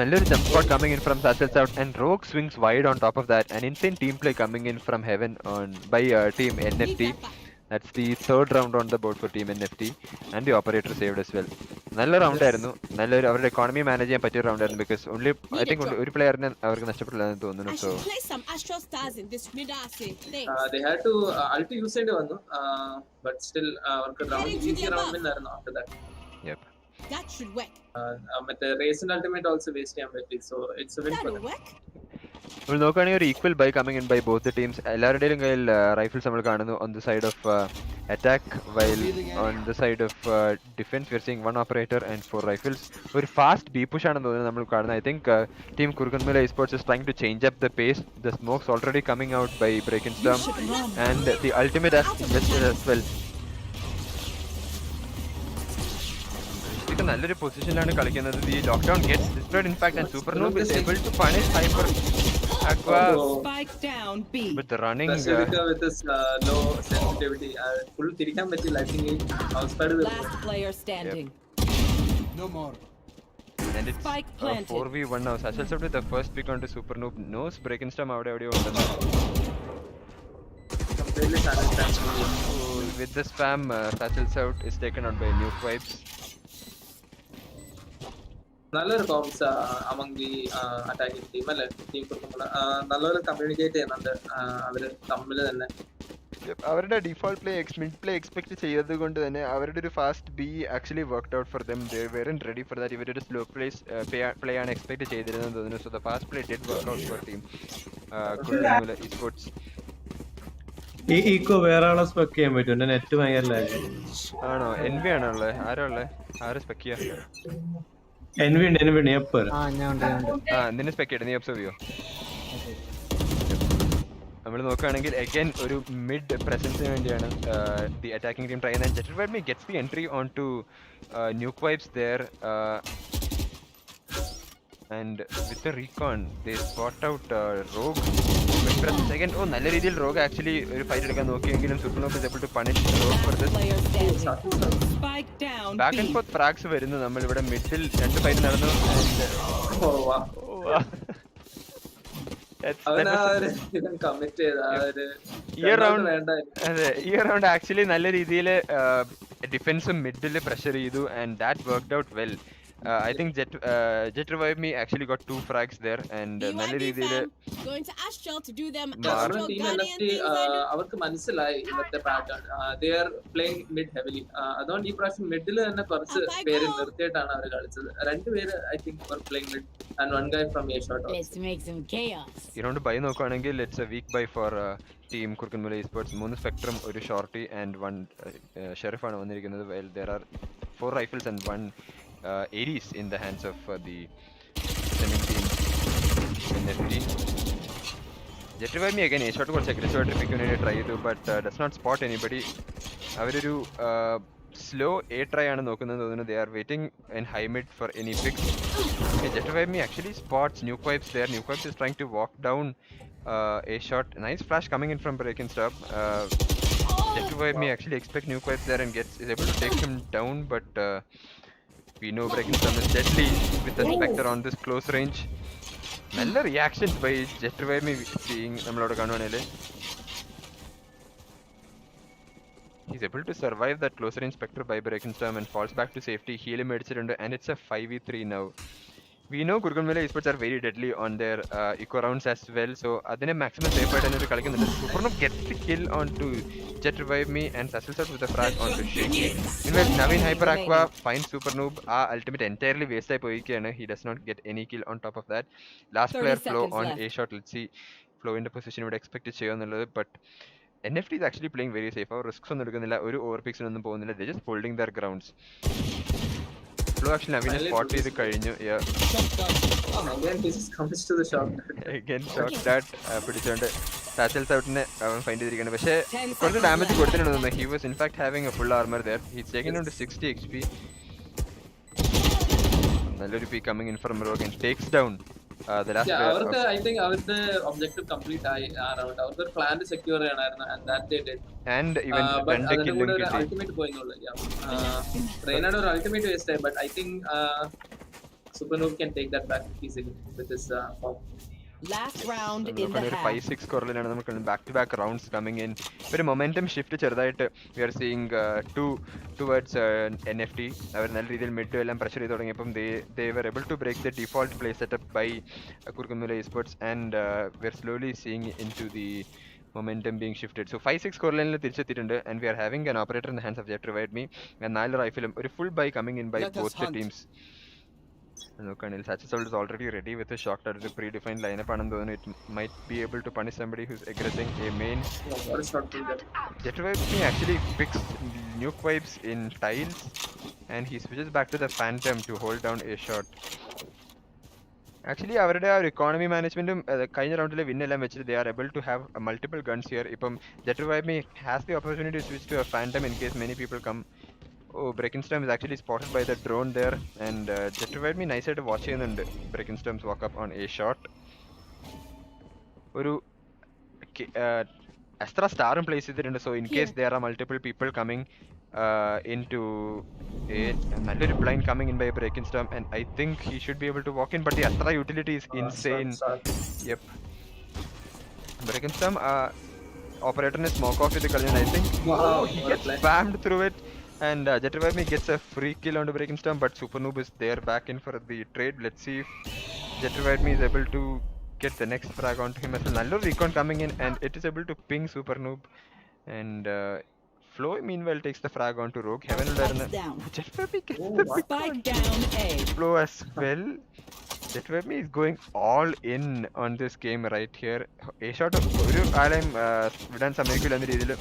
നല്ലൊരു jump spot coming in from Satchel's out and Rogue swings wide on top of that. An insane team play coming in from heaven by team NFT. That's the third round on the board for team NFT and the operator saved as well. നല്ല round ആയിരുന്നു. നല്ലൊരു അവരുടെ economy manage ചെയ്യാൻ പറ്റിയ round ആയിരുന്നു because only I think ഒരു പ്ലെയറിനെ അവർക്ക് നഷ്ടപ്പെട്ടില്ലെന്ന് തോന്നുന്നു. So they had to ulti use ചെയ്യേണ്ടി വന്നു. But still അവർക്ക് റൗണ്ട് ഈസി റൗണ്ട് വിൻ ആയിരുന്നു after that. Yep. That should work. മറ്റേ റേസിന്റെ അൾട്ടിമേറ്റ് ഓൾസോ വേസ്റ്റ് ചെയ്യാൻ പറ്റി. So it's a win for them. നമ്മൾ നോക്കുകയാണെങ്കിൽ ഒരു equal buy coming in by both the teams. എല്ലാവരുടെയും കയ്യിൽ റൈഫിൾസ് നമ്മൾ കാണുന്നു on the side of attack while on the side of defense we are seeing 1 operator and 4 rifles. ഒരു fast B push ആണെന്ന് തോന്നുന്നു നമ്മൾ കാണുന്നത്. I think team Kurukkanmoola eSports is trying to change up the pace. The smokes already coming out by Breaking Storm and the ultimate as well. നല്ലൊരു പൊസിഷനിലാണ് കളിക്കുന്നത്. The lockdown gets destroyed in fact and Supernova is able to punish Hyper Aqua. Spike down B. With the running with this low sensitivity full തിരിക്കാൻ പറ്റില്ല. I think outside the Last player standing. No more. and it's Spike planted. 4v1 now. Satchel's out with the first pick onto Supernova. Knows Breaking Storm അവിടെ എവിടെയോ ഉണ്ടെന്ന്. completely silent. With the spam Satchel's out is taken out by Nuke Vibes. നല്ലൊരു coms among the attacking team അല്ലേ team Kurukkanmoola. നല്ലൊരു communicate ചെയ്യുന്നുണ്ട് അവര് തമ്മിൽ തന്നെ. അവരുടെ ഡിഫോൾട്ട് മിഡ് പ്ലേ എക്സ്പെക്ട് ചെയ്തത് കൊണ്ട് തന്നെ അവരുടെ ഒരു fast B actually worked out for them. They weren't ready for that. ഇവരൊരു സ്ലോ പ്ലേ ആണ് എക്സ്പെക്ട് ചെയ്തിരുന്നതെന്ന് തോന്നുന്നു. So the fast play did work out for team Kurukkanmoola eSports. ഈ ഈക്കോ വേറെ ആളെ സ്പെക്ക് ചെയ്യാൻ പറ്റും. എന്റെ നെറ്റ് ഭയങ്കര ലാഗ് ആണോ? എൻവി ആണോ ഉള്ളത്? ആരാ ഉള്ളത്? ആരെ സ്പെക്ക് ചെയ്യാ? എൻവി ഉണ്ട് എപ്പോ നിന്നെ സ്പെക്ക് ചെയ്യട്ടെ. നീ ഒബ്സർവ് ചെയ്യോ? നമ്മൾ നോക്കുകയാണെങ്കിൽ അഗൈൻ ഒരു മിഡ് പ്രസൻസിന് വേണ്ടിയാണ് ദി അറ്റാക്കിംഗ് ടീം ട്രൈ ചെയ്യുന്നത്. Jetter vibe gets the entry on to nook vibes there and with the recon they spot out Rogue mid presence again. Oh, നല്ല രീതിയിൽ Rogue actually ഒരു fight എടുക്കാൻ നോക്കിയെങ്കിലും Supernova is able to punish Rogue for this. Spike down. Back and forth frags വരുന്നു. നമ്മൾ ഇവിടെ middle രണ്ട് fight നടന്നു. ഈ റൗണ്ട് ആക്ച്വലി നല്ല രീതിയിൽ ഡിഫൻസും മിഡിൽ പ്രഷർ ചെയ്തു and that worked out well. I think Jet Revive Me actually got 2 frags there and നല്ല രീതിയിൽ going to Astral to do them team NFT അവർക്ക് മനസ്സിലായി ഇന്നത്തെ pattern. they are playing mid heavily. അതുകൊണ്ട് ഈ പ്രാവശ്യം middle തന്നെ കുറച്ച് പേര് നിർത്തിയിട്ടാണ് അവർ കളിച്ചത്. രണ്ടുപേര് I think were playing mid and one guy from A shot. Let's make some chaos. ഈ റൗണ്ട് ബൈ നോക്കുകയാണെങ്കിൽ it's a weak buy for team Kurukanmoola eSports. 3 spectrum, ഒരു ഷോർട്ടി and 1 ഷെറിഫ് ആണ് വന്നിരിക്കുന്നത്. while there are 4 rifles and 1 Ares in the hands of the defending team NFT. Jet Revive Me again A shot കുറച്ച് aggressive ആയിട്ട് pick ചെയ്യാൻ try ചെയ്തു but does not spot anybody. അവരൊരു slow A try ആണ് നോക്കുന്നത് തോന്നുന്നു. They are waiting in high mid for any picks. Okay, Jet Revive Me actually spots Nuke Vibes there. Nuke Vibes is trying to walk down A shot. Nice flash coming in from Breaking Stop. Jet Revive Me actually expect Nuke Vibes there and is able to take him down but we know Breaking Storm is deadly with the Spectre on this close range. നല്ല reactions by Jet Revive Me seeing നമ്മളോട് കാണുവാണെങ്കിൽ. He's able to survive that close range Spectre by Breaking Storm and falls back to safety. Heal മേടിച്ചിട്ടുണ്ട് and it's a 5v3 now. We know Kurukanmoola eSports are very deadly on their eco rounds as well, so അതിനെ maximum safe ആയിട്ട് തന്നെ കളിക്കുന്നുണ്ട്. Supernova gets the kill onto Jet Revive Me and Satchel's out with a frag onto Shaky. Meanwhile, Naveen Hyper Aqua finds Supernova. Ultimate entirely waste ആയി പോയിരിക്കുകയാണ്. He does not get any kill on top of that. Last player Flow on A shot. Let's see Flow in the position ഇവിടെ expect ചെയ്യുമെന്നുള്ളത്. But NFT is actually playing very safe. Our risks ഒന്നും എടുക്കുന്നില്ല. ഒരു overpicks ഒന്നും പോകുന്നില്ല. They just holding their grounds. Actually Naveen spot ചെയ്ത് കഴിഞ്ഞു. Again shot that പിടിച്ചോണ്ട് Satchel's outനെ അവൻ ഫൈൻഡ് ചെയ്തിരിക്കുകയാണ്. പക്ഷേ കുറച്ച് ഡാമേജ് കൊടുത്തിട്ടുണ്ടെന്ന് തോന്നുന്നു. He was in fact having a full armor there. He's taken down to 60 HP. nallori peek coming in from Rogue and takes down the last player. അവർക്ക് I think അവരുടെ objective complete ആയി around അവർക്ക് ഒരു plan secure ചെയ്യണമായിരുന്നു and that they did. And even but 2 അതിന്റെ killing കൂടെ ഒരു കിട്ടി. അൾട്ടിമേറ്റ് പോയിന്നുള്ളൂ. റെയ്നയുടെ ഒരു അൾട്ടിമേറ്റ് വേസ്റ്റ് ആയി. But I think Supernova can take that back easily with his form. Last round in the ഒരു half. 5-6 സ്കോറിലാണ് നമുക്ക് back to back rounds coming in. ഒരു മൊമെന്റം ഷിഫ്റ്റ് ചെറുതായിട്ട് we are seeing towards NFT. അവർ നല്ല രീതിയിൽ mid എല്ലാം pressure ചെയ്ത് തുടങ്ങിയപ്പം they were able to break the default play setup by Kurukanmoola eSports and we're slowly seeing into the momentum being shifted. So 5-6 score line തിരിച്ചെത്തിയിട്ടുണ്ട് and we are having an operator in the hands of Jet Revive Me and 4 റൈഫിലും ഒരു full buy coming in by both the teams. നോക്കുകയാണെങ്കിൽ Satchel is already ready with a shot at the predefined lineup ആണെന്ന് തോന്നുന്നു. It might be able to punish somebody who's aggressing a main. Jet Revive Me actually picks nuke vibes in tiles and he switches back to the Phantom to hold down a shot. Actually അവരുടെ ആ ഒരു economy മാനേജ്മെന്റും കഴിഞ്ഞ റൗണ്ടിലെ win എല്ലാം വെച്ചിട്ട് they are able to have multiple guns here. ഇപ്പം Jet Revive Me has the opportunity to switch to a Phantom in case many people come. Oh, Breakenstorm is actually spotted by the drone there and Jet Revive Me nice ആയിട്ട് watch ചെയ്യുന്നുണ്ട്. Breakenstorm's walk up on a shot. ഒരു Astra സ്റ്റാറും place ചെയ്തിട്ടുണ്ട്. So in case there are multiple people coming into a nallori blind coming in by Breakenstorm and I think he should be able to walk in but the Astra utility is insane. Yep. Breakenstorm operator ne smoke off with the collision. I think he gets spammed through it and Jet Revive Me gets a free kill on the Breakenstorm but Supernoob is there back in for the trade. Let's see if Jet Revive Me is able to get the next frag onto him as well. Nallori recon coming in and it is able to ping Supernoob and Flo meanwhile takes the frag onto Rogue. Heaven Jet Revive Me gets the Spike down A. Flo as well. Jet Revive Me is going all in on this game right here. A shot of ഒരു ആളെയും വിടാൻ സമ്മതിക്കില്ല എന്ന രീതിയിൽ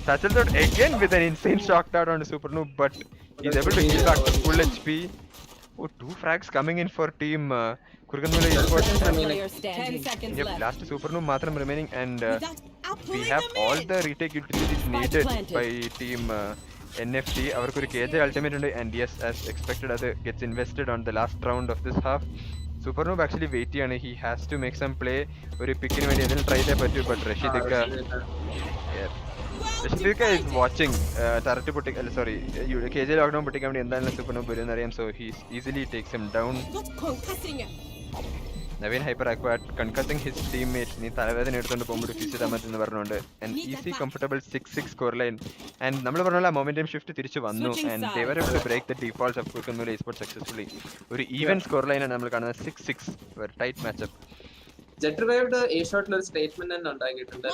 Satchel shot again with an insane shock dart on the Supernoob but he's able to heal back to full HP. Oh, 2 frags coming in for team Kurukanmoola eSports. 10 seconds Yep, left. last Supernoob matram remaining and Without we pulling have them all in. the retake utilities needed by team NFT. അവർക്കൊരു KJ ultimate ഉണ്ട് and yes, as expected അത് gets invested on the last round of this half. Supernoob actually wait ചെയ്യാണ്. He has to make some play. ഒരു പിക്കിന് വേണ്ടി എന്തെങ്കിലും try ചെയ്തേ പറ്റൂ but Rashidika is watching turret പൊട്ടിക്കാൻ sorry KJ lockdown പൊട്ടിക്കാൻ വേണ്ടി എന്തായാലും Supernoob വരുമെന്ന് അറിയാം. So he easily takes him down. Naveen hyper acquired concussing his teammate. നീ തലവേദന എടുത്തുകൊണ്ട് പോകുമ്പോൾ ഫിസ് ചെയ്താൽ മതി എന്ന് പറഞ്ഞുകൊണ്ട് an easy comfortable 6-6 score line and നമ്മൾ പറഞ്ഞ momentum shift തിരിച്ചു വന്നു and they were able to break the defaults of Kurukanmoola eSports successfully. ഒരു even score line ആണ് നമ്മൾ കാണുന്നത് 6-6 ഒരു tight matchup. Jet Revived A ഷോട്ടിൽ ഒരു സ്റ്റേറ്റ്മെന്റ് തന്നെ ഉണ്ടാക്കിയിട്ടുണ്ട്.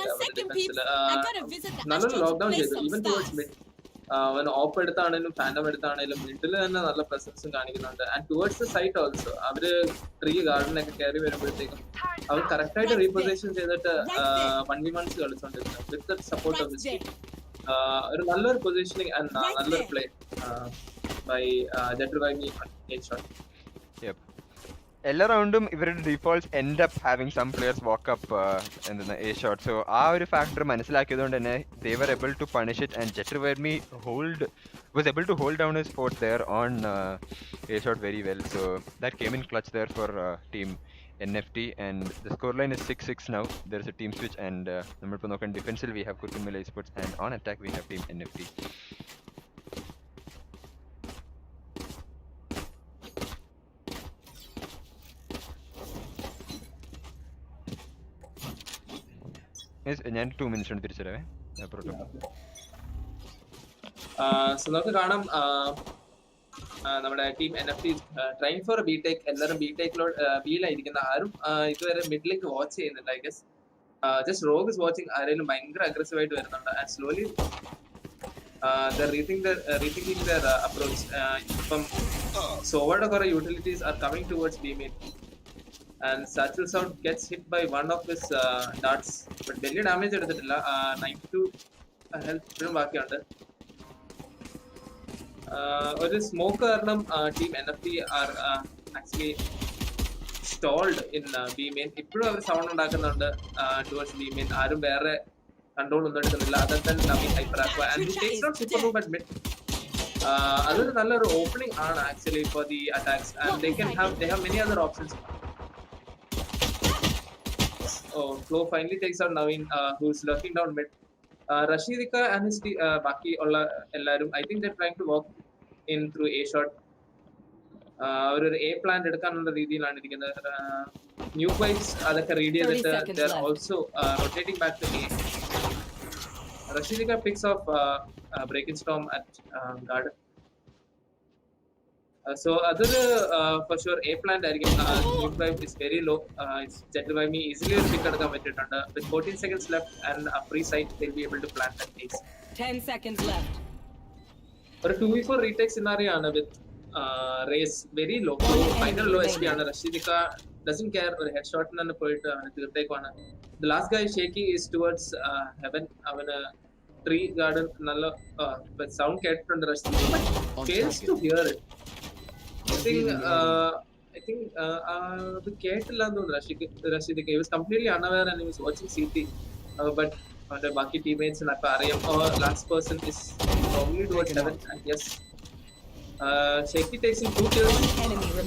നല്ലൊരു ലോക്ക്ഡൌൺ ചെയ്തു ഈവൻ ടുവേർഡ്സ് മിഡ്. അവൻ ഓപ്പ് എടുത്താണേലും ഫാൻഡം എടുത്താണേലും മിഡിൽ തന്നെ നല്ല പ്രസൻസും കാണിക്കുന്നുണ്ട് and towards the site also. അവര് ട്രീ ഗാർഡനൊക്കെ കയറി വരുമ്പോഴത്തേക്കും അവർ കറക്റ്റ് ആയിട്ട് റീപൊസിഷൻ ചെയ്തിട്ട് 1v1s കളിച്ചോണ്ടിരുന്നു with the support of this team. ഒരു നല്ലൊരു പൊസിഷനിങ് ആൻഡ് നല്ലൊരു play by Jet Revive Me A short. എല്ലാ റൗണ്ടും ഇവരുടെ defaults end up having some players walk up എന്താണ് എ ഷോട്ട്. സോ ആ ഒരു ഫാക്ടർ മനസ്സിലാക്കിയതുകൊണ്ട് തന്നെ they were able to punish it and Jet Revive Me was able to hold down his fort there on a shot very well. So that came in clutch there for team NFT and the scoreline is 6-6 now. There is a team switch and നമ്മളിപ്പോൾ നോക്കാൻ ഡിഫൻസിൽ we have Kurukanmoola eSports and on attack we have team NFT. ഞാൻ 2 minutes കൊണ്ട് തിരിച്ചുവരാവേ. So നമുക്ക് കാണാം നമ്മുടെ team NFT trying for B take. എല്ലാവരും ബിയിലായിരിക്കുന്ന ആരും ഇതുവരെ മിഡിലേക്ക് വാച്ച് ചെയ്യുന്നില്ല. I guess just Rogue is watching. ആരെങ്കിലും ഭയങ്കര അഗ്രസീവ് ആയിട്ട് വരുന്നുണ്ട് and slowly rethinking their approach. ഇപ്പം സോവയുടെ കുറെ utilities are coming towards B main and Satchel Sound gets hit by one of his darts but വലിയ ഡാമേജ് എടുത്തിട്ടില്ല. 92 ഹെൽത്ത് ബാക്കിയുണ്ട്. ഒരു സ്മോക്ക് കാരണം team NFT are actually stalled in B main. ഇപ്പോഴും അവർ സൗണ്ട് ഉണ്ടാക്കുന്നുണ്ട് ടുവേർഡ്സ് ബി മെയിൻ. ആരും വേറെ കൺട്രോൾ ഒന്നും എടുക്കുന്നില്ല other than Naveen hyper aqua and he takes out Supernova at mid. അതൊരു നല്ലൊരു ഓപ്പണിംഗ് ആണ് actually for the attacks and they have many other options. Flo finally takes out Naveen, who's lurking down mid. Rashidika and his ബാക്കി ഉള്ള എല്ലാവരും I think they're trying to walk in through A shot. അവരൊരു A plan എടുക്കാനുള്ള രീതിയിലാണ് ഇരിക്കുന്നത്. New vibes അതൊക്കെ read ചെയ്തിട്ട് they're also rotating back to A. Rashidika picks off Breaking Storm at Garden. So other for sure A plant nuke vibe is very low. It's gentle by me easily pick എടുക്കാൻ പറ്റിയിട്ടുണ്ട്. With 14 seconds left and a free site, they'll be able to plant that case. 10 seconds left. ഒരു 2v4 retake scenario ആണ് with race very low. Final low HP ആണ്. Rashidika doesn't care ഒരു headshot തന്നെ പോയിട്ട് തീർത്തേക്കാണ്. The last guy shaky is towards heaven. അവന് tree garden നല്ല sound കേട്ടിട്ടുണ്ട് Rashidika but fails to hear it. I think the കേട്ടില്ലാന്ന് തോന്നുന്നു Rashidika. He was completely unaware and he was watching CT. But the ബാക്കി teammates ഒക്കെ അറിയാം. Last person is probably towards heaven and yes. Shaky takes in 2 kills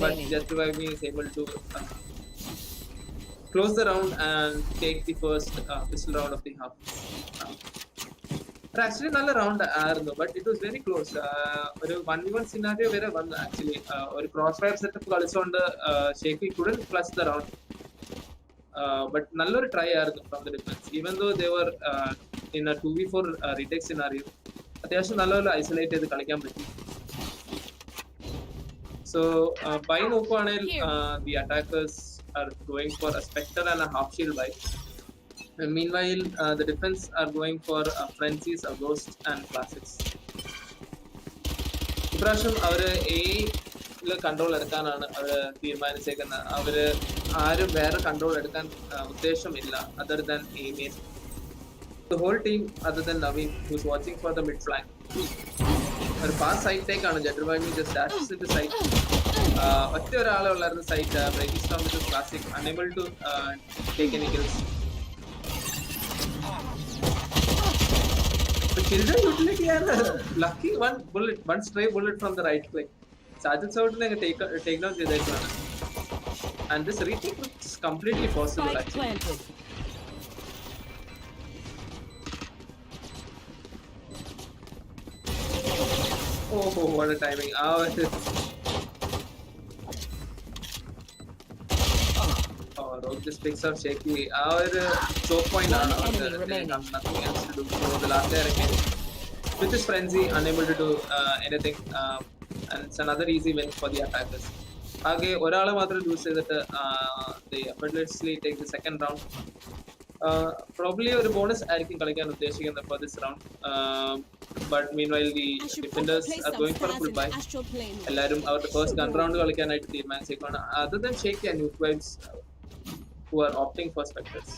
but Jatrivami is able to close the round and take the first pistol round of the half. Actually നല്ല round ആയിരുന്നു but it was very close. ഒരു 1v1 scenario വരെ വന്നു actually. ഒരു cross fire setup കളിച്ചുകൊണ്ട് Shaky couldn't flush the round. But നല്ലൊരു try ആയിരുന്നു from the defence even though they were in a 2v4 retake scenario. അത്യാവശ്യം നല്ലപോലെ ഐസൊലേറ്റ് ചെയ്ത് കളിക്കാൻ പറ്റി. സോ ബൈ നോക്കുവാണെങ്കിൽ the attackers are going for a Spectre and a half shield buy. Meanwhile, the defense are going for frenzies, a ghost, and classics. ഇപ്രാവശ്യം അവര് എയില് control എടുക്കാനാണ് അവര് തീരുമാനിച്ചേക്കുന്നത്. അവര് ആരും വേറെ കൺട്രോൾ എടുക്കാൻ ഉദ്ദേശമില്ല other than A main. The whole team other than Naveen who's watching for the mid flank. ഒരു fast side take ആണ്. Jatrivami just dashes into side. ഒറ്റ ഒരാളെ ഉള്ളായിരുന്നു site. Breaking Storm with his classic, unable to take any kills. Children utility and lucky one stray bullet from the right click. Sergeant Soutine take down ചെയ്തേക്കാണ്. And this retake is completely possible actually. Oh, what a timing. Rogue just picks up Shaky. Our choke point on nothing else to do. So the last guy again with his frenzy, unable to do anything, and it's another easy win for the attackers. Again, ഒരാളെ മാത്രം lose ചെയ്തിട്ട് they effortlessly take the second round. Probably ഒരു bonus ആയിരിക്കും കളിക്കാൻ ഉദ്ദേശിക്കുന്നത് for this round. But meanwhile the defenders are going for a full buy. എല്ലാവരും അവരുടെ first gun round കളിക്കാനായിട്ട് തീരുമാനിച്ചേക്കാണ്. Other than Shaky and nuke vibes who are opting for specters.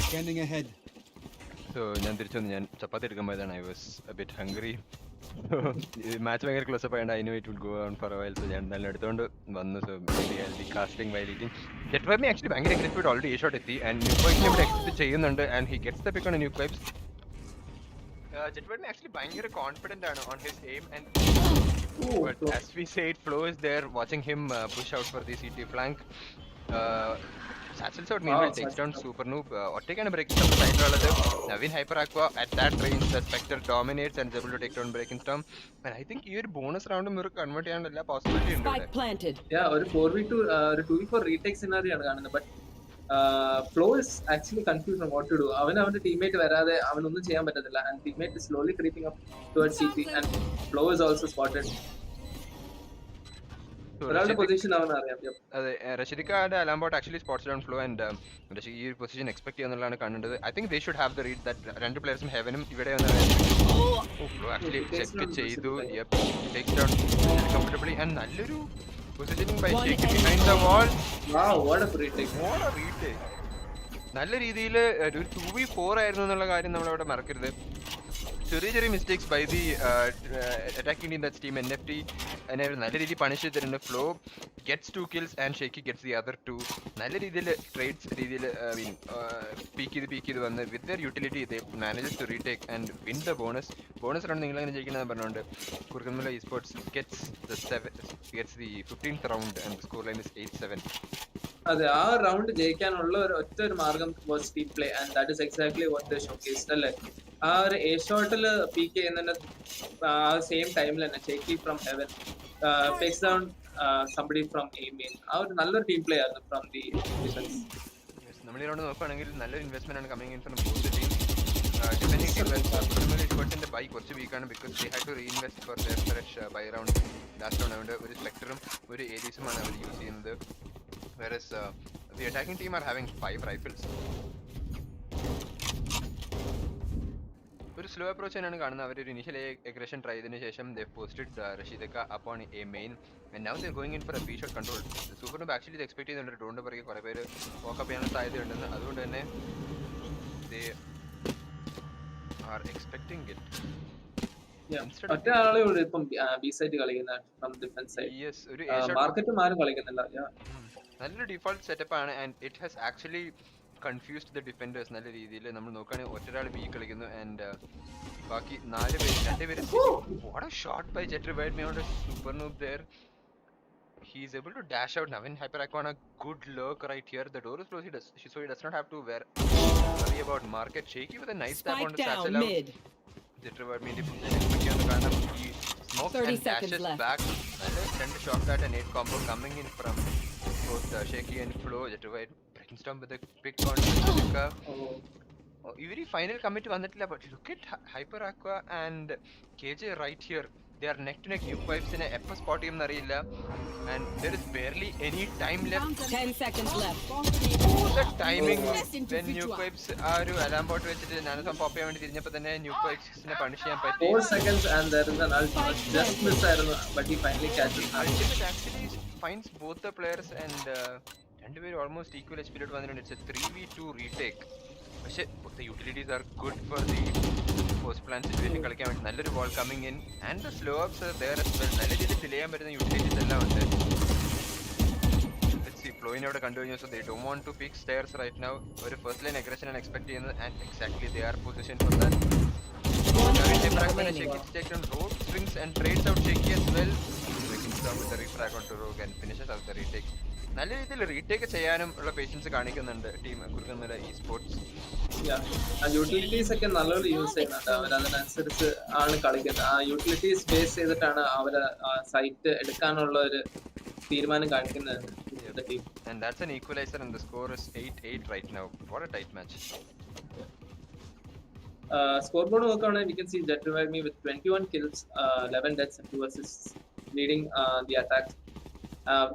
Scanning ahead. So ഞാൻ തിരിച്ചു വന്നു. ഞാൻ ചപ്പാത്തി എടുക്കാൻ പോയതാണ്. I was a bit hungry. Match ഭയങ്കര ക്ലോസ് അപ്പ് ആയതുകൊണ്ട് I knew it would go on for a while. So ഞാൻ നല്ല എടുത്തോണ്ട് വന്നു. So maybe I'll be casting while eating. Jatrivami actually ഭയങ്കര aggressive already A shot എത്തി and nuke vibes ഇവിടെ exit ചെയ്യുന്നുണ്ട് and he gets the pick on a nuke vibes. Jatrivami actually ഭയങ്കര confident ആണ് on his aim and but as we said Flo is there watching him push out for the CT flank. Satchel shot meanwhile takes down Super Noob. ഒറ്റയ്ക്കാണ് Breaking Storm സൈഡിലുള്ളത്. Naveen Hyper Aqua at that range the Spectre dominates and is able to take down Breaking Storm. And I think ഈ ഒരു bonus round mirror convert ചെയ്യാനുള്ള എല്ലാ possibility ഉണ്ട് ഇവിടെ. Yeah, ഒരു 4v2 ഒരു 2v4 retake scenario ആണ് കാണുന്നത്. But Flo is actually confused on what to do. അവന്റെ teammate വരാതെ അവനൊന്നും ചെയ്യാൻ പറ്റത്തില്ല. And teammate is slowly creeping up towards CT and Flo is also spotted. ഒരാളുടെ പൊസിഷൻ അവന് അറിയാം. അതെ, റഷീദിക്കയുടെ alarm bot actually spots down Flow and Rashid ഈ പൊസിഷൻ എക്സ്പെക്ട് ചെയ്യുന്നുള്ളതാണ് കണ്ടത്. I think they should have the read that രണ്ട് പ്ലേയേഴ്സും ഹെവനും ഇവിടെ ഫ്ലോ ആക്ച്വലി ചെക്ക് ചെയ്തു. ടേക്സ് ഡൗൺ കംഫർട്ടബിളി ആൻഡ് നല്ലൊരു positioning by Shaky behind the wall. What a retake. നല്ല രീതിയിൽ ഒരു 2v4 ആയിരുന്നു എന്നുള്ള കാര്യം നമ്മളവിടെ മറക്കരുത്. ചെറിയ ചെറിയ mistakes by the attacking team that's team NFT അതിനെ നല്ല രീതിയിൽ പണിഷ് ചെയ്തിട്ടുണ്ട്. Flow gets 2 kills and Shaky gets the other 2. നല്ല രീതിയിൽ ട്രേഡ്സ് രീതിയിൽ പീക്ക് ചെയ്ത് വന്ന് വിത്ത് there utility they manages to retake and win the bonus round. നിങ്ങൾ അങ്ങനെ ജയിക്കണമെന്ന് പറഞ്ഞുകൊണ്ട് Kurukkanmoola eSports gets the 15th round and the score line is 8-7. അതെ, ആ റൗണ്ട് ജയിക്കാനുള്ള ഒറ്റ ഒരു മാർഗം was team play and that is exactly what they showcased അല്ലേ. ആ ഒരു എ ഷോട്ടിൽ പീക്ക് ചെയ്യുന്നതിന്റെ ആ സെയിം ടൈമിൽ തന്നെ Shaky from Haven takes down somebody from A main. ആ ഒരു നല്ലൊരു ടീം പ്ലേ ആയിരുന്നു ഫ്രം ദി ഡിഫൻസ്. നമ്മൾ ഈ റൗണ്ട് നോക്കുകയാണെങ്കിൽ നല്ലൊരു ഇൻവെസ്റ്റ്മെന്റ് ആണ് coming in from both teams. Defending ഡിഫൻസിന്റെ ബൈ കുറച്ച് വീക്കാണ് because they had to reinvest for their fresh buy round. Last round അതുകൊണ്ട് ഒരു സ്പെക്ടറും ഒരു ഏരീസുമാണ് അവർ യൂസ് ചെയ്യുന്നത്. Whereas the attacking team are having 5 rifles. ഒരു സ്ലോ അപ്രോച്ച് തന്നെയാണ് കാണുന്നത്. അവർ ഒരു ഇനീഷ്യൽ അഗ്രഷൻ ട്രൈ ചെയ്തതിനു ശേഷം they posted റഷീദക്ക upon a main and now they're going in for a B shot control. Super noob actually ഇത് expect ചെയ്യുന്നുണ്ട്. ഡ്രോണിന്റെ പുറകെ കുറേ പേര് walk up ചെയ്യാനുള്ള സാധ്യതയുണ്ടെന്ന്. അതുകൊണ്ട് തന്നെ they are expecting it. ഒറ്റ ആളെ ഉള്ളൂ ഇപ്പം ബി സൈഡ് കളിക്കുന്ന ഫ്രം ഡിഫൻസ് സൈഡ്. മാർക്കറ്റും ആരും കളിക്കുന്നില്ല. നല്ലൊരു ഡിഫോൾട്ട് സെറ്റപ്പ് ആണ് and it has actually confused the defenders. നല്ല രീതിയിൽ നമ്മൾ നോക്കുകയാണെങ്കിൽ ഒറ്റരാൾ ബി കളിക്കുന്നു ആൻഡ് ബാക്കി 4 പേര് 2 പേര്. What a shot by Jet റിവൈഡ് me on a super noob there. He is able to dash out. Naveen hyper on a good lurk right here. The door is closed, so he does not have to worry about market. Shaky with a nice tap on the satchel out. Jet revived me in the position on the ground. He smokes and dashes back. And a shot at an 8 combo coming in from both Shaky and Flow. Jet revived breaking storm with a pick on Luka. Every final commit vannattilla, but look at Hyper Aqua and KJ right here. They are neck to neck. Nuke Vibes in a FS spot team narilla, and there is barely any time left. 10 seconds left. The timing when Nuke Vibes are alarm bot വെച്ചിട്ട് ഞാനൊക്കെ pop ചെയ്യാൻ വേണ്ടി തിരിഞ്ഞപ്പോൾ തന്നെ Nuke Vibesനെ punish ചെയ്യാൻ പറ്റി. 4 seconds and there is an ultimate just miss ആയിരുന്നു, but he finally catches. Ultimate actually finds both the players and രണ്ടുപേരും almost equal HP ലോട്ട് വന്നിട്ടുണ്ട്. It's a 3v2 retake. പക്ഷേ the utilities are good for the post plan situation കളിക്കാൻ വേണ്ടി. നല്ലൊരു ball coming in and the slow ups there as well. നല്ല രീതിയിൽ delay ചെയ്യാൻ പറ്റുന്ന യൂട്ടിലിറ്റീസ് എല്ലാം ഉണ്ട്. ഫ്ലോയിനെ അവിടെ കണ്ടു കഴിഞ്ഞു. So they don't want to pick stairs right now. ഒരു ഫസ്റ്റ് ലൈൻ അഗ്രഷൻ ആണ് എക്സ്പെക്ട് ചെയ്യുന്നത് and exactly they are positioned for that. Shaky takes on road strings and trades out Shaky as well. Breaking stop with the refrag onto Rogue and finishes out the retake. നല്ല രീതിയിൽ retake ചെയ്യാനും ഉള്ള patients കാണിക്കുന്നുണ്ട് team Kurukkanmoola eSports. Utilities ഒക്കെ നല്ലപോലെ use ചെയ്യുന്നുണ്ട്. അവർ അതിനനുസരിച്ച് ആണ് കളിക്കുന്നത്. ആ യൂട്ടിലിറ്റീസ് ബേസ് ചെയ്തിട്ടാണ് അവർ സൈറ്റ് എടുക്കാനുള്ള ഒരു തീരുമാനം കാണിക്കുന്നത്. And that's an equalizer and the score is 8-8 right now. What a tight match. Score board നോക്കുകയാണെങ്കിൽ we can see Jet Revive Me with 21 kills, 11 deaths and 2 assists, leading the attack.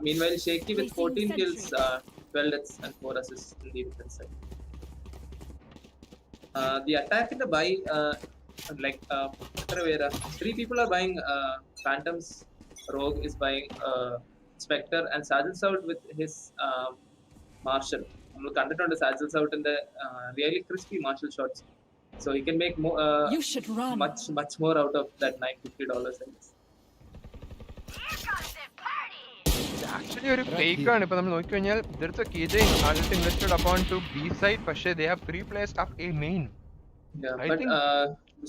Meanwhile, Shaky with 14 kills, 12 deaths and 4 assists in the defense side. The attack in the buy, like 3 people are buying Phantoms. Rogue is buying Spectre and Sajil's out with his Marshall. We content Sajil's out in the really crispy Marshall shots, so he can make more, you should run much more out of that $950. I guess. Actually ഒരു fake ആണ്. ഇപ്പോൾ നമ്മൾ നോക്കി കഴിഞ്ഞാൽ there's a KJ already invested upon to B side, പക്ഷേ they have 3 players up A main. Yeah, but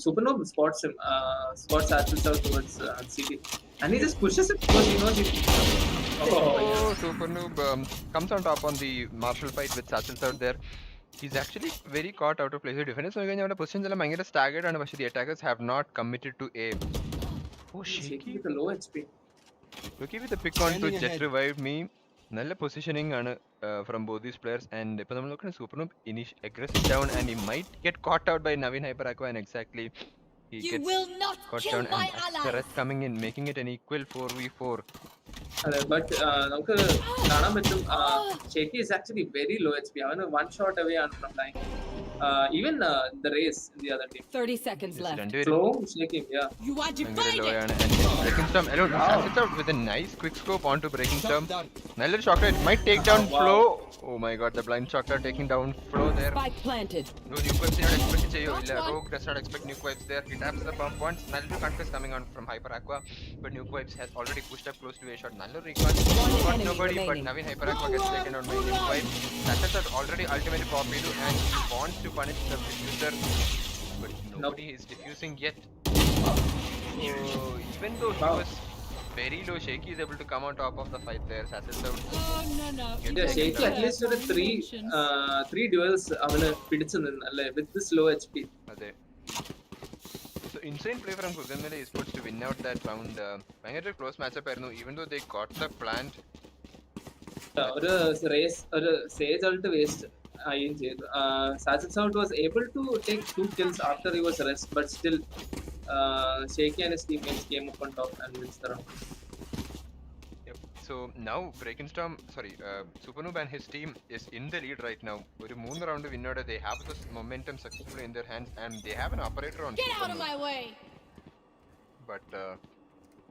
Super Noob spots him, spots Satchel out towards CT, and he just pushes it because he knows he. Super Noob comes on top on the Marshall fight with Satchel out there. He's actually very caught out of place. Defenders നോക്കി കഴിഞ്ഞാൽ അവരുടെ positions എല്ലാം ഭയങ്കര staggered ആണ്, പക്ഷേ the attackers have not committed to A. Shaky with a low HP. Looking with the pick on to Jet Revived Me. നല്ല positioning ആണ് from both these players, and ഇപ്പോൾ നമ്മൾ നോക്കുന്ന Super Noob aggressive down and he might get caught out by Naveen Hyper Aqua, and exactly he gets caught down and the rest coming in making it an equal 4v4. But നമുക്ക് കാണാൻ പറ്റും Shaky is actually very low HP. അവന് 1 shot away ആണ് from dying. Even the race in the other team. 30 seconds left. രണ്ടുപേരും Flow, shaking, yeah. You are ഭയങ്കര low divided. ആണ്. And Breaking Storm alone sets out with a nice quick scope onto Breaking Storm. നല്ലൊരു shock rate might take down Flow. Oh my god, the blind shock are taking down Flow there. Spike planted. No, Nuke Waves not expect ചെയ്യോ ഇല്ല. Rogue does not expect Nuke Waves there. He taps the pump once. നല്ലൊരു contest coming on from Hyper Aqua, but Nuke Waves has already pushed up close to a shot. നല്ലൊരു recall. Got enemy nobody, but remaining. Naveen Hyper Aqua gets taken out by Nuke Waves. That's it, already ultimate pop ചെയ്തു and he wants to punish the diffuser, but nobody is diffusing yet. So even though he was very low, Shaky is able to come on top of the fight there. Sassets out. Oh, no. Yeah, Shaky at least ഒരു three duels അവന് പിടിച്ചു നിന്ന് അല്ലേ with this low HP. അതെ. So insane play from Kurukanmoola eSports to win out that round. ഭയങ്കര close matchup ആയിരുന്നു, even though they got the plant. ഒരു Raze ഒരു സേജ് ആൾട്ട് വേസ്റ്റ് ആയും ചെയ്തു. Sajan Sound was able to take 2 kills after he was rest, but still Shaky and his teammates came up on top and wins the round. Yep. So now Supernoob and his team is in the lead right now. ഒരു 3 round win order, they have this momentum successfully in their hands and they have an operator on Get out of Supernoob. my way. But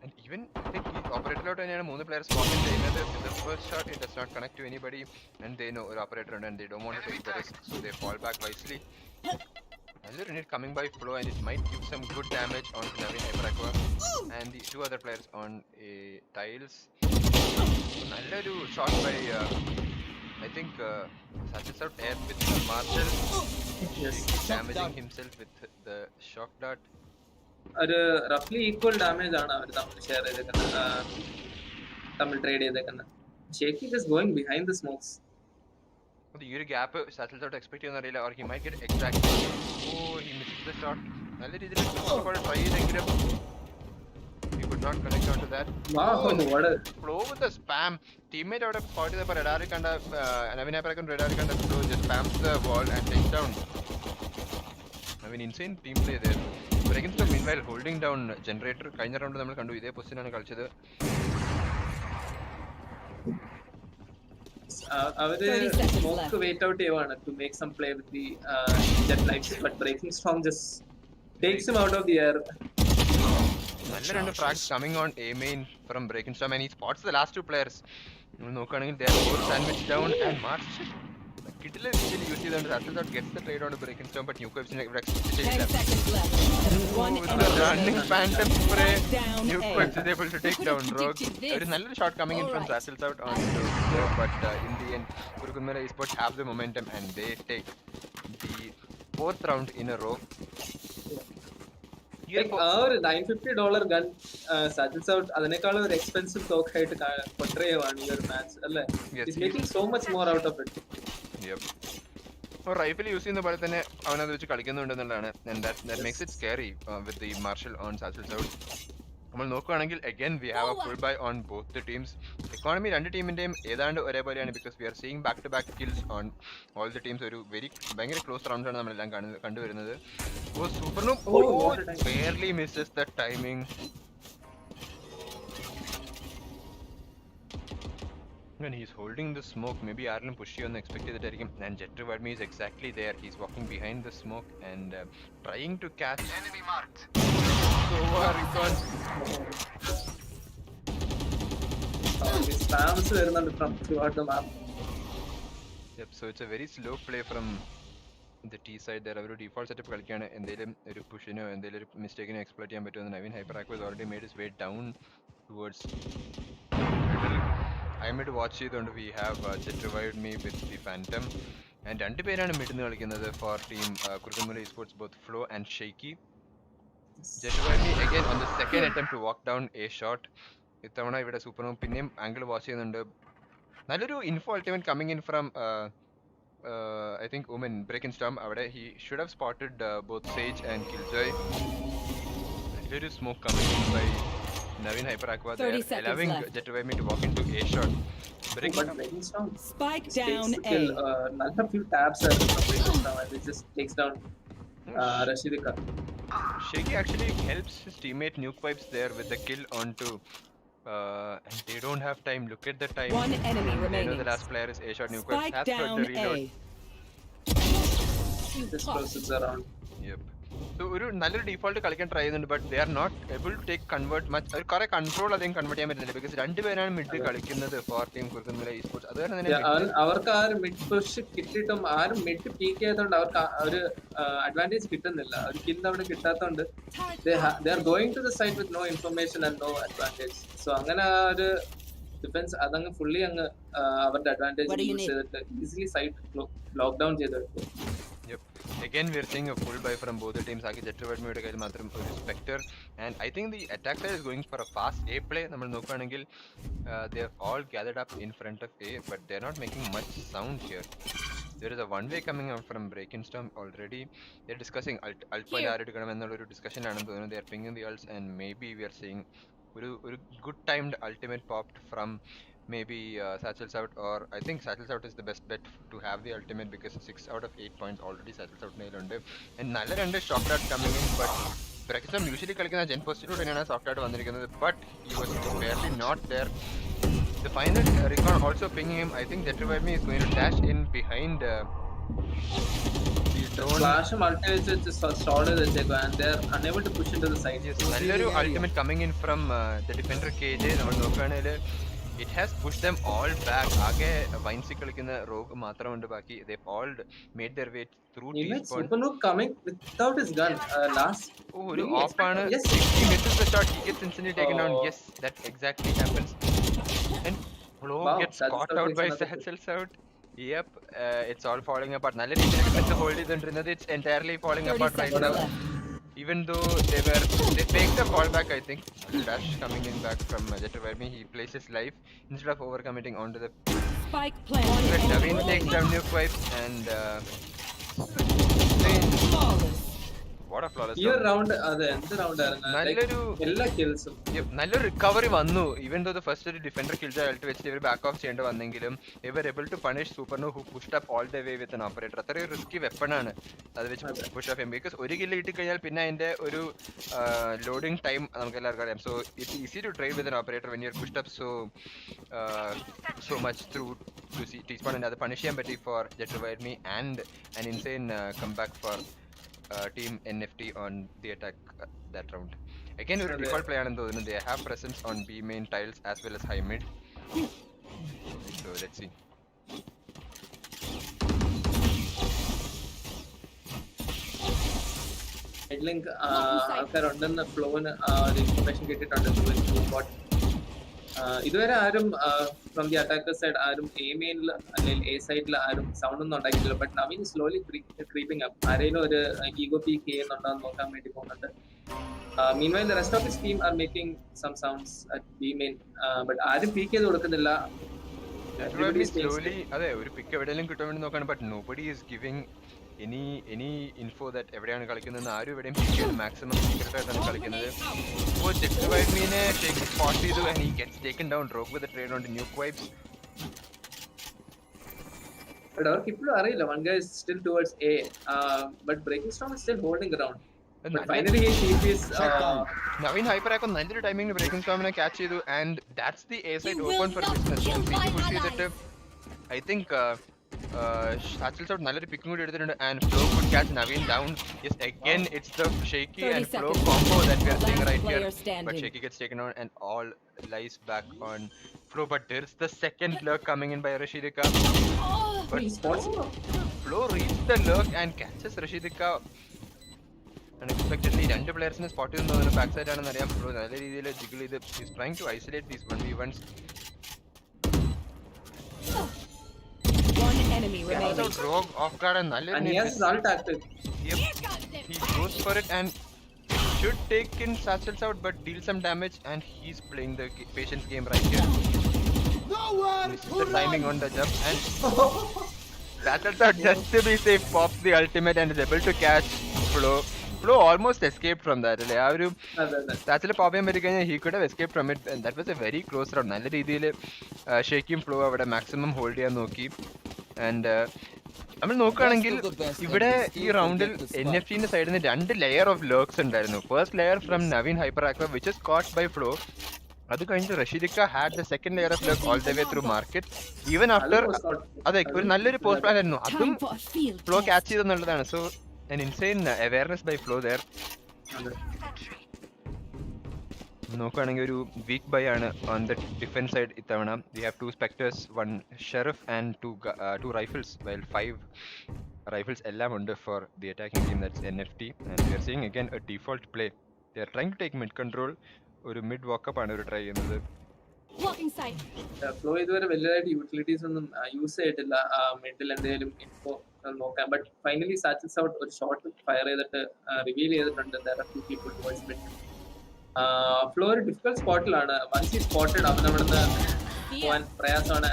and even I think ഈ ഓപ്പറേറ്ററിലോട്ട് തന്നെയാണ് 3 players walking ചെയ്യുന്നത്. With the first shot it does not connect to anybody and they know ഒരു operator ഉണ്ട് and they don't want to take the risk, so they fall back wisely. Another unit coming by Flow and it might give some good damage on Naveen Hyper Aqua and the 2 other players on tiles. നല്ലൊരു shot by I think Satchis out air with Marshall. Yes. Damaging himself with the shock dart. ഒരു റഫ്ലി equal damage ആണ് അവർ തമ്മിൽ share ചെയ്തേക്കുന്നത്, തമ്മിൽ trade ചെയ്തേക്കുന്നത്. Shaky just going behind the smokes. ഈ ഒരു gap സാറ്റിൽസ് out expect ചെയ്യുന്ന അറിയില്ല, or he might get exact. Oh, he missed the shot. നല്ല രീതിയിൽ ട്രൈ ചെയ്തെങ്കിലും he could not connect onto that. Wow, what a Flow with the spam. Teammate അവിടെ spot ചെയ്തപ്പോൾ റെഡാറിൽ കണ്ട നവീൻ ഹൈപ്പർ റെഡാറിൽ കണ്ട Flow just spams the wall and takes down. I mean, insane team play there. Breaking Storm meanwhile holding down generator. കഴിഞ്ഞ round നമ്മൾ കണ്ടു ഇതേ പൊസിഷനാണ് കളിച്ചത്. അവര് സ്മോക്ക് വെയിറ്റ് ഔട്ട് ചെയ്യുവാണ് to make some play with the jet lights, but Breaking Storm just takes him out of the air. നല്ല രണ്ട് frags coming on A main from Breaking Storm and he spots the last 2 players. നോക്കുകയാണെങ്കിൽ they are both sandwiched down and March കിട്ടില്ല രീതിയിൽ use ചെയ്തുകൊണ്ട് Satchis out gets the trade on Breaking Storm, but Nuke Waves ഇവിടെ expect 10 ചെയ്യില്ല. seconds left. One enemy Running phantom spray. down Nuke A. Waves is able to take down Rogue. ഒരു നല്ലൊരു shot coming in from Alright. Satchis out on Rogue, but in the end Kurukanmoola eSports have the momentum and they take the 4th round in a row. Like our $950 gun സജൻസ് out അതിനേക്കാളും ഒരു expensive തോക്കായിട്ട് portray ചെയ്യുവാണ് ഈ ഒരു match അല്ലേ. Yes, He's making so much more out of it. Yep. Rifle use ചെയ്യുന്ന പോലെ തന്നെ അവനത് വെച്ച് കളിക്കുന്നുണ്ടെന്നുള്ളതാണ്, and that makes it scary with the Marshall on Satchis out. നമ്മൾ നോക്കുകയാണെങ്കിൽ again we have a full buy on both the teams. Economy രണ്ട് ടീമിന്റെയും ഏതാണ്ട് ഒരേപോലെയാണ്, because we are seeing back to back kills on all the teams. ഒരു ഭയങ്കര close rounds ആണ് നമ്മളെല്ലാം കണ്ടുവരുന്നത്. Supernoob barely misses the timing. When he's holding the smoke, maybe ആരെങ്കിലും push ചെയ്യുമെന്ന് expect ചെയ്തിട്ടായിരിക്കും, and Jet Revert me is exactly there. He's walking behind the smoke and trying to catch. Enemy marked. So recon. Spams വരുന്നുണ്ട് from throughout the map. Yep, so it's a very slow play from the T side there. Our default setup കളിക്കുകയാണ്, എന്തെങ്കിലും ഒരു പുഷിനോ എന്തെങ്കിലും ഒരു മിസ്റ്റേക്കിനോ exploit ചെയ്യാൻ പറ്റുമെന്ന് Naveen hyper aqua has already made his way down towards middle. I made watch ചെയ്തുകൊണ്ട് we have Jet revived me with the Phantom and രണ്ട് പേരാണ് മിഡിൽ കളിക്കുന്നത് for team Kurukanmoola eSports, both Flow and Shaky. Jet revived me again on the second attempt to walk down a shot. ഇത്തവണ ഇവിടെ Supernoob പിന്നെയും angle watch ചെയ്യുന്നുണ്ട്. നല്ലൊരു info ultimate coming in from I think Breaking Storm. അവിടെ he should have spotted both Sage and Killjoy. നല്ലൊരു smoke coming in by Naveen Hyper Aqua there, allowing Jet Revive me to walk into a shot. Breaking Storm Spike down A. Not a few taps are Breaking Storm and it just takes down Rashidika. Shaky actually helps his teammate Nuke Vibes there with the kill onto and they don't have time. Look at the time. One enemy remaining. They know the last player is A shot. Nuke Vibes Spike has heard down the reload. A. just process around. Yep. So ഒരു നല്ലൊരു default കളിക്കാൻ try ചെയ്യുന്നുണ്ട്, but they are not able to take convert much. ഒരു കുറെ control അധികം convert ചെയ്യാൻ പറ്റുന്നില്ല, because രണ്ടുപേരാണ് മിഡ് കളിക്കുന്നത് ഫോർ ടീം കുറുക്കുന്നില്ല eSports. അത് കാരണം തന്നെ അവർക്ക് ആ ഒരു മിഡ് പുഷ് കിട്ടിയിട്ടും ആരും മിഡ് പീക്ക് ചെയ്തോണ്ട് അവർക്ക് ഒരു അഡ്വാൻറ്റേജ് കിട്ടുന്നില്ല. ഒരു കിൽ അവിടെ കിട്ടാത്തോണ്ട് they are going to the site with no information and no advantage. So അങ്ങനെ ആ ഒരു ഡിഫൻസ് അതങ്ങ് ഫുള്ളി അങ്ങ് അവരുടെ അഡ്വാൻറ്റേജ് യൂസ് ചെയ്തിട്ട് ഈസിലി സൈറ്റ് ലോക്ക് ഡൗൺ ചെയ്തെടുക്കും. Yep. Again, we are seeing a full buy from both the teams. Aki Jetterward kayil matram oru Spectre, and I think the attack side is going for a fast A play. Nammal nokkanengil they have all gathered up in front of A, but they are not making much sound here. There is a one-way coming out from Breakinstorm already. They are discussing alt point ആര് എടുക്കണം എന്നുള്ള ഒരു discussion ആണെന്ന് തോന്നുന്നു. They are pinging the ults, and maybe we are seeing ഒരു good timed ultimate popped from maybe Satchel's out, or I think Satchel's out is the best bet to have the ultimate, because 6 out of 8 points already Satchel's out nail ഉണ്ട്. And നല്ല രണ്ട് shock dart coming in, but Breakinstorm usually കളിക്കുന്ന gen positive തന്നെയാണ് shock dart വന്നിരിക്കുന്നത്, but he was barely not there. The final recon also pinging him. I think Jetterward is going to dash in behind the drone. Flash ultimate just stalled വെച്ചേക്കുക, and they are unable to push into the side. Yes, നല്ലൊരു ultimate coming in from the defender KJ. നമ്മൾ നോക്കുകയാണെങ്കിൽ it has pushed them all back. Aage Vinesy കളിക്കുന്ന rogue മാത്രമുണ്ട് ബാക്കി. They've all made their way through Even T-spawn. Supernook coming without his gun last. ഒരു off ആണ്. Yes. He misses the shot, he gets instantly taken down. Yes, that exactly happens. And Flo gets caught out by Satchel's out. Yep, it's all falling apart. നല്ല രീതിയിൽ defense hold ചെയ്തുകൊണ്ടിരുന്നത്, it's entirely falling apart right now. Even though they faked the fallback, I think. Dash coming in back from Jetterward. He plays his life instead of overcommitting onto the Spike planted. but Naveen takes down nuke wipe, and Flawless. what a flawless ഈ round അത് എന്ത് round ആയിരുന്നു? നല്ലൊരു എല്ലാ കിൽസും നല്ലൊരു recovery വന്നു. Even though the first ഒരു defender kill ചെയ്തിട്ട് വെച്ചിട്ട് ഇവർ ബാക്ക് ഓഫ് ചെയ്യേണ്ടി വന്നെങ്കിലും ഇവർ able to punish Supernoob who pushed up all the way with an operator. അത്രയും റിസ്കി വെപ്പൺ ആണ് അത് വെച്ച് പുഷ് ഓഫ് ചെയ്യാൻ, ബിക്കോസ് ഒരു കില്ല് കിട്ടി കഴിഞ്ഞാൽ പിന്നെ അതിന്റെ ഒരു ലോഡിംഗ് ടൈം നമുക്ക് എല്ലാവർക്കും അറിയാം. So it's easy to trade with an operator when you are pushed up so much through to C T spawn. And അത് പണിഷ് ചെയ്യാൻ പറ്റി for Jetterward and an insane come back for team NFT on the attack that round. Again, ഒരു default play ആണെന്ന് തോന്നുന്നു. They have presence on B main tiles as well as high mid. So let's see. ഹെഡ്ലിങ്ക് ആൾക്കാരുണ്ടെന്ന് ഫ്ലോന് ഒരു information കിട്ടിയിട്ടുണ്ട്. ഇതുവരെ ആരും from the attacker side ആരും A മെയിനിൽ അല്ലെങ്കിൽ എ സൈഡിൽ ആരും സൗണ്ട് ഒന്നും ഉണ്ടാക്കിയിട്ടില്ല. But Naveen slowly creeping up. ആരെങ്കിലും ഒരു ഈഗോ പീക്ക് ചെയ്യുന്നുണ്ടോ എന്ന് നോക്കാൻ വേണ്ടി പോകുന്നുണ്ട്. Meanwhile the rest of his team are making some sounds at B main, but ആരും പീക്ക് ചെയ്ത് കൊടുക്കുന്നില്ല. Slowly, അതെ ഒരു പിക്ക് എവിടെയെങ്കിലും കിട്ടാൻ വേണ്ടി നോക്കാണ്, but nobody is giving any info that എവിടെയാണ് കളിക്കുന്നത്. ആരും എവിടെയും പിക്ക് ചെയ്ത് മാക്സിമം സീക്രട്ട് ആയിട്ടാണ് കളിക്കുന്നത്. ഇപ്പോൾ Jetterward ഷേക്ക് സ്പോട്ട് ചെയ്തു, and he gets taken down. Rogue with the trade on the nuke wipes. But അവർക്ക് ഇപ്പോഴും അറിയില്ല. One guy is still towards A, but Breakinstorm is still holding ground. But finally he is Naveen hyper നല്ലൊരു timing Breakinstormനെ catch ചെയ്തു, and that's the A side open for business. Push ചെയ്തിട്ട് I think Satchel's out നല്ലൊരു പിക്കും കൂടി എടുത്തിട്ടുണ്ട്, and Flo could catch Naveen down. Yes, again it's the Shaky and Flo combo that we are seeing right here. But Shaky gets taken down and all lies back on Flo. But there's the second lurk coming in by Rashidika. But Flo reaches the lurk and catches Rashidika unexpectedly. രണ്ട് പ്ലെയേഴ്സിനെ spot ചെയ്യുന്ന back side ആണെന്ന് അറിയാം. Flo നല്ല രീതിയിൽ jiggle ചെയ്ത് he's trying to isolate these 1v1s. One enemy remaining. Rogue off guard and and he has his ult active. Yep. He goes for it and should take in Satchel's out, but deal some damage, and he's playing the patience game right here. Misses the timing on the jump, and Satchel's out just to be safe pops the ultimate and is able to catch Flo. Flo almost escaped from that. Satchel pop ചെയ്യാൻ പറ്റി കഴിഞ്ഞാൽ he could have escaped from it, and that was a very close round. നല്ല രീതിയിൽ ഷേക്കിയും flow അവിടെ maximum hold ചെയ്യാൻ നോക്കി. And നമ്മൾ നോക്കുകയാണെങ്കിൽ ഇവിടെ ഈ റൗണ്ടിൽ NFT സൈഡിൽ നിന്ന് 2 ലെയർ ഓഫ് ലേർക്സ് ഉണ്ടായിരുന്നു. First layer from Naveen hyper aqua which is caught by Flow, അത് കഴിഞ്ഞിട്ട് റഷീദിക്ക had the second layer of luck all the way through market even after. അതെ, ഒരു നല്ലൊരു പോസ്റ്റ് പ്ലാൻ ആയിരുന്നു, അതും Time for a field Flow test. Catch ചെയ്തെന്നുള്ളതാണ്. So an insane awareness by Flow there. നോക്കുകയാണെങ്കിൽ ഒരു വീക്ക് ബൈ ആണ് on the defence side ഇത്തവണ. We have 2 Spectres, 1 Sheriff and 2 rifles, while 5 rifles എല്ലാം ഉണ്ട് for the attacking team, that's NFT. And we are seeing again a default play. They are trying to take mid control. ഒരു mid walk up ആണ് അവർ try ചെയ്യുന്നത്. Blocking sight. Flow ഇതുവരെ വലിയതായിട്ട് utilities ഒന്നും use ചെയ്തിട്ടില്ല middle എന്തെങ്കിലും ഇൻഫോ നോക്കാൻ. But finally സാറ്റിസ് out ഒരു ഷോട്ട് ഫയർ ചെയ്തിട്ട് റിവീൽ ചെയ്തിട്ടുണ്ട്. ഫ്ലോ ഒരു ഡിഫിക്കൽട്ട് സ്പോട്ടിലാണ്. വൺസ് ഈ സ്പോട്ടഡ് അവൻ അവിടുന്ന് പോവാൻ പ്രയാസമാണ്.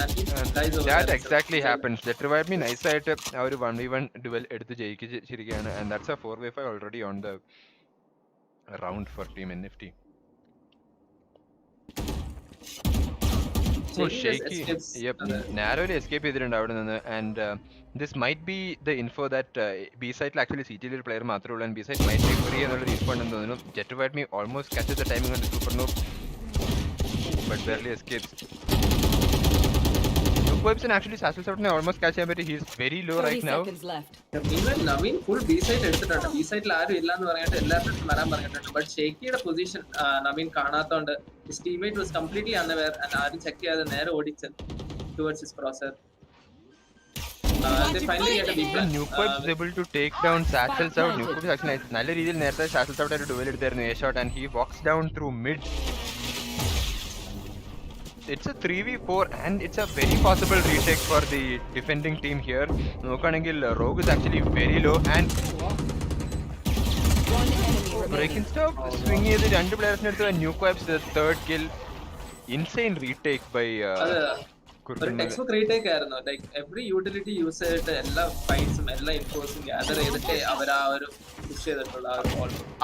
That exactly happens. That revived me nice ആയിട്ട് ആ ഒരു 1v1 duel എടുത്ത് ജയിച്ചിരിക്കുകയാണ്. And that's a 4v5 already on the round for team NFT. Oh, shaky. Yep, narrowly escape ചെയ്തിട്ടുണ്ട് അവിടെ നിന്ന്. And this might be the info that B side actually CT ഒരു player മാത്രമേ ഉള്ളൂ, and B side might be free എന്നുള്ള respawn എന്ന് തോന്നുന്നു. Jet revived me almost catches the timing on the super noob, but barely escapes. Webson actually Sassel Out almost catch him, but he's very low 30 right now. seconds left. Even Naveen full B side എടുത്തിട്ടുണ്ട്. B side ആരും ഇല്ലാന്ന് പറഞ്ഞിട്ട് എല്ലാവരും വരാൻ പറഞ്ഞിട്ടുണ്ട്. ബട്ട് ഷേക്കിയുടെ position Naveen കാണാത്തോണ്ട് his teammate was completely unaware and ആരും ചെക്ക് ചെയ്യാതെ നേരെ ഓടിച്ചു towards his crosser. They finally get a big When Newquip is able to take down Sassels Out, Newquip is actually nice. നല്ല രീതിയിൽ നേരത്തെ Sassels Out ആയിട്ട് duel എടുത്തായിരുന്നു A shot, and he walks down through mid. It's a 3v4 and it's a very possible retake for the defending team here. നോക്കുകയാണെങ്കിൽ Rogue is actually very low and One enemy breaking remaining. stop swing ചെയ്ത് 2 players എടുത്ത് Newquip's third kill. Insane retake by ഒരു text book retake ആയിരുന്നു. Like every utility use ചെയ്തിട്ട് എല്ലാ ഫൈറ്റ്സും എല്ലാ ഇൻഫോഴ്സും gather ചെയ്തിട്ട് അവർ ആ ഒരു പുഷ് ചെയ്തിട്ടുള്ള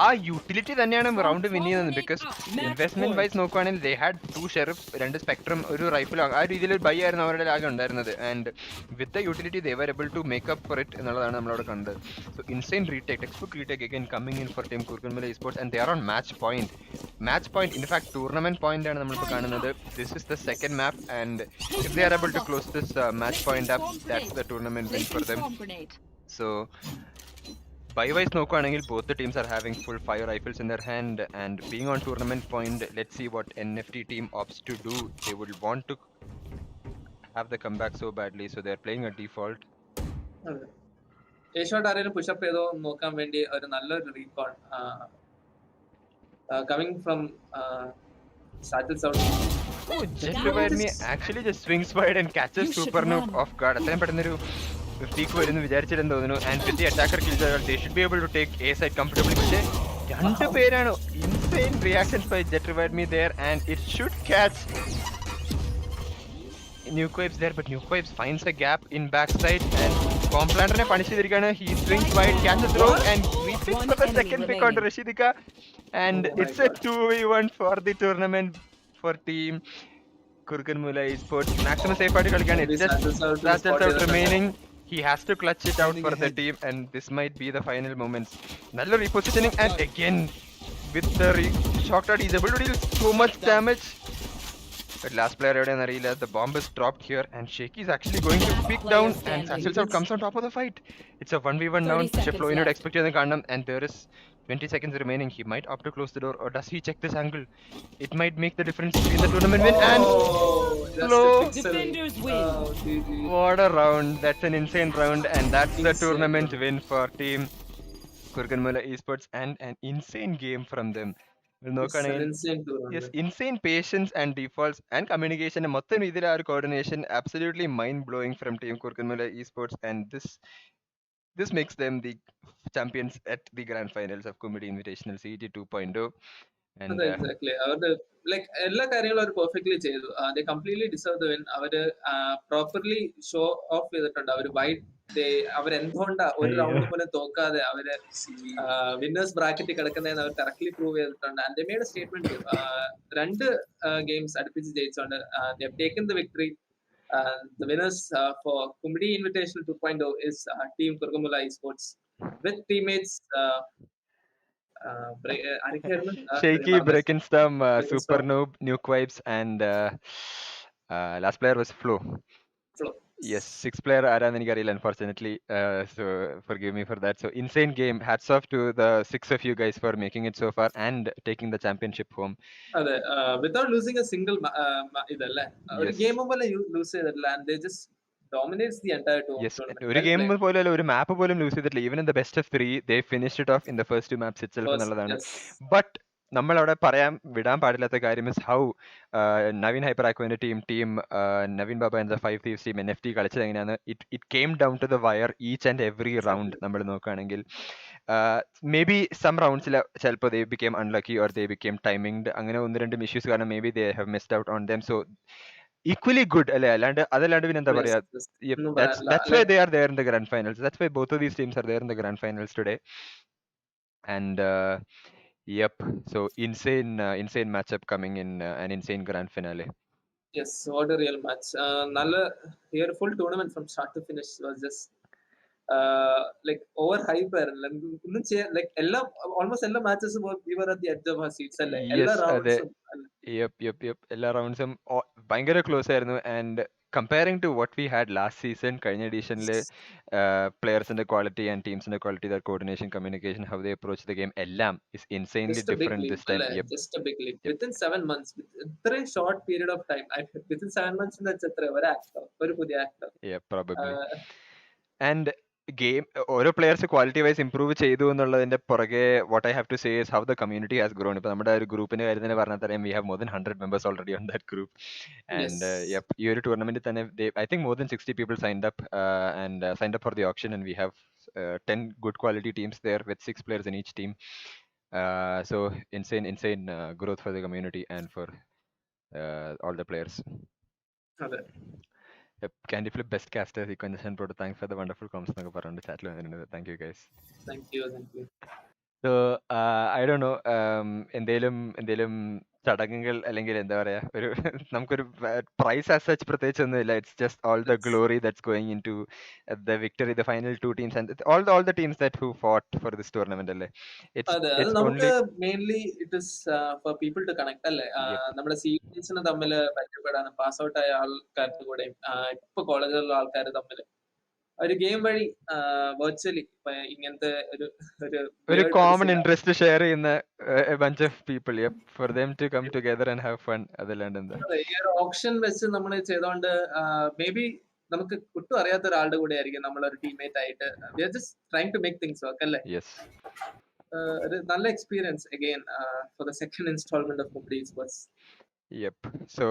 ആ യൂട്ടിലിറ്റി തന്നെയാണ് റൗണ്ട് വിൻ ചെയ്യുന്നത്. ബിക്കോസ് ഇൻവെസ്റ്റ്മെന്റ് വൈസ് നോക്കുവാണെങ്കിൽ ദേ ഹാഡ് 2 ഷെറിഫ്, 2 സ്പെക്ട്രം, ഒരു റൈഫിൾ, ആ രീതിയിൽ ഒരു ബൈ ആയിരുന്നു അവരുടെ ആകെ ഉണ്ടായിരുന്നത്. And with the utility they were able to make up for it എന്നുള്ളതാണ് നമ്മളവിടെ കണ്ടത്. So insane retake, textbook retake again coming in for team Kurukkanmoola eSports, and they are on match point. In fact tournament point ആണ് നമ്മളിപ്പോൾ കാണുന്നത്. This is the second map, and if they are able to close this match point up, that's the tournament win for them. So by wise നോക്കുകയാണെങ്കിൽ both the teams are having full 5 rifles in their hand, and being on tournament point, let's see what NFT team opts to do. They would want to have the comeback so badly, so they're playing a default. A shot ആരെങ്കിലും pushup ചെയ്തോ നോക്കാൻ വേണ്ടി ഒരു നല്ലൊരു recon coming from Sattles Out. Oh, Jet revived me actually just swings wide and catches super noob off guard. അത്രയും പെട്ടെന്നൊരു peak വരുന്നു വിചാരിച്ചില്ലെന്ന് തോന്നുന്നു. And with the attacker kills they should be able to take A side comfortably. പക്ഷേ 2 പേരാണ്. Insane reactions by Jet revived me there, and it should catch Newquipes there, but Newquipes finds a gap in backside and Complanterനെ punish ചെയ്തിരിക്കുകയാണ്. He swings wide, catches throw and retreats for the second pick on Rashidika, and it's a 2v1 for the tournament for team Kurukanmoola eSports. Maximum safe party കളിക്കാണ്. It's just Sattles Out remaining. He has to clutch it out for the team, and this might be the final moments. നല്ല repositioning, and again with the shock dart he's able to deal so much damage. But last player എവിടെയെന്ന് അറിയില്ല. The bomb is dropped here, and Shaky is actually going to pick down, and Sattles Out comes on top of the fight. It's a 1v1 now. പക്ഷേ ഫ്ലോയിനോട് expect ചെയ്യുന്നത് കാണണം, and there is 20 seconds remaining. He might opt to close the door, or does he check this angle? It might make the difference between the tournament win and Flow. Defenders win. What a round. That's an insane round, and that's the tournament win for team Kurukanmoola eSports, and an insane game from them. Yes, insane patience and defaults and communication. മൊത്തം രീതിയിൽ ആ ഒരു coordination absolutely mind blowing from team Kurukanmoola eSports, and this makes them the champions at the grand finals of Kumbidi Invitational CET 2.0. And exactly അവരുടെ like എല്ലാ കാര്യങ്ങളും അവർ perfectly ചെയ്തു. They completely deserve the win. അവര് properly show off ചെയ്തിട്ടുണ്ട്. അവരെന്തുകൊണ്ടാ ഒരു round പോലും തോക്കാതെ അവര് വിന്നേഴ്സ് ബ്രാക്കറ്റിൽ കിടക്കുന്നതെന്ന് അവർ കറക്റ്റ്ലി പ്രൂവ് ചെയ്തിട്ടുണ്ട്. And they made a statement. 2 games അടുപ്പിച്ച് ജയിച്ചുകൊണ്ട് they have taken the victory. The winners for Kumbidi Invitational 2.0 is team Kurukanmoola eSports with teammates ആരൊക്കെയായിരുന്നു Shaky, Breakenstorm, Super Noob, Nuke Vibes, and last player was Flo. Yes, 6-player ആരാന്ന് എനിക്കറിയില്ല unfortunately. So forgive me for that. So insane game. Hats off to the 6 of you guys for making it so far and taking the championship home. അതെ, without losing A single ഇതല്ലേ, ഒരു game പോലെ loose ചെയ്തിട്ടില്ല, and they just dominates the entire tournament. ഒരു game പോലും ഒരു മാപ്പ് പോലും loose ചെയ്തിട്ടില്ല. Even in the best of 3 they finished it off in the first 2 maps itself എന്നുള്ളതാണ്. ബട്ട് നമ്മൾ അവിടെ വിടാൻ പാടില്ലാത്ത കാര്യം ഇസ് ഹൗ നവീൻ ഹൈപ്പർ ആക്കുവിന്റെ ടീം നവീൻ ബാബ എന്ന 5 thieves ടീം NFT കളിച്ചത് എങ്ങനെയാണ്. It came down to the wire each and every round. നമ്മൾ നോക്കുകയാണെങ്കിൽ മേ ബി സം റൗണ്ട്സിൽ ചിലപ്പോൾ they became unlucky or they became timing, അങ്ങനെ 1-2 ഇഷ്യൂസ് കാരണം maybe they have missed out on them. So equally good അല്ലേ, അതല്ലാണ്ട് പിന്നെ എന്താ പറയാ. That's why they are there in the grand finals. That's why both of these teams are there in the grand finals today. And yep, so insane matchup coming in, an insane grand finale. Yes, what a real match. Nalla here full tournament from start to finish was just like over hype ആയിരുന്നു. like almost എല്ലാ matches we were at the edge of our seats അല്ലേ, എല്ലാ റൗണ്ട്സും. എല്ലാ റൗണ്ട്സും ഭയങ്കര close ആയിരുന്നു. And comparing to what we had last season, കഴിഞ്ഞ എഡീഷനിൽ പ്ലെയേഴ്സിന്റെ ക്വാളിറ്റി ആൻഡ് ടീംസിന്റെ quality, their coordination, communication, how they approach the game, എല്ലാം is insanely different this time. Just a big leap within 7 months, ഇത്രയും short period of time. within 7 months എന്ന് വെച്ചാൽ എത്ര, ഒരു പുതിയ ആക്ടർ. പ്രോബബ്ലി. ആൻഡ് ഗെയിം ഓരോ players quality wise improve ചെയ്തു എന്നുള്ളതിന്റെ പുറകെ what I have to say is how the community has grown. ഇപ്പൊ നമ്മുടെ ഒരു ഗ്രൂപ്പിന്റെ കാര്യം തന്നെ പറഞ്ഞാൽ തരാം, we have more than 100 members already on that group. And ഈ ഒരു ടൂർണമെന്റിൽ തന്നെ I think more than 60 people signed up for the auction, and we have 10 good quality teams there with 6 players in each team. So insane growth for the community and for all the players. Candy Flip best caster, econjacha Proto, thanks for the wonderful comments എന്നൊക്കെ പറഞ്ഞിട്ട് ചാറ്റിൽ വന്നിട്ടുണ്ട്. Thank you guys. Thank you. So I don't know, എന്തേലും ചടങ്ങുകൾ അല്ലെങ്കിൽ എന്താ പറയാ, ഒരു നമുക്കൊരു പ്രൈസ് ആസ് സച്ച് പ്രത്യേകിച്ച് ഒന്നുമില്ല. It's just all the glory that's going into the victory, the final 2 teams and all the teams that who fought for this tournament അല്ലേ. It's only mainly it is for people to connect അല്ലേ, നമ്മുടെ സീനിയേഴ്സിനെ തമ്മിൽ പരിചയപ്പെടാനും pass out ആയ ആൾക്കാരുടെ കൂടെ ഇപ്പൊ കോളേജിലുള്ള ആൾക്കാർ തമ്മിൽ ഒരു ഗെയിം വഴി വെർച്വലി ഇങ്ങനത്തെ ഒരു കോമൺ ഇൻട്രസ്റ്റ് ഷെയർ ചെയ്യുന്ന a bunch of people, for them to come together and have fun. അതല്ലാണ്ട് എന്താ, ഈ ഒരു ഓപ്ഷൻ വെച്ച് നമ്മൾ ചെയ്തോണ്ട് മേ ബി നമുക്ക് ഒട്ടും അറിയാത്ത ഒരാളുടെ കൂടെ ആയിരിക്കും നമ്മളൊരു ടീംമേറ്റ് ആയിട്ട് we are just trying to make things work അല്ലേ. ഒരു നല്ല experience again for the second installment of Kumbidi eSports. Yep. So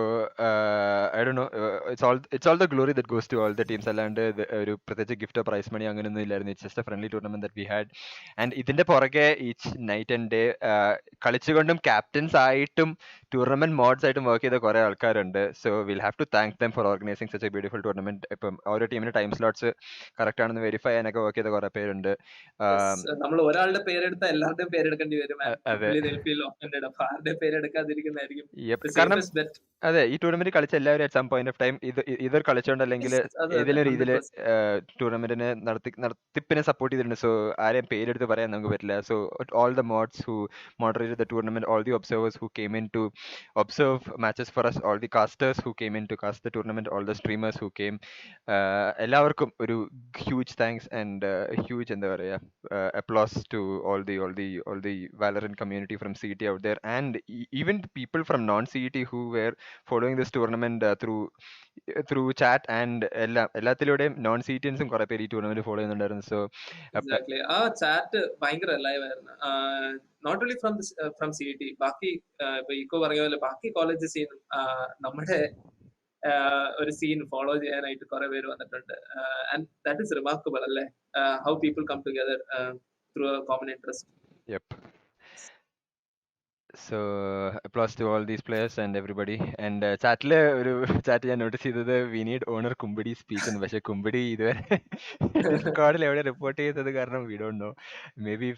I don't know. It's all the glory that goes to all the teams. അല്ലാണ്ട് ഒരു പ്രത്യേകിച്ച് gift price money അങ്ങനെയൊന്നും ഇല്ലായിരുന്നു. It's just a friendly tournament that we had. And ഇതിന്റെ പുറകെ each night and day കളിച്ചുകൊണ്ടും captains ആയിട്ടും tournament mods ആയിട്ടും വർക്ക് ചെയ്ത കുറെ ആൾക്കാരുണ്ട്. So will have to thank them for organising such a beautiful tournament. ഇപ്പം ഓരോ ടീമിന് ടൈം സ്ലോട്ട്സ് കറക്റ്റ് ആണെന്ന് വെരിഫൈ ചെയ്യാനൊക്കെ വർക്ക് ചെയ്ത കുറെ പേരുണ്ട്. നമ്മൾ ഒരാളുടെ പേരെടുത്ത എല്ലാവരുടെയും പേരെടുക്കേണ്ടി വരും. പേരെടുക്കാതിരിക്കുന്നതായിരിക്കും. അതെ, ഈ ടൂർണമെന്റ് കളിച്ച എല്ലാവരും at some point of time ഇത് കളിച്ചോണ്ട് അല്ലെങ്കിൽ ഏതെങ്കിലും രീതിയിൽ ടൂർണമെന്റിന് നടത്തിപ്പിനെ സപ്പോർട്ട് ചെയ്തിട്ടുണ്ട്. സോ ആരെയും പേരെടുത്ത് പറയാൻ നമുക്ക് പറ്റില്ല. So all the mods who moderated the tournament, all the observers who came in to observe matches for us, all the casters who came in to cast the tournament, all the streamers who came, എല്ലാവർക്കും ഒരു huge thanks and huge എന്താ പറയാ applause to all the Valorant community from CET out there, and even the people from non-CET who were following this tournament through chat and എല്ലാത്തിലൂടെയും non സീറ്റിയൻസും കുറെ പേര് ഈ tournament follow ചെയ്യുന്നുണ്ടായിരുന്നു. So ആ chat ഭയങ്കര ലൈവ് ആയിരുന്നു. നോട്ട് ഓൺലി ഫ്രം CET, ബാക്കി ഇപ്പൊ ഇക്കോ പറഞ്ഞ പോലെ ബാക്കി കോളേജസ് നമ്മുടെ ഒരു സീൻ ഫോളോ ചെയ്യാനായിട്ട് കുറെ പേര് വന്നിട്ടുണ്ട്. ആൻഡ് ദാറ്റ് ഇസ് റിമാർക്കബിൾ അല്ലേ, how people come together through a common interest. So applause to all these players and everybody. And ചാറ്റില് ഒരു ചാറ്റ് ഞാൻ നോട്ടീസ് ചെയ്തത് we need owner Kumbidi speech എന്ന്. പക്ഷെ കുമ്പിടി ഇതുവരെ ഡിസ്കോർഡിൽ എവിടെ റിപ്പോർട്ട് ചെയ്തത് കാരണം we don't know. Maybe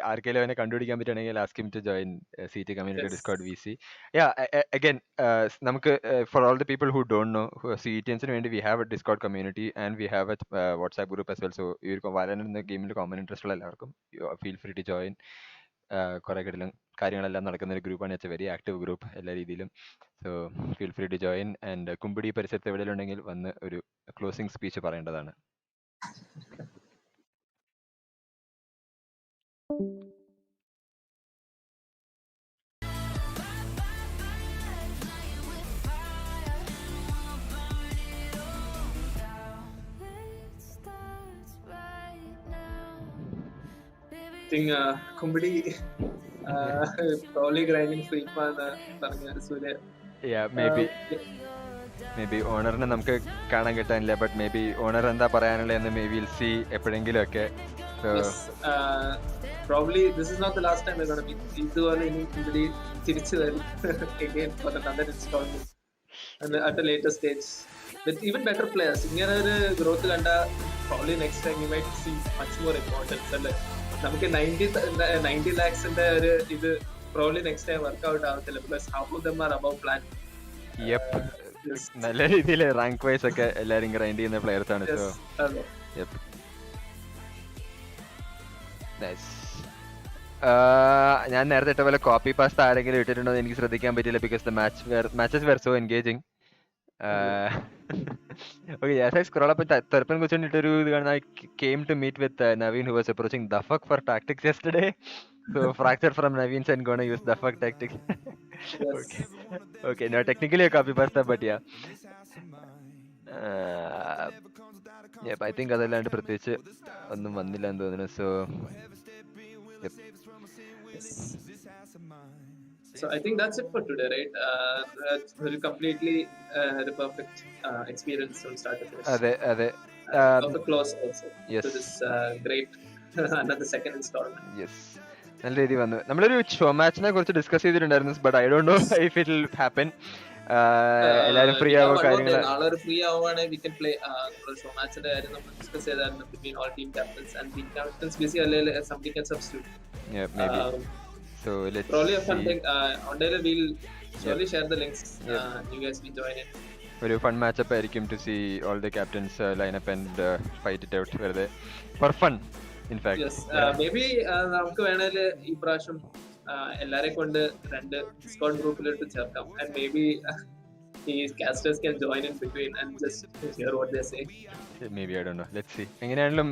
ആർക്കെങ്കിലും അവനെ കണ്ടുപിടിക്കാൻ പറ്റുകയാണെങ്കിൽ ask him to join CT community Discord VC. Again നമുക്ക് for all the people who don't know, CETians വേണ്ടി we have A Discord community and we have A WhatsApp group as well. So ഈ ഒരു Valorant എന്ന ഗെയിമിൽ common interest ഉള്ള എല്ലാവർക്കും feel free to join. കുറെ കിടലും കാര്യങ്ങളെല്ലാം നടക്കുന്ന ഒരു ഗ്രൂപ്പാണ്. It's a very active group എല്ലാ രീതിയിലും. So feel free to join. And Kumbidi പരിസരത്ത് എവിടെയെങ്കിലും ഉണ്ടെങ്കിൽ വന്ന് ഒരു ക്ലോസിംഗ് സ്പീച്ച് പറയേണ്ടതാണ്. I think Kumbidi probably grinding free fan പറഞ്ഞ സൂര്യ. മേ ബി ഓണറിനെ നമുക്ക് കാണാൻ കിട്ടാനില്ല, ബട്ട് മേ ബി ഓണർ എന്താ പറയാനുള്ളതെന്ന് മേ വിൽ സി എപ്പോഴെങ്കിലും ഒക്കെ. Probably this is not the last time we're going to meet. ഇതുപോലെ ഇനി Kumbidi തിരിച്ചു വരും again for another installment and at a later stage with even better players. ഇങ്ങനെ ഒരു ഗ്രോത്ത് കണ്ട probably next time we might see much more importance. അല്ലേ, നമുക്ക് 90 lakhsന്റെ ഒരു ഇത് probably next time workout ആവത്തില്ല, because half of them are above plan. നല്ല രീതിയിൽ റാങ്ക് വൈസ് ഒക്കെ എല്ലാരും ഗ്രൈൻഡ് ചെയ്യുന്ന പ്ലെയേഴ്സ് ആണ്. സോ ഞാൻ നേരത്തെ ഇട്ട പോലെ കോപ്പി പാസ്റ്റ് ആരെങ്കിലും ഇട്ടിട്ടുണ്ടോ എന്ന് എനിക്ക് ശ്രദ്ധിക്കാൻ പറ്റില്ല, because the matches were so engaging. Okay, as I scroll up, Tarpan question it ഒരു ഇത് കാണുന്ന I came to meet with Naveen, who was approaching the fuck for tactics yesterday. So fracture from Naveen and gonna use the fuck tactics. Okay, no, technically a copy pasta, but yeah. Yep, I think അതല്ലാണ്ട് പ്രത്യേകിച്ച് ഒന്നും വന്നില്ല എന്ന് തോന്നുന്നു. So yep. So I think that's it for today, right? That's very completely the perfect experience from start to finish. അതെ. Perfect close also Yes. to this great another second installment. Yes. നല്ല രീതി വന്നു. നമ്മളൊരു show മാച്ചിനെ കുറിച്ച് discuss ചെയ്തിട്ടുണ്ടായിരുന്നു, but I don't know if it will happen. എല്ലാരും free ആവോ കാര്യങ്ങൾ നാളെ ഒരു ഫ്രീ ആവുകയാണെങ്കിൽ we can play ഷോ മാച്ചിന്റെ കാര്യം നമ്മൾ ഡിസ്കസ് ചെയ്തായിരുന്നു between all team captains, and team captains busy അല്ലെങ്കിൽ somebody can substitute. Yeah, maybe. So let's probably a fun see. thing. On there we'll surely share the links. You guys will join in. ഒരു fun മാച്ചപ്പ് ആയിരിക്കും to see all the captains line up and fight it out വെറുതെ for fun. In fact maybe നമുക്ക് വേണേൽ ഈ പ്രാവശ്യം എല്ലാരെയും കൊണ്ട് 2 ഡിസ്കോർഡ് ഗ്രൂപ്പിലിട്ട് ചേർക്കാം, ആൻഡ് മേബി ഈ casters can join in between and just hear what they say. Maybe, I don't know. Let's see. എങ്ങനെയാണെങ്കിലും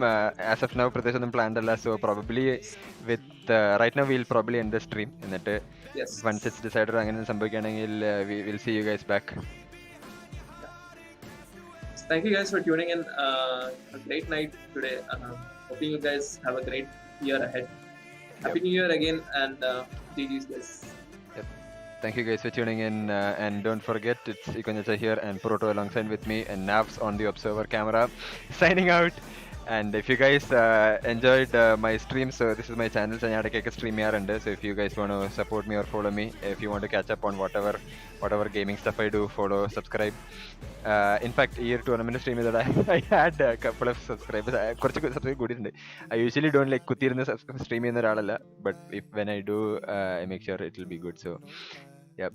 as of now പ്രത്യേകിച്ച് ഒന്നും പ്ലാൻഡ് അല്ല. So probably with right now we'll probably end the stream. എന്നിട്ട് once it's decided അങ്ങനെ സംഭവിക്കുകയാണെങ്കിൽ we will see you guys back. Thank you guys for tuning in. A great night today. Hoping you guys have a great year ahead. Happy New Year again, and GG's guys. Thank you guys for tuning in, and don't forget, it's econjacha here and Proto alongside with me, and Navs on the observer camera signing out. And if you guys enjoyed my stream, so this is my channel, so I can stream here, so if you guys want to support me or follow me, if you want to catch up on whatever gaming stuff I do, follow, subscribe. In fact, year tournament stream that I had a couple of subscribers. I usually don't like kutirna stream in the but when I do, I make sure it will be good. So yep,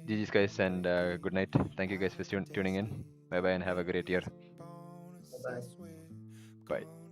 GG's guys, and good night. Thank you guys for tuning in. Bye bye and have a great year. Bye. Bye.